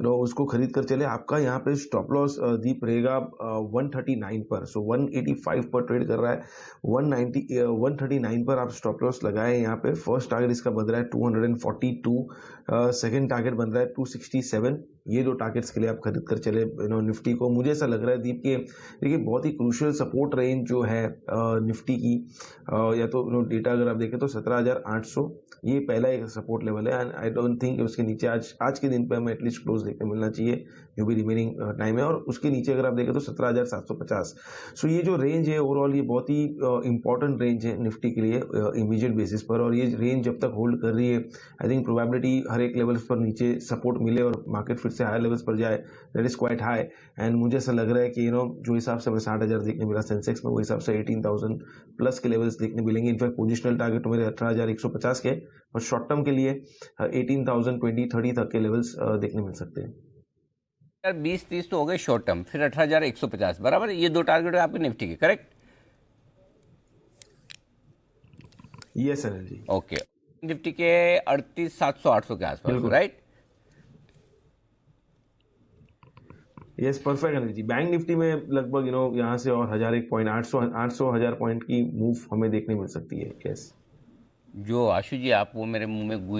उसको खरीद कर चले। आपका यहाँ पे स्टॉप लॉस दीप रहेगा 139 पर। सो 185 पर ट्रेड कर रहा है, 139 पर आप स्टॉप लॉस लगाए। यहाँ पे फर्स्ट टारगेट इसका बन रहा है 242, सेकेंड टारगेट बन रहा है 267। ये दो टारगेट्स के लिए आप खरीद कर चले निफ्टी को। मुझे ऐसा लग रहा है दीप के देखिए बहुत ही क्रूशियल सपोर्ट रेंज जो है निफ्टी की, या तो डेटा अगर आप देखें तो 17,800 ये पहला एक सपोर्ट लेवल है। एंड आई डोंट थिंक उसके नीचे आज के दिन पे हमें एटलीस्ट क्लोज देखने मिलना चाहिए जो भी रिमेनिंग टाइम है। और उसके नीचे अगर आप देखें तो 17,750। सो ये जो रेंज है ओवरऑल ये बहुत ही इंपॉर्टेंट रेंज है निफ्टी के लिए इमीडिएट बेसिस पर। और ये रेंज जब तक होल्ड कर रही है आई थिंक प्रोबेबिलिटी हर एक लेवल्स पर नीचे सपोर्ट मिले और मार्केट फिर से हायर लेवल्स पर जाए, that is quite high. And मुझे ऐसा लग रहा है कि जो हिसाब से हमें 60,000 देखने मिला सेंसेक्स में, वो हिसाब से 18,000 प्लस के लेवल्स देखने मिलेंगे। इनफैक्ट पोजिशनल टारगेट मेरे 18,150 के, और शॉर्ट टर्म के लिए 18,020-30 तक के लेवल्स देखने मिल सकते हैं। 20-30 तो हो गए शॉर्ट टर्म, फिर 18,150 बराबर। ये दो टारगेट है आपके निफ्टी के, correct? Yes Anil ji. Okay, Nifty के 38,700-800 के आसपास, right? Yes, perfect Anil ji. Bank Nifty में लगभग यहाँ से और 1,001 पॉइंट 800-1,000 पॉइंट की मूव हमें देखने मिल सकती है। यस। जो आशु जी आप वो मेरे मुंह में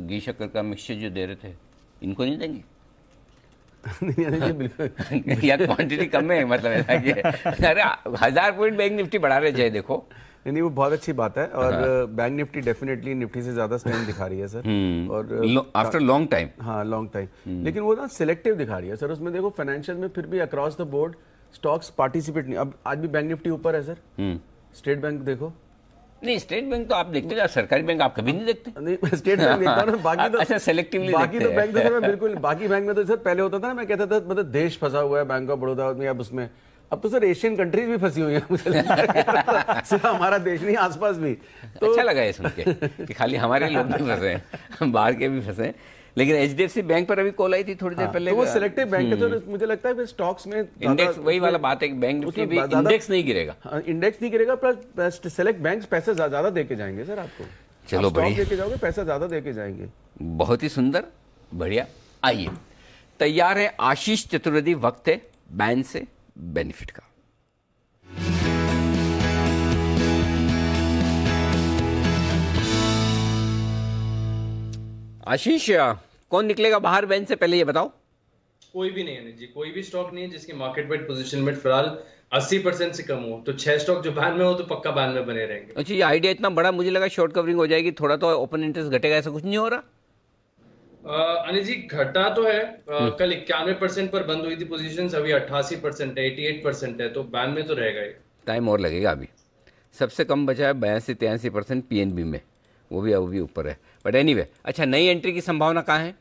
घी शक्कर का मिक्सचर जो दे रहे थे, इनको नहीं देंगे? नहीं बिल्कुल या क्वांटिटी कम है, मतलब ऐसा कि अरे 1000 पॉइंट बैंक निफ्टी बढ़ा रहे जय, देखो नहीं वो बहुत अच्छी बात है। और बैंक निफ्टी डेफिनेटली निफ्टी से ज्यादा स्ट्रेंथ दिखा रही है सर, और आफ्टर लॉन्ग टाइम। हाँ लॉन्ग टाइम, लेकिन वो ना सिलेक्टिव दिखा रही है सर। उसमें देखो फाइनेंशियल में फिर भी across the board stocks participate नहीं। अब आज भी बैंक निफ्टी ऊपर है सर। स्टेट बैंक देखो, नहीं स्टेट बैंक तो आप देखते हो, सरकारी बैंक आप कभी नहीं देखते। नहीं स्टेट बैंक देखता हूँ, बाकी तो अच्छा सेलेक्टिवली बाकी तो बैंक तो सर मैं बिल्कुल, बाकी बैंक में तो सर पहले होता था ना, मैं कहता था मतलब देश फंसा हुआ है बैंक ऑफ बड़ौदा में, अब उसमें अब तो सर एशियन कंट्रीज भी फंसी हुई है मुझे लगता है। सिर्फ हमारा देश नहीं, आसपास भी। तो अच्छा लगा ये सुन के कि खाली हमारे लोग नहीं फंसे हैं, बाहर के भी फंसे। लेकिन एचडीएफसी बैंक पर अभी कॉल आई थी थोड़ी देर पहले। तो वो सिलेक्टिव बैंक है, तो मुझे लगता है स्टॉक्स में इंडेक्स, वही वाला बात है कि बैंक निफ्टी भी इंडेक्स नहीं गिरेगा। इंडेक्स नहीं गिरेगा, प्लस सेलेक्ट बैंक्स पैसे ज्यादा देके जाएंगे सर आपको। चलो बढ़िया, देके जाओगे पैसा ज्यादा देके जाएंगे। बहुत ही सुंदर, बढ़िया। आइए, तैयार है आशीष चतुर्वेदी, वक्त है बैन से बेनिफिट का। आशीष, कौन निकलेगा बाहर बैन से, पहले ये बताओ। कोई भी नहीं है जी, कोई भी स्टॉक नहीं है जिसकी मार्केट वाइड पोजीशन लिमिट फिलहाल 80% से कम हो। तो 6 स्टॉक जो बैन में हो तो पक्का बैन में बने रहेंगे। अच्छा, ये आइडिया इतना बड़ा, मुझे लगा शॉर्ट कवरिंग हो जाएगी, थोड़ा तो ओपन इंटरेस्ट घटेगा, ऐसा कुछ नहीं हो रहा? अनिल जी घटा तो है, कल 91% पर बंद हुई थी पोजीशन, अभी 88% है, 88% है, तो बैन में तो रहेगा ये। टाइम और लगेगा अभी। सबसे कम बचा है 82-83% पीएनबी में, वो भी ऊपर है। बट एनीवे, अच्छा नई एंट्री की संभावना कहाँ है?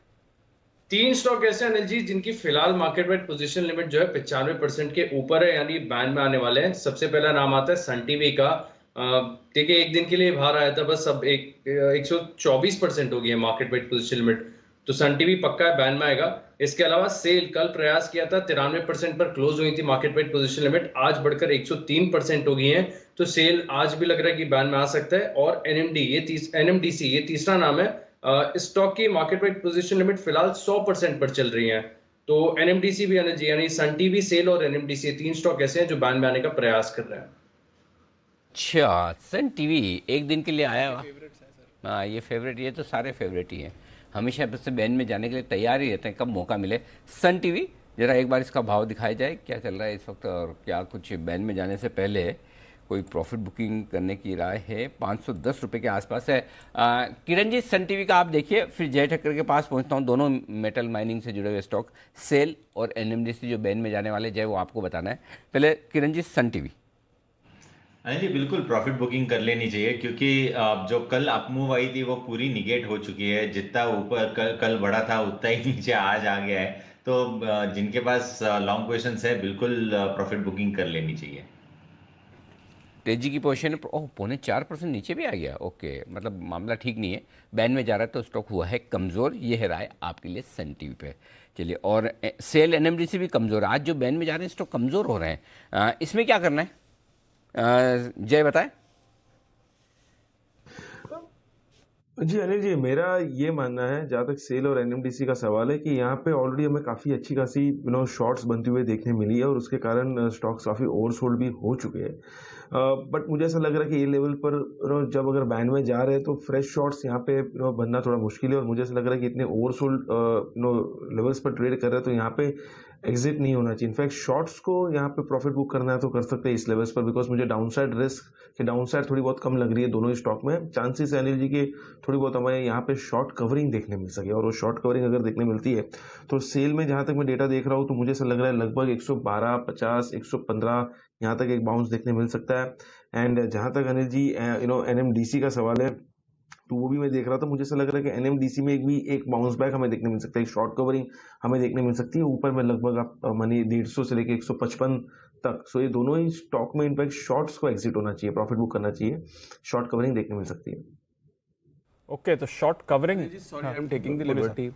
3 स्टॉक ऐसे अनिल जी जिनकी फिलहाल मार्केट वाइड पोजीशन लिमिट जो है 95% के ऊपर है, यानी बैन में आने वाले हैं। सबसे पहला नाम आता है सन टीवी का। देखिए एक दिन के लिए बाहर आया था, बस अब 124% हो गई है मार्केट वाइड पोजीशन लिमिट, तो सन टीवी पक्का है बैन में आएगा। इसके अलावा सेल कल प्रयास किया था, 93% पर क्लोज हुई थी मार्केट वाइड पोजीशन लिमिट, आज बढ़कर 103% हो गई है, तो सेल आज भी लग रहा है कि बैन में आ सकता है। और एनएमडीसी ये तीसरा नाम है। स्टॉक की मार्केट वाइड पोजीशन लिमिट फिलहाल 100% पर चल रही है, तो एनएमडीसी भी आना चाहिए, यानी सन टीवी, सेल और एनएमडीसी 3 स्टॉक ऐसे हैं जो बैन में आने का प्रयास कर रहे हैं। अच्छा, सन टीवी एक दिन के लिए आया। हाँ ये फेवरेट, ये तो सारे फेवरेट ही हैं, हमेशा से बैन में जाने के लिए तैयार ही रहते हैं, कब मौका मिले। सन टीवी जरा एक बार इसका भाव दिखाया जाए, क्या चल रहा है इस वक्त, और क्या कुछ बैन में जाने से पहले कोई प्रॉफिट बुकिंग करने की राय है? 510 रुपये के आसपास है। किरण जी, सन टीवी का आप देखिए, फिर जय ठक्कर के पास पहुंचता हूं। दोनों मेटल माइनिंग से जुड़े हुए स्टॉक, सेल और एनएमडीसी जो बैन में जाने वाले, जय वो आपको बताना है। पहले किरण जी, सन टीवी। अनिल जी बिल्कुल प्रॉफिट बुकिंग कर लेनी चाहिए, क्योंकि जो कल अप मूव आई थी वो पूरी निगेट हो चुकी है। जितना ऊपर कल बढ़ा था उतना ही नीचे आज आ गया है, तो जिनके पास लॉन्ग पोजीशंस है बिल्कुल प्रॉफिट बुकिंग कर लेनी चाहिए। तेजी की पोजीशन, ओह 4.25% नीचे भी आ गया। ओके, मतलब मामला ठीक नहीं है, बैन में जा रहा है तो स्टॉक हुआ है कमज़ोर। ये है राय आपके लिए सन टीवी पे। चलिए, और सेल एनएमडीसी भी कमज़ोर है, आज जो बैन में जा रहे हैं स्टॉक कमज़ोर हो रहे हैं, इसमें क्या करना है जय बताए? जी अनिल जी, मेरा ये मानना है, जहाँ तक सेल और एनएमडीसी का सवाल है, कि यहाँ पे ऑलरेडी हमें काफ़ी अच्छी खासी शॉर्ट्स बनते हुए देखने मिली है, और उसके कारण स्टॉक्स काफ़ी ओवरसोल्ड भी हो चुके हैं। बट मुझे ऐसा लग रहा है कि ये लेवल पर जब अगर बैन में जा रहे हैं तो फ्रेश शॉर्ट्स यहाँ पे बनना थोड़ा मुश्किल है, और मुझे ऐसा लग रहा है कि इतने ओवरसोल्ड लेवल्स पर ट्रेड कर रहे हैं तो यहाँ पे एग्जिट नहीं होना चाहिए। इनफैक्ट शॉर्ट्स को यहाँ पे प्रॉफिट बुक करना है तो कर सकते हैं इस लेवल्स पर, बिकॉज मुझे डाउनसाइड रिस्क की डाउनसाइड थोड़ी बहुत कम लग रही है दोनों ही स्टॉक में। चांसेस है अनिल जी के थोड़ी बहुत हमें यहाँ पे शॉर्ट कवरिंग देखने मिल सके, और वो शॉर्ट कवरिंग अगर देखने मिलती है तो सेल में जहाँ तक मैं डेटा देख रहा हूँ तो मुझे ऐसा लग रहा है लगभग 112.50 115 यहाँ तक एक बाउंस देखने मिल सकता है। एंड जहाँ तक अनिल जी एनएमडीसी का सवाल है, तो वो भी मैं देख रहा था, मुझे ऐसा लग रहा है कि एनएमडीसी में भी एक बाउंस बैक हमें देखने मिल सकता है, एक शॉर्ट कवरिंग हमें देखने मिल सकती है ऊपर में, लगभग आप मानिए 150 से लेकर 155 तक। सो ये दोनों ही स्टॉक में इनफैक्ट शॉर्ट्स को एग्जिट होना चाहिए, प्रॉफिट बुक करना चाहिए, शॉर्ट कवरिंग देखने मिल सकती है। ओके, तो short covering, sorry I am taking the liberty,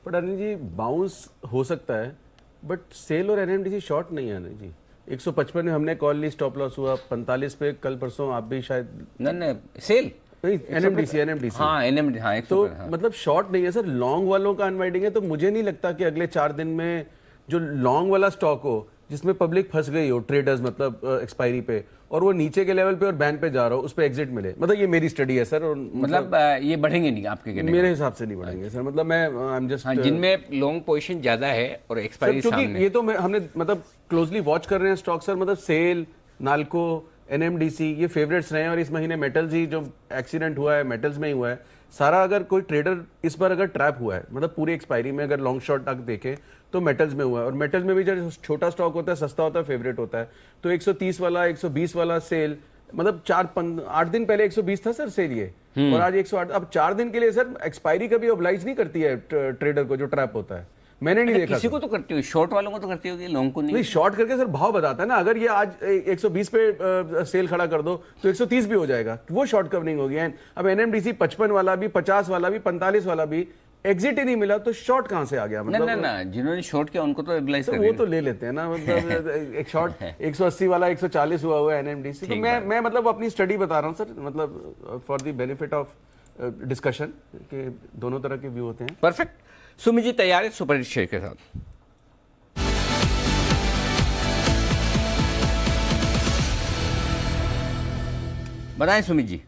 but Anil ji bounce हो सकता है, बट सेल और एनएमडीसी शॉर्ट नहीं है अनिल जी। 155 में हमने कॉल ली, स्टॉप लॉस हुआ 45 पे, कल परसों आप भी शायद नहीं सेल एनएमडीसी हाँ एनएमडी हाँ, तो मतलब शॉर्ट नहीं है सर, लॉन्ग वालों का अनवाइडिंग है। तो मुझे नहीं लगता कि अगले 4 दिन में जो लॉन्ग वाला स्टॉक हो जिसमें पब्लिक फंस गई हो, ट्रेडर्स मतलब एक्सपायरी पे, और वो नीचे के लेवल पे और बैन पे जा रहा हो, उस पे एग्जिट मिले। मतलब ये मेरी स्टडी है सर। और मतलब ये बढ़ेंगे नहीं आपके कहने मेरे हिसाब से नहीं बढ़ेंगे सर। मतलब मैं आई एम जस्ट जिनमें लॉन्ग पोजीशन ज्यादा है और एक्सपायरी क्योंकि ये तो हमने मतलब क्लोजली वॉच कर रहे हैं स्टॉक सर। मतलब सेल, नाल्को, एनएमडीसी ये फेवरेट्स रहे हैं, और इस महीने मेटल्स ही जो एक्सीडेंट हुआ है मेटल्स में ही हुआ है सारा। अगर कोई ट्रेडर इस बार अगर ट्रैप हुआ है, मतलब पूरी एक्सपायरी में अगर लॉन्ग शॉट तक देखें तो मेटल्स में हुआ है। और मेटल्स में भी जब छोटा स्टॉक होता है, सस्ता होता है, फेवरेट होता है, तो 130 वाला 120 वाला सेल, मतलब 8 दिन पहले 120 था सर सेल ये, और आज 108। अब 4 दिन के लिए सर एक्सपायरी कभी ऑब्लाइज नहीं करती है ट्रेडर को जो ट्रैप होता है। मैंने नहीं देखा। किसी को तो करती होगी, शॉर्ट वालों को तो करती होगी, लॉन्ग को नहीं। शॉर्ट करके सर भाव बताता है ना। अगर ये आज 120 पे सेल खड़ा कर दो तो 130 भी हो जाएगा, वो शॉर्ट कवरिंग होगी। अब एनएमडीसी 55 वाला भी, 50 वाला भी, 45 वाला भी एग्जिट ही नहीं मिला, तो शॉर्ट कहां से आ गया? मतलब ना जिन्होंने शॉर्ट किया उनको तो एब्लाइज कर वो तो ले लेते हैं ना। मतलब एक शॉर्ट 180 वाला 140 हुआ है एनएमडीसी। तो मैं मतलब अपनी स्टडी बता रहा हूँ सर, मतलब for the benefit of discussion के दोनों तरह के व्यू होते हैं। परफेक्ट। सुमित जी तैयार है सुपर हिट शेयर के साथ? बताएं सुमित जी।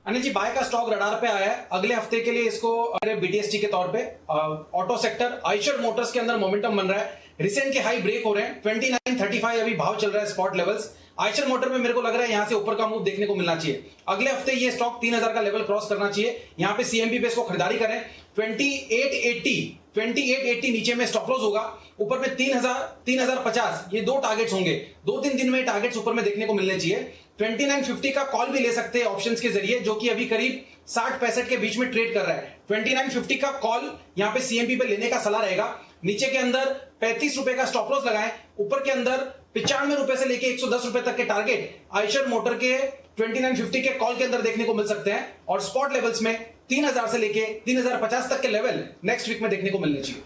अनिल जी, बाय का स्टॉक रडार पे आया है अगले हफ्ते के लिए। इसको बीटीएसटी के तौर पे ऑटो सेक्टर आइशर मोटर्स के अंदर मोमेंटम बन रहा है। रिसेंट के हाई ब्रेक हो रहे हैं, 29.35 अभी भाव चल रहा है स्पॉट लेवल्स। आइशर मोटर में मेरे को लग रहा है यहां से ऊपर का मूव देखने को मिलना चाहिए। अगले हफ्ते ये स्टॉक 3000 का लेवल क्रॉस करना चाहिए। यहां पे सीएमबी पे इसको खरीदारी करें। 2880 नीचे में स्टॉप लॉस होगा। ऊपर में 3050 ये दो टारगेट्स होंगे। 2-3 दिन में टारगेट्स ऊपर में देखने को मिलने चाहिए। 2950 का कॉल भी ले सकते हैं ऑप्शंस के जरिए, जो कि अभी करीब 60-65 के बीच में ट्रेड कर रहा है। 2950 का कॉल यहां पे सीएमपी पे लेने का सलाह रहेगा। नीचे के अंदर 35 रुपए का स्टॉप लॉस लगाएं। ऊपर के अंदर 95 रुपए से लेके 110 रुपए तक के टारगेट आइशर मोटर के 2950 के कॉल के अंदर देखने को मिल सकते हैं। और स्पॉट लेवल्स में 3000 से लेके 3050 तक के लेवल नेक्स्ट वीक में देखने को मिलने चाहिए।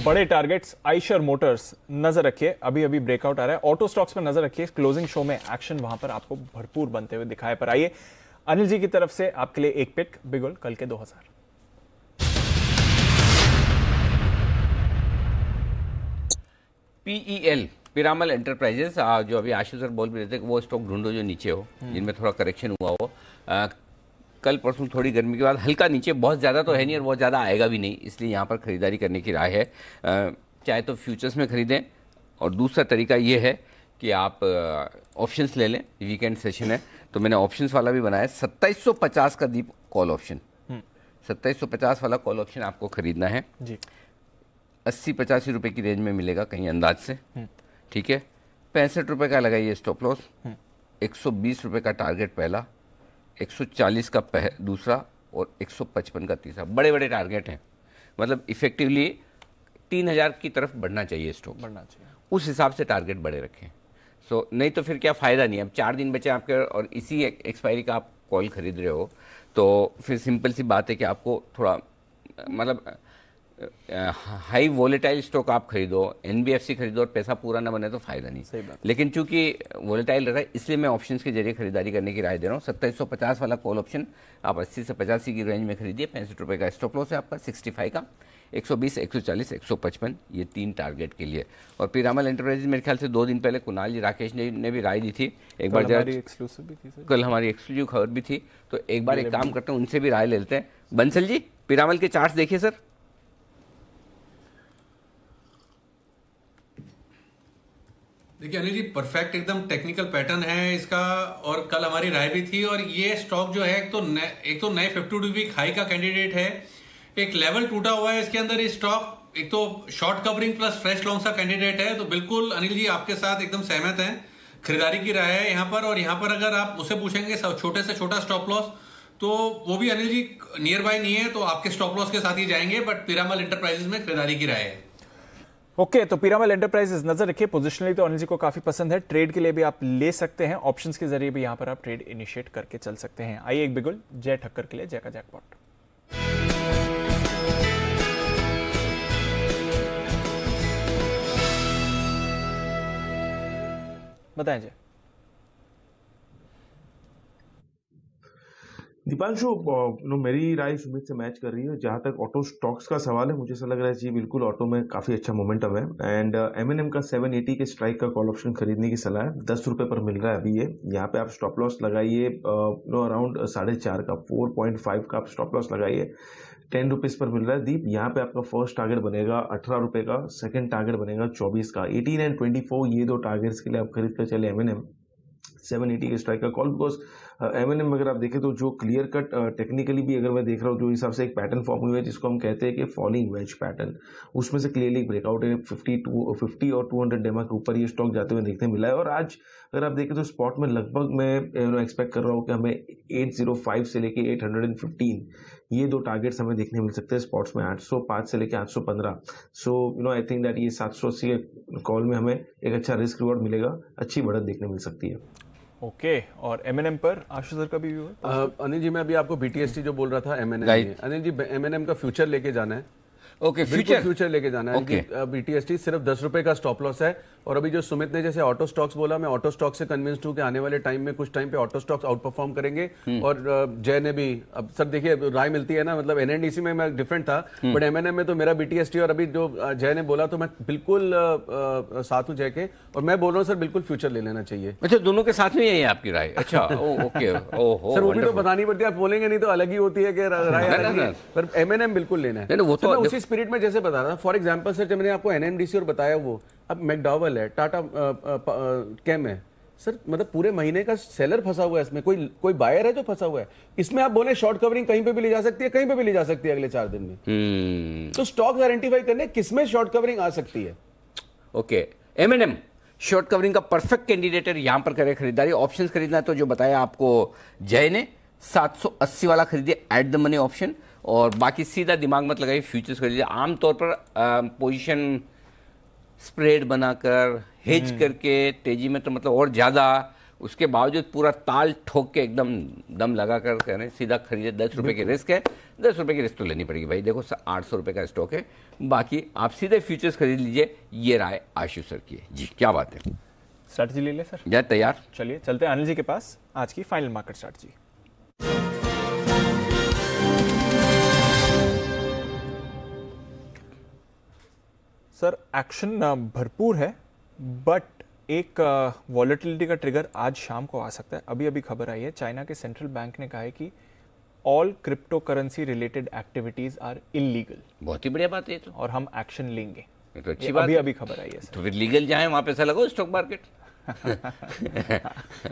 बड़े टारगेट्स आइशर मोटर्स नजर रखिए, अभी अभी ब्रेकआउट आ रहा है। ऑटो स्टॉक्स पर नजर रखिए, क्लोजिंग शो में एक्शन वहां पर आपको भरपूर बनते हुए दिखाए। पर आइए अनिल जी की तरफ से आपके लिए एक पिक बिगुल कल के 2000। पीईएल पिरामल एंटरप्राइजेस, जो अभी आशु सर बोल भी रहे थे कि वो स्टॉक ढूंढो जो नीचे हो, जिनमें थोड़ा करेक्शन हुआ हो। कल परसों थोड़ी गर्मी के बाद हल्का नीचे, बहुत ज़्यादा तो है नहीं और बहुत ज़्यादा आएगा भी नहीं, इसलिए यहाँ पर खरीदारी करने की राय है। चाहे तो फ्यूचर्स में खरीदें, और दूसरा तरीका ये है कि आप ऑप्शंस ले लें। वीकेंड सेशन है तो मैंने ऑप्शंस वाला भी बनाया। 2750 का दीप कॉल ऑप्शन, 2750 वाला कॉल ऑप्शन आपको खरीदना है जी। 80-85 रुपए की रेंज में मिलेगा कहीं अंदाज से, ठीक है। 65 रुपए का लगाइए स्टॉप लॉस, 120 रुपए का टारगेट पहला, 140 का दूसरा और 155 का तीसरा। बड़े बड़े टारगेट हैं, मतलब इफेक्टिवली 3000 की तरफ बढ़ना चाहिए स्टॉक, बढ़ना चाहिए। उस हिसाब से टारगेट बड़े रखें। सो नहीं तो फिर क्या फ़ायदा नहीं है। अब 4 दिन बचे आपके और इसी एक्सपायरी का आप कॉल खरीद रहे हो, तो फिर सिंपल सी बात है कि आपको थोड़ा मतलब हाई वोलेटाइल स्टॉक आप खरीदो, एनबीएफसी खरीदो और पैसा पूरा ना बने तो फायदा नहीं। सही बात। लेकिन चूंकि वोलेटाइल रहता है इसलिए मैं ऑप्शंस के जरिए खरीदारी करने की राय दे रहा हूँ। 2750 वाला कॉल ऑप्शन आप 80 से 85 की रेंज में खरीदिए। 65 रुपये का स्टॉप लॉस है आपका, 65 का, 120, 140, 155 ये 3 टारगेट के लिए। और पिरामल एंटरप्राइजेज मेरे ख्याल से 2 दिन पहले कुणाल जी राकेश ने भी राय दी थी। एक बार कल हमारी एक्सक्लूसिव खबर भी थी, तो एक बार एक काम करते हैं उनसे भी राय ले लेते हैं। बंसल जी पिरामल के चार्ट्स देखिए सर। देखिए अनिल जी, परफेक्ट एकदम टेक्निकल पैटर्न है इसका, और कल हमारी राय भी थी। और ये स्टॉक जो है एक तो नए 52 वीक हाई का कैंडिडेट है। एक लेवल टूटा हुआ है इसके अंदर। ये स्टॉक एक तो short covering plus fresh long का कैंडिडेट है। तो बिल्कुल अनिल जी आपके साथ एकदम सहमत हैं, खरीदारी की राय है यहाँ पर। और यहाँ पर अगर आप मुझसे पूछेंगे छोटे से छोटा स्टॉप लॉस, तो वो भी अनिल जी नियर बाय नहीं है, तो आपके स्टॉप लॉस के साथ ही जाएंगे। बट पिरामल एंटरप्राइजेज में खरीदारी की राय है। ओके, तो पिरामल एंटरप्राइजेज नजर रखिए। पोजिशनली तो अनिल जी को काफी पसंद है, ट्रेड के लिए भी आप ले सकते हैं। ऑप्शंस के जरिए भी यहां पर आप ट्रेड इनिशिएट करके चल सकते हैं। आइए एक बिगुल जय ठक्कर के लिए जय का जैकपॉट। बताएं जय। दीपांशु, मेरी राय सुमित से मैच कर रही है। जहां तक ऑटो स्टॉक्स का सवाल है, मुझे ऐसा लग रहा है जी बिल्कुल ऑटो में काफी अच्छा मोमेंटम है। एंड M&M का 780 के स्ट्राइक का कॉल ऑप्शन खरीदने की सलाह है। 10 रुपए पर मिल रहा है अभी ये। यहाँ पे आप स्टॉप लॉस लगाइए अराउंड 4.5 का, 4.5 का आप स्टॉप लॉस लगाइए। 10 रुपीज पर मिल रहा है दीप। यहाँ पे आपका फर्स्ट टारगेट बनेगा 18 रुपए का, सेकंड टारगेट बनेगा 24 का। 18 एंड 24 ये दो टारगेट्स के लिए आप खरीद कर चले M&M 780 के स्ट्राइक का कॉल। बिकॉज M&M अगर आप देखें तो जो क्लियर कट टेक्निकली भी अगर मैं देख रहा हूँ, जो हिसाब से एक पैटर्न फॉर्म हुआ है जिसको हम कहते हैं कि फॉलिंग वेज पैटर्न, उसमें से क्लियरली ब्रेकआउट है। 50 और 200 डेमा के ऊपर ये स्टॉक जाते हुए देखने मिला है। और आज अगर आप देखें तो स्पॉट में लगभग मैं एक्सपेक्ट कर रहा हूँ कि हमें 805 से लेके 815 ये दो टारगेट्स हमें देखने मिल सकते हैं स्पॉट्स में, 805 से लेके 815। सो आई थिंक दैट ये 780 के कॉल में हमें एक अच्छा रिस्क रिवॉर्ड मिलेगा, अच्छी बढ़त देखने मिल सकती है। ओके और M&M पर आशु सर का भी व्यू है? अनिल जी, मैं अभी आपको BTST जो बोल रहा था M&M, अनिल जी M&M का फ्यूचर लेके जाना है। ओके, फ्यूचर लेके जाना है। ओके। BTST सिर्फ 10 रुपए का स्टॉप लॉस है। और अभी जो सुमित ने जैसे ऑटो स्टॉक्स बोला, मैं ऑटो स्टॉक से कन्विंस्ड हूं कि आने वाले टाइम में कुछ टाइम पे ऑटो स्टॉक्स आउट परफॉर्म करेंगे। और जय ने भी, अब सर देखिए राय मिलती है ना, मतलब NNDC में मैं डिफरेंट था, बट M&M में तो मेरा BTST और अभी जो जय ने बोला तो मैं बिल्कुल साथ हूं जय के। और मैं बोल रहा हूँ सर बिल्कुल फ्यूचर ले लेना चाहिए। अच्छा, दोनों के साथ में यही है आपकी राय? अच्छा, ओके, ओहो सर वो भी तो बतानी पड़ती है, आप बोलेंगे नहीं तो अलग ही होती है कि राय अलग है। पर M&M बिल्कुल लेना है। वो तो उसी स्पिरिट में जैसे बता रहा था। फॉर एग्जाम्पल सर, जब मैंने आपको NMDC और बताया, वो अब मैकडॉवेल है, टाटा कैम है सर, मतलब पूरे महीने का सेलर फंसा हुआ है इसमें। कोई बायर है जो फंसा हुआ है इसमें। आप बोले शॉर्ट कवरिंग कहीं पे भी ले जा सकती है, कहीं पे भी ले जा सकती है अगले 4 दिन में। तो स्टॉक आइडेंटिफाई करने किसमें शॉर्ट कवरिंग आ सकती है। ओके, M&M शॉर्ट कवरिंग का परफेक्ट कैंडिडेट है। यहां पर करें खरीदारी। ऑप्शंस खरीदना है तो जो बताया आपको जय ने, 780 वाला खरीदिए एट द मनी ऑप्शन, और बाकी सीधा दिमाग मत लगाइए, फ्यूचर्स खरीदिए। आमतौर पर पोजीशन स्प्रेड बनाकर हेज करके तेजी में तो मतलब और ज्यादा, उसके बावजूद पूरा ताल ठोक के एकदम दम लगा कर करें, सीधा खरीदे। 10 रुपए की रिस्क है, 10 रुपए की रिस्क तो लेनी पड़ेगी भाई। देखो 800 रुपए का स्टॉक है, बाकी आप सीधे फ्यूचर्स खरीद लीजिए। ये राय आशु सर की है जी। क्या बात है, स्ट्रैटेजी ले ले सर? जय तैयार। चलिए चलते हैं अनिल जी के पास, आज की final market strategy. Sir action भरपूर है, बट एक वॉलेटिलिटी का ट्रिगर आज शाम को आ सकता है। अभी खबर आई है, चाइना के सेंट्रल बैंक ने कहा है कि all crypto currency related activities are illegal. बहुत ही बढ़िया बात है तो, और हम एक्शन लेंगे। तो अच्छी बात, अभी खबर आई है सर। तो फिर लीगल जाए, वहां पैसा लगाओ स्टॉक मार्केट।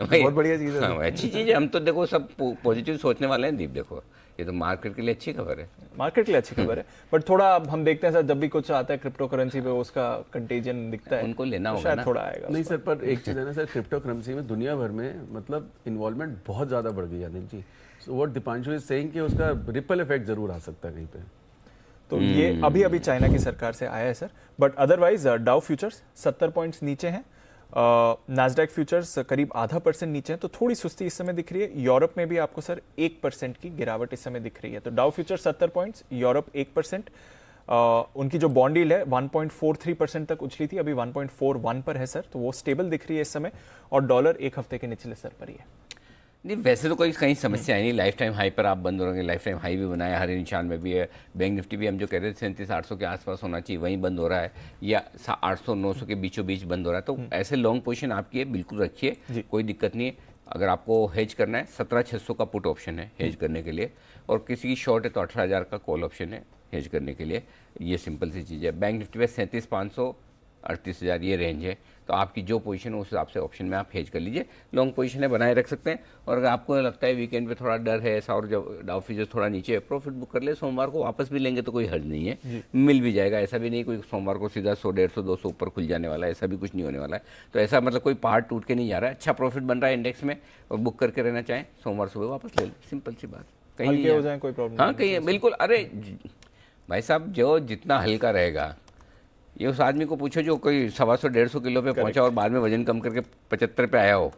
बहुत बढ़िया चीज है। हाँ, अच्छी चीज है। हम तो देखो सब पॉजिटिव सोचने वाले हैं दीप। देखो ये तो मार्केट के लिए अच्छी खबर है। मार्केट के लिए अच्छी खबर है, बट थोड़ा हम देखते हैं सर, जब भी कुछ आता है क्रिप्टो करेंसी पे उसका कंटेजन दिखता है, उनको लेना होगा शायद ना। थोड़ा आएगा। नहीं सर, पर एक चीज है ना सर, क्रिप्टो करेंसी में दुनिया भर में मतलब इन्वॉल्वमेंट बहुत ज्यादा बढ़ गई है Anil ji. So what Dipanshu is saying कि उसका रिपल इफेक्ट जरूर आ सकता है कहीं पे। तो ये अभी चाइना की सरकार से आया है sir, but otherwise Dow futures 70 points नीचे हैं। नैस्डैक फ्यूचर्स करीब 0.5% नीचे है, तो थोड़ी सुस्ती इस समय दिख रही है। यूरोप में भी आपको सर 1% की गिरावट इस समय दिख रही है। तो डाउ फ्यूचर 70 पॉइंट्स, यूरोप 1%। उनकी जो बॉन्ड यील्ड है 1.43% तक उछली थी, अभी 1.41 पर है सर, तो वो स्टेबल दिख रही है इस समय। और डॉलर एक हफ्ते के निचले स्तर पर ही है। नहीं, वैसे तो कोई कहीं समस्या है नहीं। लाइफ टाइम हाई पर आप बंद हो रहे, लाइफ टाइम हाई भी बनाया, हर निशान में भी है। बैंक निफ्टी भी हम जो कह रहे थे 3700 के आसपास होना चाहिए, वहीं बंद हो रहा है, या 800-900 के बीचों बीच बंद हो रहा है। तो ऐसे लॉन्ग पोजीशन आपकी है, बिल्कुल रखिए, कोई दिक्कत नहीं है। अगर आपको हेज करना है, 17600 का पुट ऑप्शन है हेज करने के लिए, और किसी की शॉर्ट है तो 18000 का कॉल ऑप्शन है हेज करने के लिए। ये सिंपल सी चीज़ है। बैंक निफ्टी में 37500 38,000 ये रेंज है। तो आपकी जो पोजीशन है उस हिसाब से ऑप्शन में आप हेज कर लीजिए। लॉन्ग पोजीशन है, बनाए रख सकते हैं। और अगर आपको लगता है वीकेंड पे थोड़ा डर है ऐसा, और जब डाउ फ्यूचर्स थोड़ा नीचे है, प्रॉफिट बुक कर ले। सोमवार को वापस भी लेंगे तो कोई हर्ज नहीं है, मिल भी जाएगा। ऐसा भी नहीं कोई सोमवार को सीधा 100, 150, 200 ऊपर खुल जाने वाला है, ऐसा भी कुछ नहीं होने वाला है। तो ऐसा मतलब कोई पहाड़ टूट के नहीं जा रहा है। अच्छा प्रॉफिट बन रहा है इंडेक्स में, और बुक करके रहना चाहें सोमवार सुबह वापस ले लें। सिंपल सी बात, कहीं नहीं हो जाए कोई प्रॉब्लम। हाँ कहीं बिल्कुल। अरे भाई साहब, जो जितना हल्का रहेगा, ये उस आदमी को पूछो जो कोई 125-150 किलो पे पहुंचा और बाद में वजन कम करके 75 पे आया हो।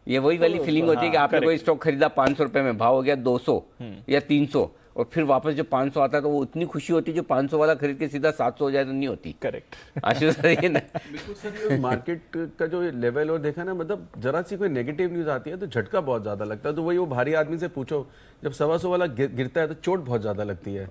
ये वही वाली फीलिंग होती है कि आपने कोई स्टॉक खरीदा 500 रुपए में, भाव हो गया 200 या 300, और फिर वापस जो 500 आता है तो वो इतनी खुशी होती है, जो 500 वाला खरीद के सीधा 700 हो जाए तो नहीं होती। करेक्ट आशीष सर, ये ना बिल्कुल सर, मार्केट का जो लेवल और देखा ना, मतलब जरा सी कोई नेगेटिव न्यूज आती है तो झटका बहुत ज्यादा लगता है। तो वही वो भारी आदमी से पूछो, जब 125 वाला गिरता है तो चोट बहुत ज्यादा लगती है।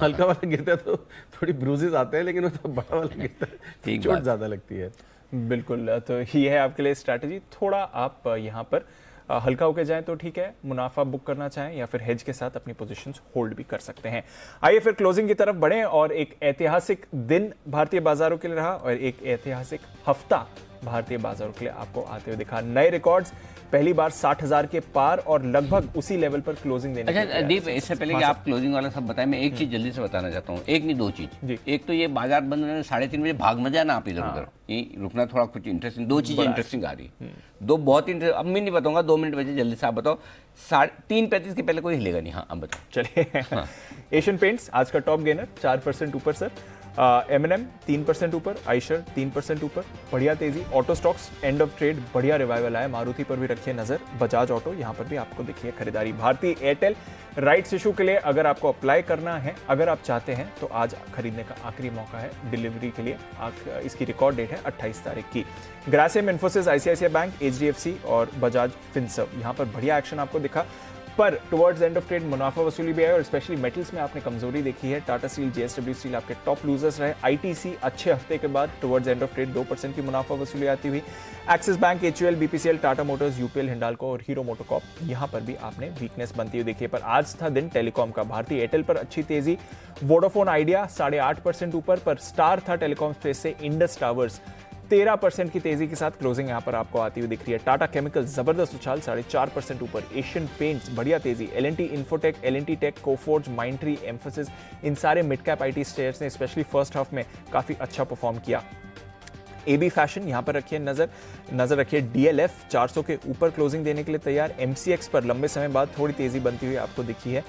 हल्का वाला गिरता है तो थोड़ी ब्रूजेस आते हैं, लेकिन वो तो बड़ा वाला गिरता है चोट ज्यादा लगती है। बिल्कुल, तो ये है आपके लिए स्ट्रैटेजी। थोड़ा आप यहाँ पर हल्का होके जाएं तो ठीक है, मुनाफा बुक करना चाहें या फिर हेज के साथ अपनी पोजीशंस होल्ड भी कर सकते हैं। आइए फिर क्लोजिंग की तरफ बढ़ें, और एक ऐतिहासिक दिन भारतीय बाजारों के लिए रहा और एक ऐतिहासिक हफ्ता भारतीय बाजारों के लिए आपको आते हुए दिखा। नए रिकॉर्ड्स, पहली बार 60,000 के पार और लगभग उसी लेवल पर क्लोजिंग देने। अच्छा दीप, इससे पहले कि आप क्लोजिंग वाला सब बताएं, मैं एक चीज जल्दी से बताना चाहता हूँ, एक नहीं दो चीज। एक तो ये बाजार बंद होने 3:30 बजे भाग मत जाना आप इधर उधर, ये रुकना थोड़ा कुछ इंटरेस्टिंग, दो चीजें इंटरेस्टिंग आ रही, दो बहुत इंटरेस्ट। अब मैं नहीं बताऊंगा, 2 मिनट बचे, जल्दी से आप बताओ। 3:35 के पहले कोई हिलेगा नहीं। हाँ अब बताओ। चलिए, एशियन पेंट्स आज का टॉप गेनर, 4% ऊपर सर। M&M 3% ऊपर, आइशर 3% ऊपर, बढ़िया तेजी। Auto stocks end of trade बढ़िया रिवाइवल आया, मारुति पर भी रखिए नजर, बजाज ऑटो यहाँ पर भी आपको देखिए खरीदारी। भारतीय एयरटेल राइट्स इशू के लिए अगर आपको अप्लाई करना है, अगर आप चाहते हैं तो आज खरीदने का आखिरी मौका है डिलीवरी के लिए। इसकी रिकॉर्ड डेट है 28 तारीख की। Grasim, Infosys, ICICI bank, HDFC और बजाज फिनसर्व, यहाँ पर बढ़िया एक्शन आपको दिखा, पर टुवर्ड्स एंड ऑफ ट्रेड मुनाफा वसूली भी है और स्पेशली मेटल्स में आपने कमजोरी देखी है। टाटा स्टील, JSW स्टील आपके टॉप लूजर्स रहे। ITC अच्छे हफ्ते के बाद टुवर्ड्स एंड ऑफ ट्रेड 2% की मुनाफा वसूली आती हुई। Axis bank, HUL, BPCL, Tata Motors, UPL, Hindalco और हीरो मोटोकॉर्प, यहाँ पर भी आपने वीकनेस बनती हुई देखी है। पर आज था दिन टेलीकॉम का, भारतीय एयरटेल पर अच्छी तेजी, वोडाफोन आइडिया 8.5% ऊपर, पर स्टार था टेलीकॉम स्पेस से इंडस टावर्स 13% की तेजी के साथ क्लोजिंग यहां पर आपको आती हुई दिख रही है। टाटा केमिकल जबरदस्त उछाल 4.5% ऊपर, एशियन पेंट्स बढ़िया तेजी, L&T इन्फोटेक, L&T टेक, कोफोर्ज, माइंडट्री, एम्फोसिस, इन सारे मिड कैप IT शेयर्स ने स्पेशली फर्स्ट हाफ में काफी अच्छा परफॉर्म किया। AB फैशन यहां पर रखिए नजर रखिए। DLF 400 के ऊपर क्लोजिंग देने के लिए तैयार। MCX पर लंबे समय बाद थोड़ी तेजी बनती हुई आपको दिखी है,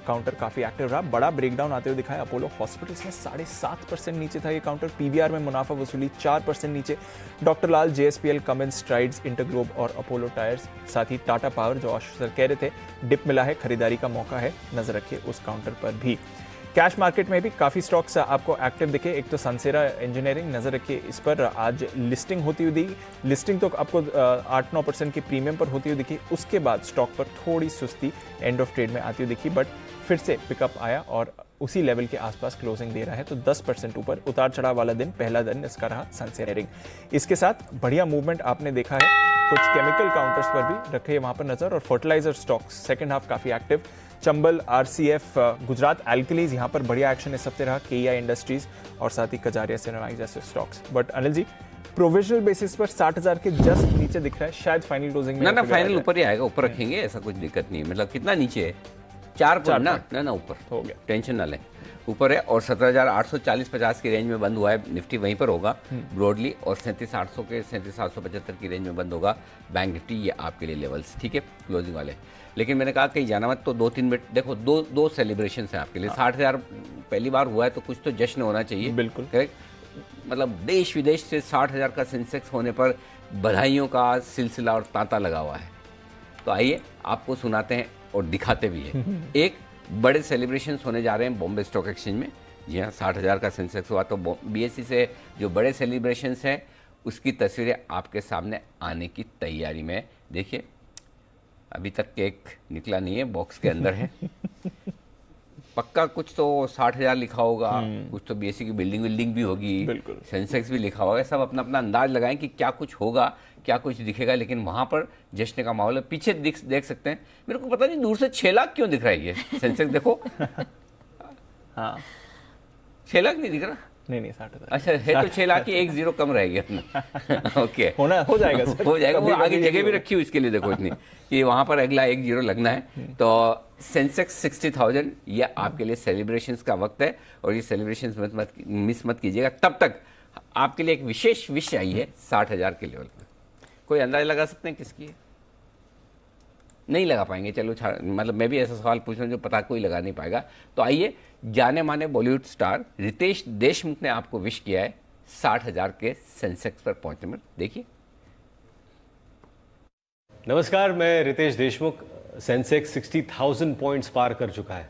काउंटर काफी एक्टिव रहा, बड़ा ब्रेकडाउन आते हुए दिखाया। अपोलो हॉस्पिटल्स में 7.5% नीचे था ये काउंटर। PVR में मुनाफा वसूली 4% नीचे। डॉक्टर लाल, JSPL, कमिंस, स्ट्राइड्स, इंटरग्लोब और अपोलो टायर्स, साथ ही टाटा पावर जो आशीष सर कह रहे थे डिप मिला है, खरीदारी का मौका है, नजर रखिए उस काउंटर पर भी। कैश मार्केट में भी काफी स्टॉक्स आपको एक्टिव दिखे। एक तो सनसेरा इंजीनियरिंग, नजर रखिए इस पर, आज लिस्टिंग होती हुई दिखी। लिस्टिंग तो आपको 8-9% की प्रीमियम पर होती हुई दिखी, उसके बाद स्टॉक पर थोड़ी सुस्ती एंड ऑफ ट्रेड में आती हुई दिखी, बट फिर से पिकअप आया और उसी लेवल के आसपास क्लोजिंग दे रहा है, तो 10% ऊपर। उतार चढ़ाव वाला दिन पहला दिन इसका रहा सनसेरिंग। इसके साथ बढ़िया मूवमेंट आपने देखा है, कुछ केमिकल काउंटर्स पर भी रखे वहां पर नजर, और फर्टिलाइजर स्टॉक्स सेकंड हाफ काफी active. Chambal, RCF, Gujarat alkalis, यहाँ पर बढ़िया एक्शन इस हफ्ते रहा। KEI इंडस्ट्रीज और साथ ही कजारिया सिनेमाइज जैसे stocks. But Anil ji, provisional basis पर 60,000 के जस्ट नीचे दिख रहा है, शायद फाइनल क्लोजिंग में ना फाइनल ऊपर ही आएगा, ऊपर रखेंगे, ऐसा कुछ दिक्कत नहीं है। मतलब कितना नीचे है? 4 ना ऊपर हो गया, टेंशन ना लें, ऊपर है। और 17,840-50 की रेंज में बंद हुआ है, निफ्टी वहीं पर होगा ब्रॉडली, और 37,800 के 37,775 की रेंज में बंद होगा बैंक निफ्टी। ये आपके लिए लेवल्स ठीक है क्लोजिंग वाले। लेकिन मैंने कहा कहीं जाना मत, तो 2-3 मिनट देखो, दो सेलिब्रेशन है आपके लिए। 60,000 पहली बार हुआ है तो कुछ तो जश्न होना चाहिए, बिल्कुल करेक्ट। मतलब देश विदेश से 60,000 का सेंसेक्स होने पर बधाइयों का सिलसिला और तांता लगा हुआ है। तो आइए आपको सुनाते हैं और दिखाते भी हैं। एक बड़े सेलिब्रेशंस होने जा रहे हैं बॉम्बे स्टॉक एक्सचेंज में। जी हाँ, 60,000 का सेंसेक्स हुआ, तो BSE से जो बड़े सेलिब्रेशंस हैं उसकी तस्वीरें आपके सामने आने की तैयारी में। देखिए, अभी तक केक निकला नहीं है, बॉक्स के अंदर है। पक्का कुछ तो 60,000 लिखा होगा, कुछ तो BSE की बिल्डिंग भी होगी, सेंसेक्स भी लिखा होगा। सब अपना अपना अंदाज लगाएं कि क्या कुछ होगा, क्या कुछ दिखेगा, लेकिन वहां पर जश्न का माहौल है। पीछे देख सकते हैं, मेरे को पता नहीं दूर से 6 लाख क्यों दिख रहा है ये सेंसेक्स, देखो। हाँ, 6 लाख नहीं दिख रहा? नहीं 60,000। अच्छा है तो 6 लाख ही, 1 0 कम रह गया। ओके, हो जाएगा सर, हो जाएगा। वो आगे जगह भी रखी हुई इसके लिए, देखो इतनी कि वहां पर अगला 1 0 लगना है। तो सेंसेक्स 60,000, ये आपके लिए सेलिब्रेशंस का वक्त है, और ये सेलिब्रेशंस मिस मत कीजिएगा। तब तक आपके लिए एक विशेष विश आई है 60,000 के लेवल पर। कोई अंदाजा लगा सकते हैं किसकी है? नहीं लगा पाएंगे, चलो मतलब मैं भी ऐसा सवाल पूछ रहा हूँ जो पता कोई लगा नहीं पाएगा। तो आइए, जाने माने बॉलीवुड स्टार रितेश देशमुख ने आपको विश किया है 60,000 के सेंसेक्स पर पहुंचने में। देखिए। नमस्कार, मैं रितेश देशमुख। सेंसेक्स 60,000 पॉइंट्स पार कर चुका है।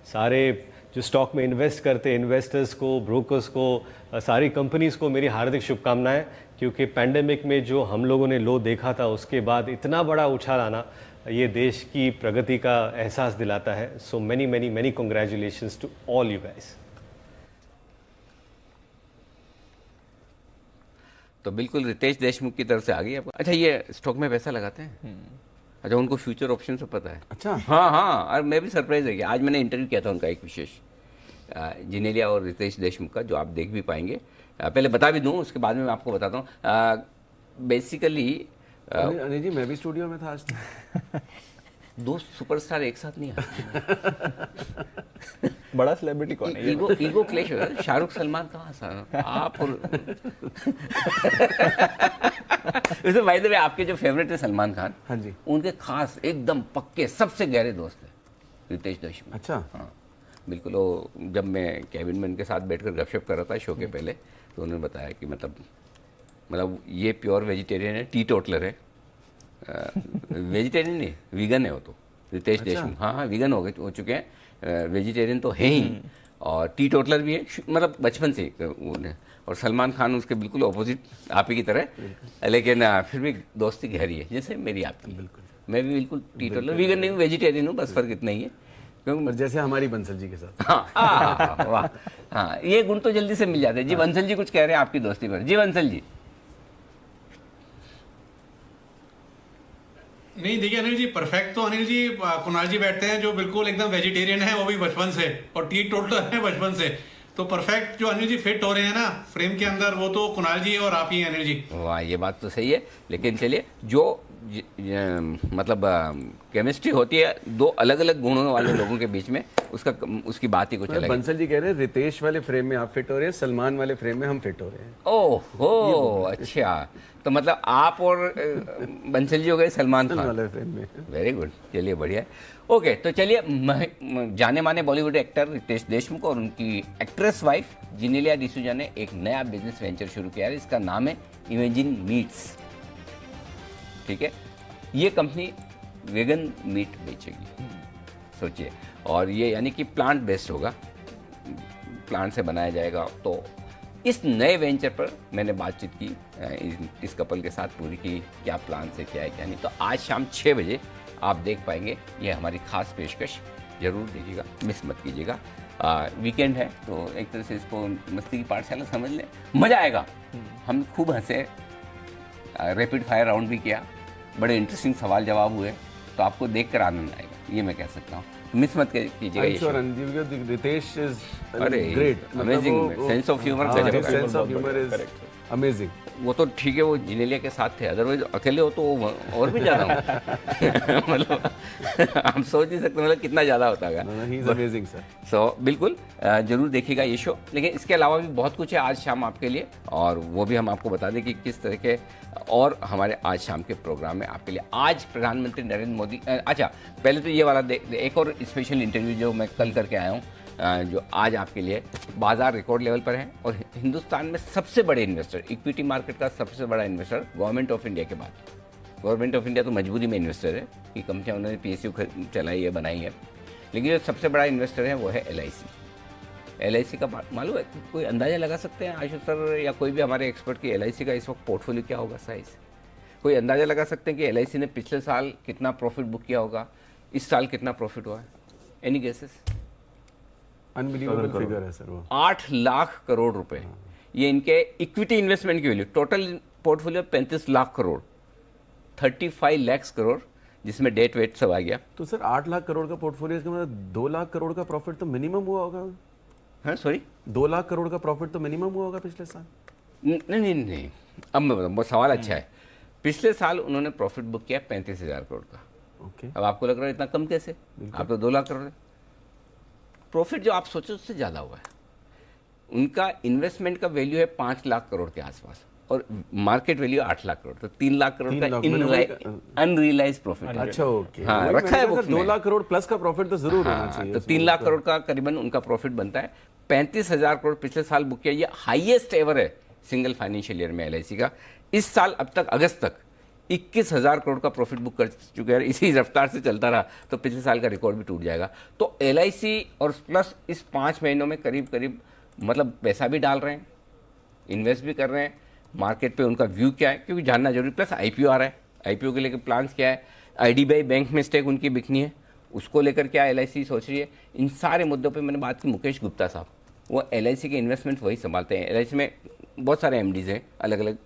सारे जो स्टॉक में इन्वेस्ट करते इन्वेस्टर्स को, ब्रोकर्स को, सारी कंपनीज को मेरी हार्दिक शुभकामनाएं, क्योंकि पैंडेमिक में जो हम लोगों ने लो देखा था उसके बाद इतना बड़ा उछाल आना ये देश की प्रगति का एहसास दिलाता है। So many many many congratulations to all you guys. तो बिल्कुल रितेश देशमुख की तरफ से आ गई आपको। अच्छा, ये स्टॉक में पैसा लगाते हैं? अच्छा, उनको फ्यूचर ऑप्शन से पता है। अच्छा, हाँ, और मैं भी सरप्राइज रह गया। आज मैंने इंटरव्यू किया था उनका एक विशेष, जिनेलिया और रितेश देशमुख का, जो आप देख भी पाएंगे। पहले बता भी दूं, उसके बाद में मैं आपको बताता हूँ। बेसिकली अनिल जी, मैं भी स्टूडियो में था आज। दो सुपरस्टार एक साथ नहीं आते। बड़ा सेलिब्रिटी कौन है? ईगो क्लैश हो रहा है। शाहरुख सलमान कहाँ सा आप और वैसे भाई तो आपके जो फेवरेट है सलमान खान, हाँ जी, उनके खास एकदम पक्के सबसे गहरे दोस्त है रितेश देशमुख। अच्छा, हाँ बिल्कुल। वो जब मैं कैबिन में उनके साथ बैठकर गपशप कर रहा था शो के पहले, तो उन्होंने बताया कि मतलब ये प्योर वेजिटेरियन है, टी टोटलर है। वेजिटेरियन नहीं, वीगन है वो तो, रितेश देशमुख। हाँ, वीगन हो चुके हैं, वेजिटेरियन तो है ही, और टी टोटलर भी है, मतलब बचपन से उन्हें। और सलमान खान उसके बिल्कुल ऑपोजिट, आप ही की तरह, लेकिन फिर भी दोस्ती गहरी है, जैसे मेरी आपकी। बिल्कुल, मैं भी बिल्कुल टी टोटलर, वीगन नहीं हूँ, वेजिटेरियन हूँ, बस फर्क इतना ही है। क्योंकि जैसे हमारी बंसल जी के साथ। हाँ, वाह, हाँ, ये गुण तो जल्दी से मिल जाते हैं। जी बंसल जी कुछ कह रहे हैं आपकी दोस्ती पर। जी बंसल जी। नहीं, देखिए अनिल जी, परफेक्ट तो अनिल जी कुणाल जी बैठते हैं जो बिल्कुल एकदम वेजिटेरियन है, वो भी बचपन से, और टी टोटलर है बचपन से। तो परफेक्ट जो अनिल जी फिट हो रहे हैं ना फ्रेम के अंदर, वो तो कुणाल जी और आप ही हैं अनिल जी। वाह, ये बात तो सही है। लेकिन चलिए, जो मतलब केमिस्ट्री होती है दो अलग अलग गुणों वाले लोगों के बीच में, उसकी बात ही कुछ अलग है। बंसल जी कह रहे हैं रितेश वाले फ्रेम में आप फिट हो रहे हैं, सलमान वाले फ्रेम में हम फिट हो रहे हैं। ओहो, अच्छा, तो मतलब आप और बंसल जी हो गए सलमान खान वाले फ्रेम में। वेरी गुड, चलिए बढ़िया है। ओके, तो चलिए, जाने माने बॉलीवुड एक्टर रितेश देशमुख और उनकी एक्ट्रेस वाइफ जिनेलिया डिसूजा ने एक नया बिजनेस वेंचर शुरू किया है। इसका नाम है इमेजिन मीट्स। ठीक है, ये कंपनी वेगन मीट बेचेगी, सोचिए। और ये यानी कि प्लांट बेस्ड होगा, प्लांट से बनाया जाएगा। तो इस नए वेंचर पर मैंने बातचीत की इस कपल के साथ पूरी की, क्या प्लान से क्या है क्या नहीं। तो आज शाम 6 बजे आप देख पाएंगे ये हमारी खास पेशकश, जरूर देखिएगा, मिस मत कीजिएगा। वीकेंड है तो एक तरह से इसको मस्ती की पाठशाला समझ लें, मज़ा आएगा। हम खूब हंसे, रैपिड फायर राउंड भी किया, बड़े इंटरेस्टिंग सवाल जवाब हुए, तो आपको देखकर आनंद आएगा, ये मैं कह सकता हूँ। मिस मत कीजिएगा। Ritesh is great, amazing, sense of humour, sense of humour is amazing. वो तो ठीक है, वो जिनेलिया के साथ थे, अदरवाइज अकेले हो तो और भी ज़्यादा हो। मतलब हम सोच नहीं सकते, मतलब कितना ज़्यादा होता है। He is amazing sir. So बिल्कुल जरूर देखिएगा ये शो। लेकिन इसके अलावा भी बहुत कुछ है आज शाम आपके लिए, और वो भी हम आपको बता दें कि किस तरह के और हमारे आज शाम के प्रोग्राम में आपके लिए। आज प्रधानमंत्री नरेंद्र मोदी, अच्छा पहले तो ये वाला एक और स्पेशल इंटरव्यू जो मैं कल करके आया हूँ, जो आज आपके लिए। बाजार रिकॉर्ड लेवल पर है और हिंदुस्तान में सबसे बड़े इन्वेस्टर, इक्विटी मार्केट का सबसे बड़ा इन्वेस्टर गवर्नमेंट ऑफ इंडिया के बाद। गवर्नमेंट ऑफ इंडिया तो मजबूरी में इन्वेस्टर है कि कंपनियां उन्होंने PSU चलाई है, बनाई है, लेकिन जो सबसे बड़ा इन्वेस्टर है वो है LIC। LIC का मालूम है, कोई अंदाजा लगा सकते हैं आशुष सर या कोई भी हमारे एक्सपर्ट की LIC का इस वक्त पोर्टफोलियो क्या होगा साइज? कोई अंदाजा लगा सकते हैं कि LIC ने पिछले साल कितना प्रॉफिट बुक किया होगा, इस साल कितना प्रॉफिट हुआ है? Any guesses? अनबिलीवेबल फिगर है सर वो। 8 लाख करोड़ रुपए, ये इनके इक्विटी इन्वेस्टमेंट की value. Total portfolio 35 lakh crore, 35 lakh crore, जिसमें डेट वेट सब आ गया। तो सर 8 लाख करोड़ का पोर्टफोलियो, इसका मतलब 2 लाख करोड़ का प्रॉफिट तो मिनिमम हुआ होगा। हाँ सॉरी, 2 लाख करोड़ का प्रॉफिट तो मिनिमम हुआ होगा पिछले साल। नहीं, अब मैं बताऊँ, सवाल अच्छा है। पिछले साल उन्होंने प्रॉफिट बुक किया 35,000 करोड़ का। ओके, अब आपको लग रहा है इतना कम कैसे? आप तो 2 लाख करोड़। प्रॉफिट जो आप सोचो उससे ज़्यादा हुआ है। उनका इन्वेस्टमेंट का वैल्यू है 5 लाख करोड़ के आसपास और मार्केट वैल्यू 8 लाख करोड़, तो 3 लाख करोड़ का अनरियलाइज प्रॉफिट। अच्छा, ओके, हाँ, रखा है बुक्स में। 2 लाख करोड़ प्लस का प्रॉफिट तो जरूर होना चाहिए। तो 3 लाख करोड़ का करीबन उनका प्रॉफिट बनता है। 35,000 करोड़ पिछले साल बुक किया, ये हाईएस्ट एवर है सिंगल फाइनेंशियल ईयर में LIC का। इस साल अब तक अगस्त तक 21,000 करोड़ का प्रॉफिट बुक कर चुके हैं। इसी रफ्तार से चलता रहा तो पिछले साल का रिकॉर्ड भी टूट जाएगा। तो LIC और प्लस इस 5 महीनों में करीब करीब मतलब पैसा भी डाल रहे हैं, इन्वेस्ट भी कर रहे हैं। मार्केट पे उनका व्यू क्या है क्योंकि जानना जरूरी, प्लस IPO आ रहा है, IPO के लेकर प्लान्स क्या है, IDBI बैंक में स्टेक उनकी बिकनी है, उसको लेकर क्या LIC सोच रही है। इन सारे मुद्दों पे मैंने बात की मुकेश गुप्ता साहब, वो LIC के इन्वेस्टमेंट वही संभालते हैं। LIC में बहुत सारे MDs हैं अलग अलग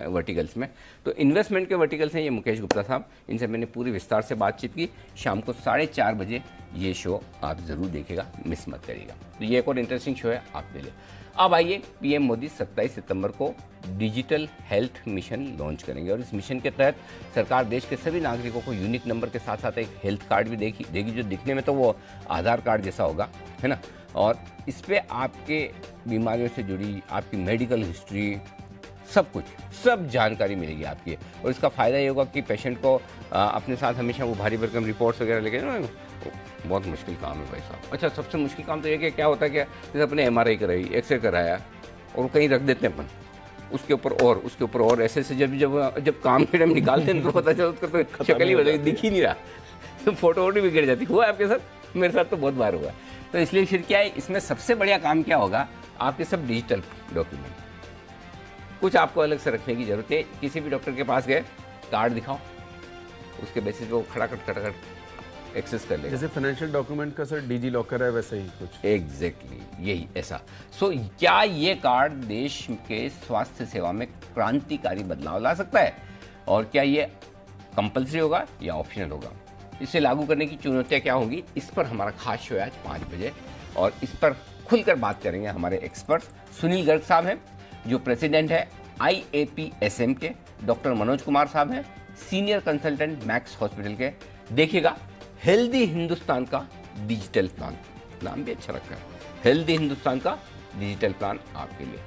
वर्टिकल्स में, तो इन्वेस्टमेंट के वर्टिकल्स हैं ये मुकेश गुप्ता साहब। इनसे मैंने पूरी विस्तार से बातचीत की। शाम को 4:30 बजे ये शो आप ज़रूर देखिएगा, मिस मत करिएगा। तो ये एक और इंटरेस्टिंग शो है आपके लिए। अब आइए, PM मोदी 27 सितंबर को डिजिटल हेल्थ मिशन लॉन्च करेंगे और इस मिशन के तहत सरकार देश के सभी नागरिकों को यूनिक नंबर के साथ साथ एक हेल्थ कार्ड भी देगी जो दिखने में तो वो आधार कार्ड जैसा होगा, है ना। और इस पर आपके बीमारियों से जुड़ी आपकी मेडिकल हिस्ट्री, सब जानकारी मिलेगी आपकी। और इसका फ़ायदा ये होगा कि पेशेंट को अपने साथ हमेशा वो भारी भरकम रिपोर्ट्स वगैरह लेके ना, बहुत मुश्किल काम है भाई साहब। अच्छा, सबसे मुश्किल काम तो ये कि क्या होता है, क्या जैसे अपने MRI कराई, एक्सरे कराया और कहीं रख देते हैं अपन, उसके ऊपर और ऐसे जब काम के टाइम निकालते हैं तो पता चला उसका तो शक्ल ही बदल दिख ही नहीं रहा, तो फोटो भी गिर जाती। हुआ आपके साथ? मेरे साथ तो बहुत बार हुआ। तो इसलिए फिर क्या है, इसमें सबसे बढ़िया काम क्या होगा, आपके सब डिजिटल डॉक्यूमेंट, कुछ आपको अलग से रखने की जरूरत है। किसी भी डॉक्टर के पास गए, कार्ड दिखाओ, उसके बेसिस पे वो खटाखट एक्सेस कर लेगा। जैसे फाइनेंशियल डॉक्यूमेंट का सर डिजी लॉकर है, वैसे ही कुछ। एग्जैक्टली यही ऐसा। सो क्या ये कार्ड देश के स्वास्थ्य सेवा में क्रांतिकारी बदलाव ला सकता है, और क्या ये कंपल्सरी होगा या ऑप्शनल होगा, इसे लागू करने की चुनौतियाँ क्या होंगी, इस पर हमारा खास शो है आज 5 बजे। और इस पर खुलकर बात करेंगे हमारे एक्सपर्ट। सुनील गर्ग साहब हैं जो प्रेसिडेंट है IAPSM के, डॉक्टर मनोज कुमार साहब हैं सीनियर कंसल्टेंट मैक्स हॉस्पिटल के। देखिएगा, हेल्दी हिंदुस्तान का डिजिटल प्लान, नाम भी अच्छा रखा है, हेल्दी हिंदुस्तान का डिजिटल प्लान आपके लिए।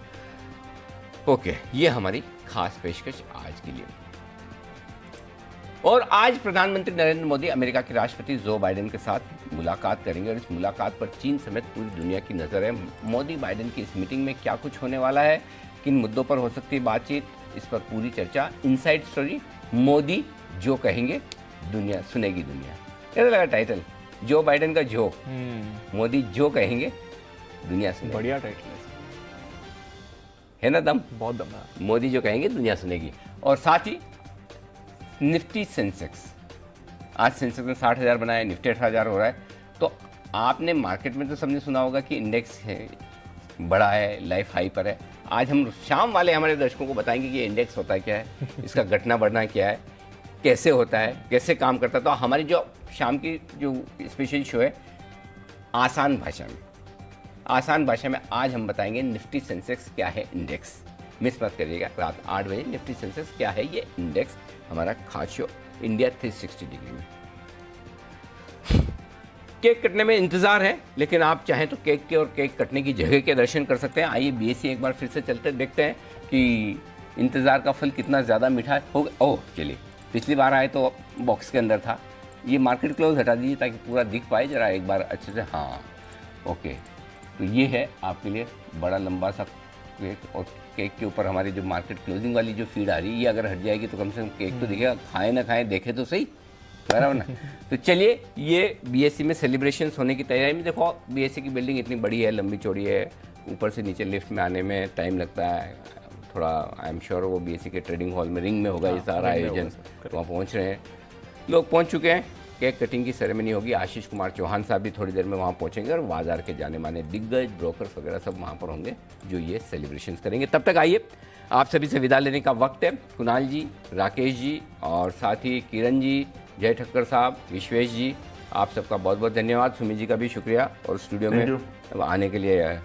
ओके, ये हमारी खास पेशकश आज के लिए। और आज प्रधानमंत्री नरेंद्र मोदी अमेरिका के राष्ट्रपति जो बाइडेन के साथ मुलाकात करेंगे और इस मुलाकात पर चीन समेत पूरी दुनिया की नजर है। मोदी बाइडेन की इस मीटिंग में क्या कुछ होने वाला है, किन मुद्दों पर हो सकती है बातचीत, इस पर पूरी चर्चा। इनसाइड स्टोरी, मोदी जो कहेंगे दुनिया सुनेगी। दुनिया कैसा लगा टाइटल, जो बाइडेन का जो, मोदी जो कहेंगे दुनिया सुनेगी। बढ़िया टाइटल है ना, दम बहुत दम है। मोदी जो कहेंगे दुनिया सुनेगी। और साथ ही निफ्टी सेंसेक्स, आज सेंसेक्स ने 60,000 बनाया, निफ्टी 18,000 हो रहा है। तो आपने मार्केट में तो सबने सुना होगा कि इंडेक्स है बड़ा है, लाइफ हाई पर है। आज हम शाम वाले हमारे दर्शकों को बताएंगे कि ये इंडेक्स होता है क्या है, इसका घटना बढ़ना क्या है, कैसे होता है, कैसे काम करता है। तो हमारी जो शाम की जो स्पेशल शो है आसान भाषा में आज हम बताएंगे निफ्टी सेंसेक्स क्या है, इंडेक्स। मिस मत करिएगा, रात 8 बजे निफ्टी सेंसेक्स क्या है ये इंडेक्स, हमारा खास शो इंडिया 360 डिग्री में। केक कटने में इंतजार है, लेकिन आप चाहें तो केक के और केक कटने की जगह के दर्शन कर सकते हैं। आइए BSE एक बार फिर से चलते देखते हैं कि इंतजार का फल कितना ज़्यादा मीठा होगा। ओह चलिए, पिछली बार आए तो बॉक्स के अंदर था, ये मार्केट क्लोज हटा दीजिए ताकि पूरा दिख पाए जरा एक बार अच्छे से। हाँ ओके, तो ये है आपके लिए बड़ा लंबा सा केक, और केक के ऊपर हमारी जो मार्केट क्लोजिंग वाली जो फीड आ रही है, ये अगर हट जाएगी तो कम से कम केक तो दिखेगा, खाएं ना खाएं देखे तो सही, बराबर ना। तो चलिए, ये BSE में सेलिब्रेशंस होने की तैयारी में। देखो BSE की बिल्डिंग इतनी बड़ी है, लंबी चौड़ी है, ऊपर से नीचे लिफ्ट में आने में टाइम लगता है थोड़ा। आई एम श्योर वो BSE के ट्रेडिंग हॉल में, रिंग में होगा ये सारा आयोजन, तो वहाँ पहुँच रहे हैं, लोग पहुँच चुके हैं। केक कटिंग की सेरेमनी होगी, आशीष कुमार चौहान साहब भी थोड़ी देर में वहाँ पहुँचेंगे, और बाजार के जाने माने दिग्गज ब्रोकर्स वगैरह सब वहाँ पर होंगे जो ये सेलिब्रेशंस करेंगे। तब तक आइए, आप सभी से विदा लेने का वक्त है। कुणाल जी, राकेश जी और साथ ही किरण जी, जय ठक्कर साहब, विश्वेश जी, आप सबका बहुत बहुत धन्यवाद। सुमित जी का भी शुक्रिया, और स्टूडियो में आने के लिए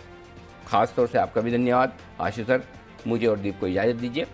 खास तौर से आपका भी धन्यवाद। आशीष सर, मुझे और दीप को इजाज़त दीजिए।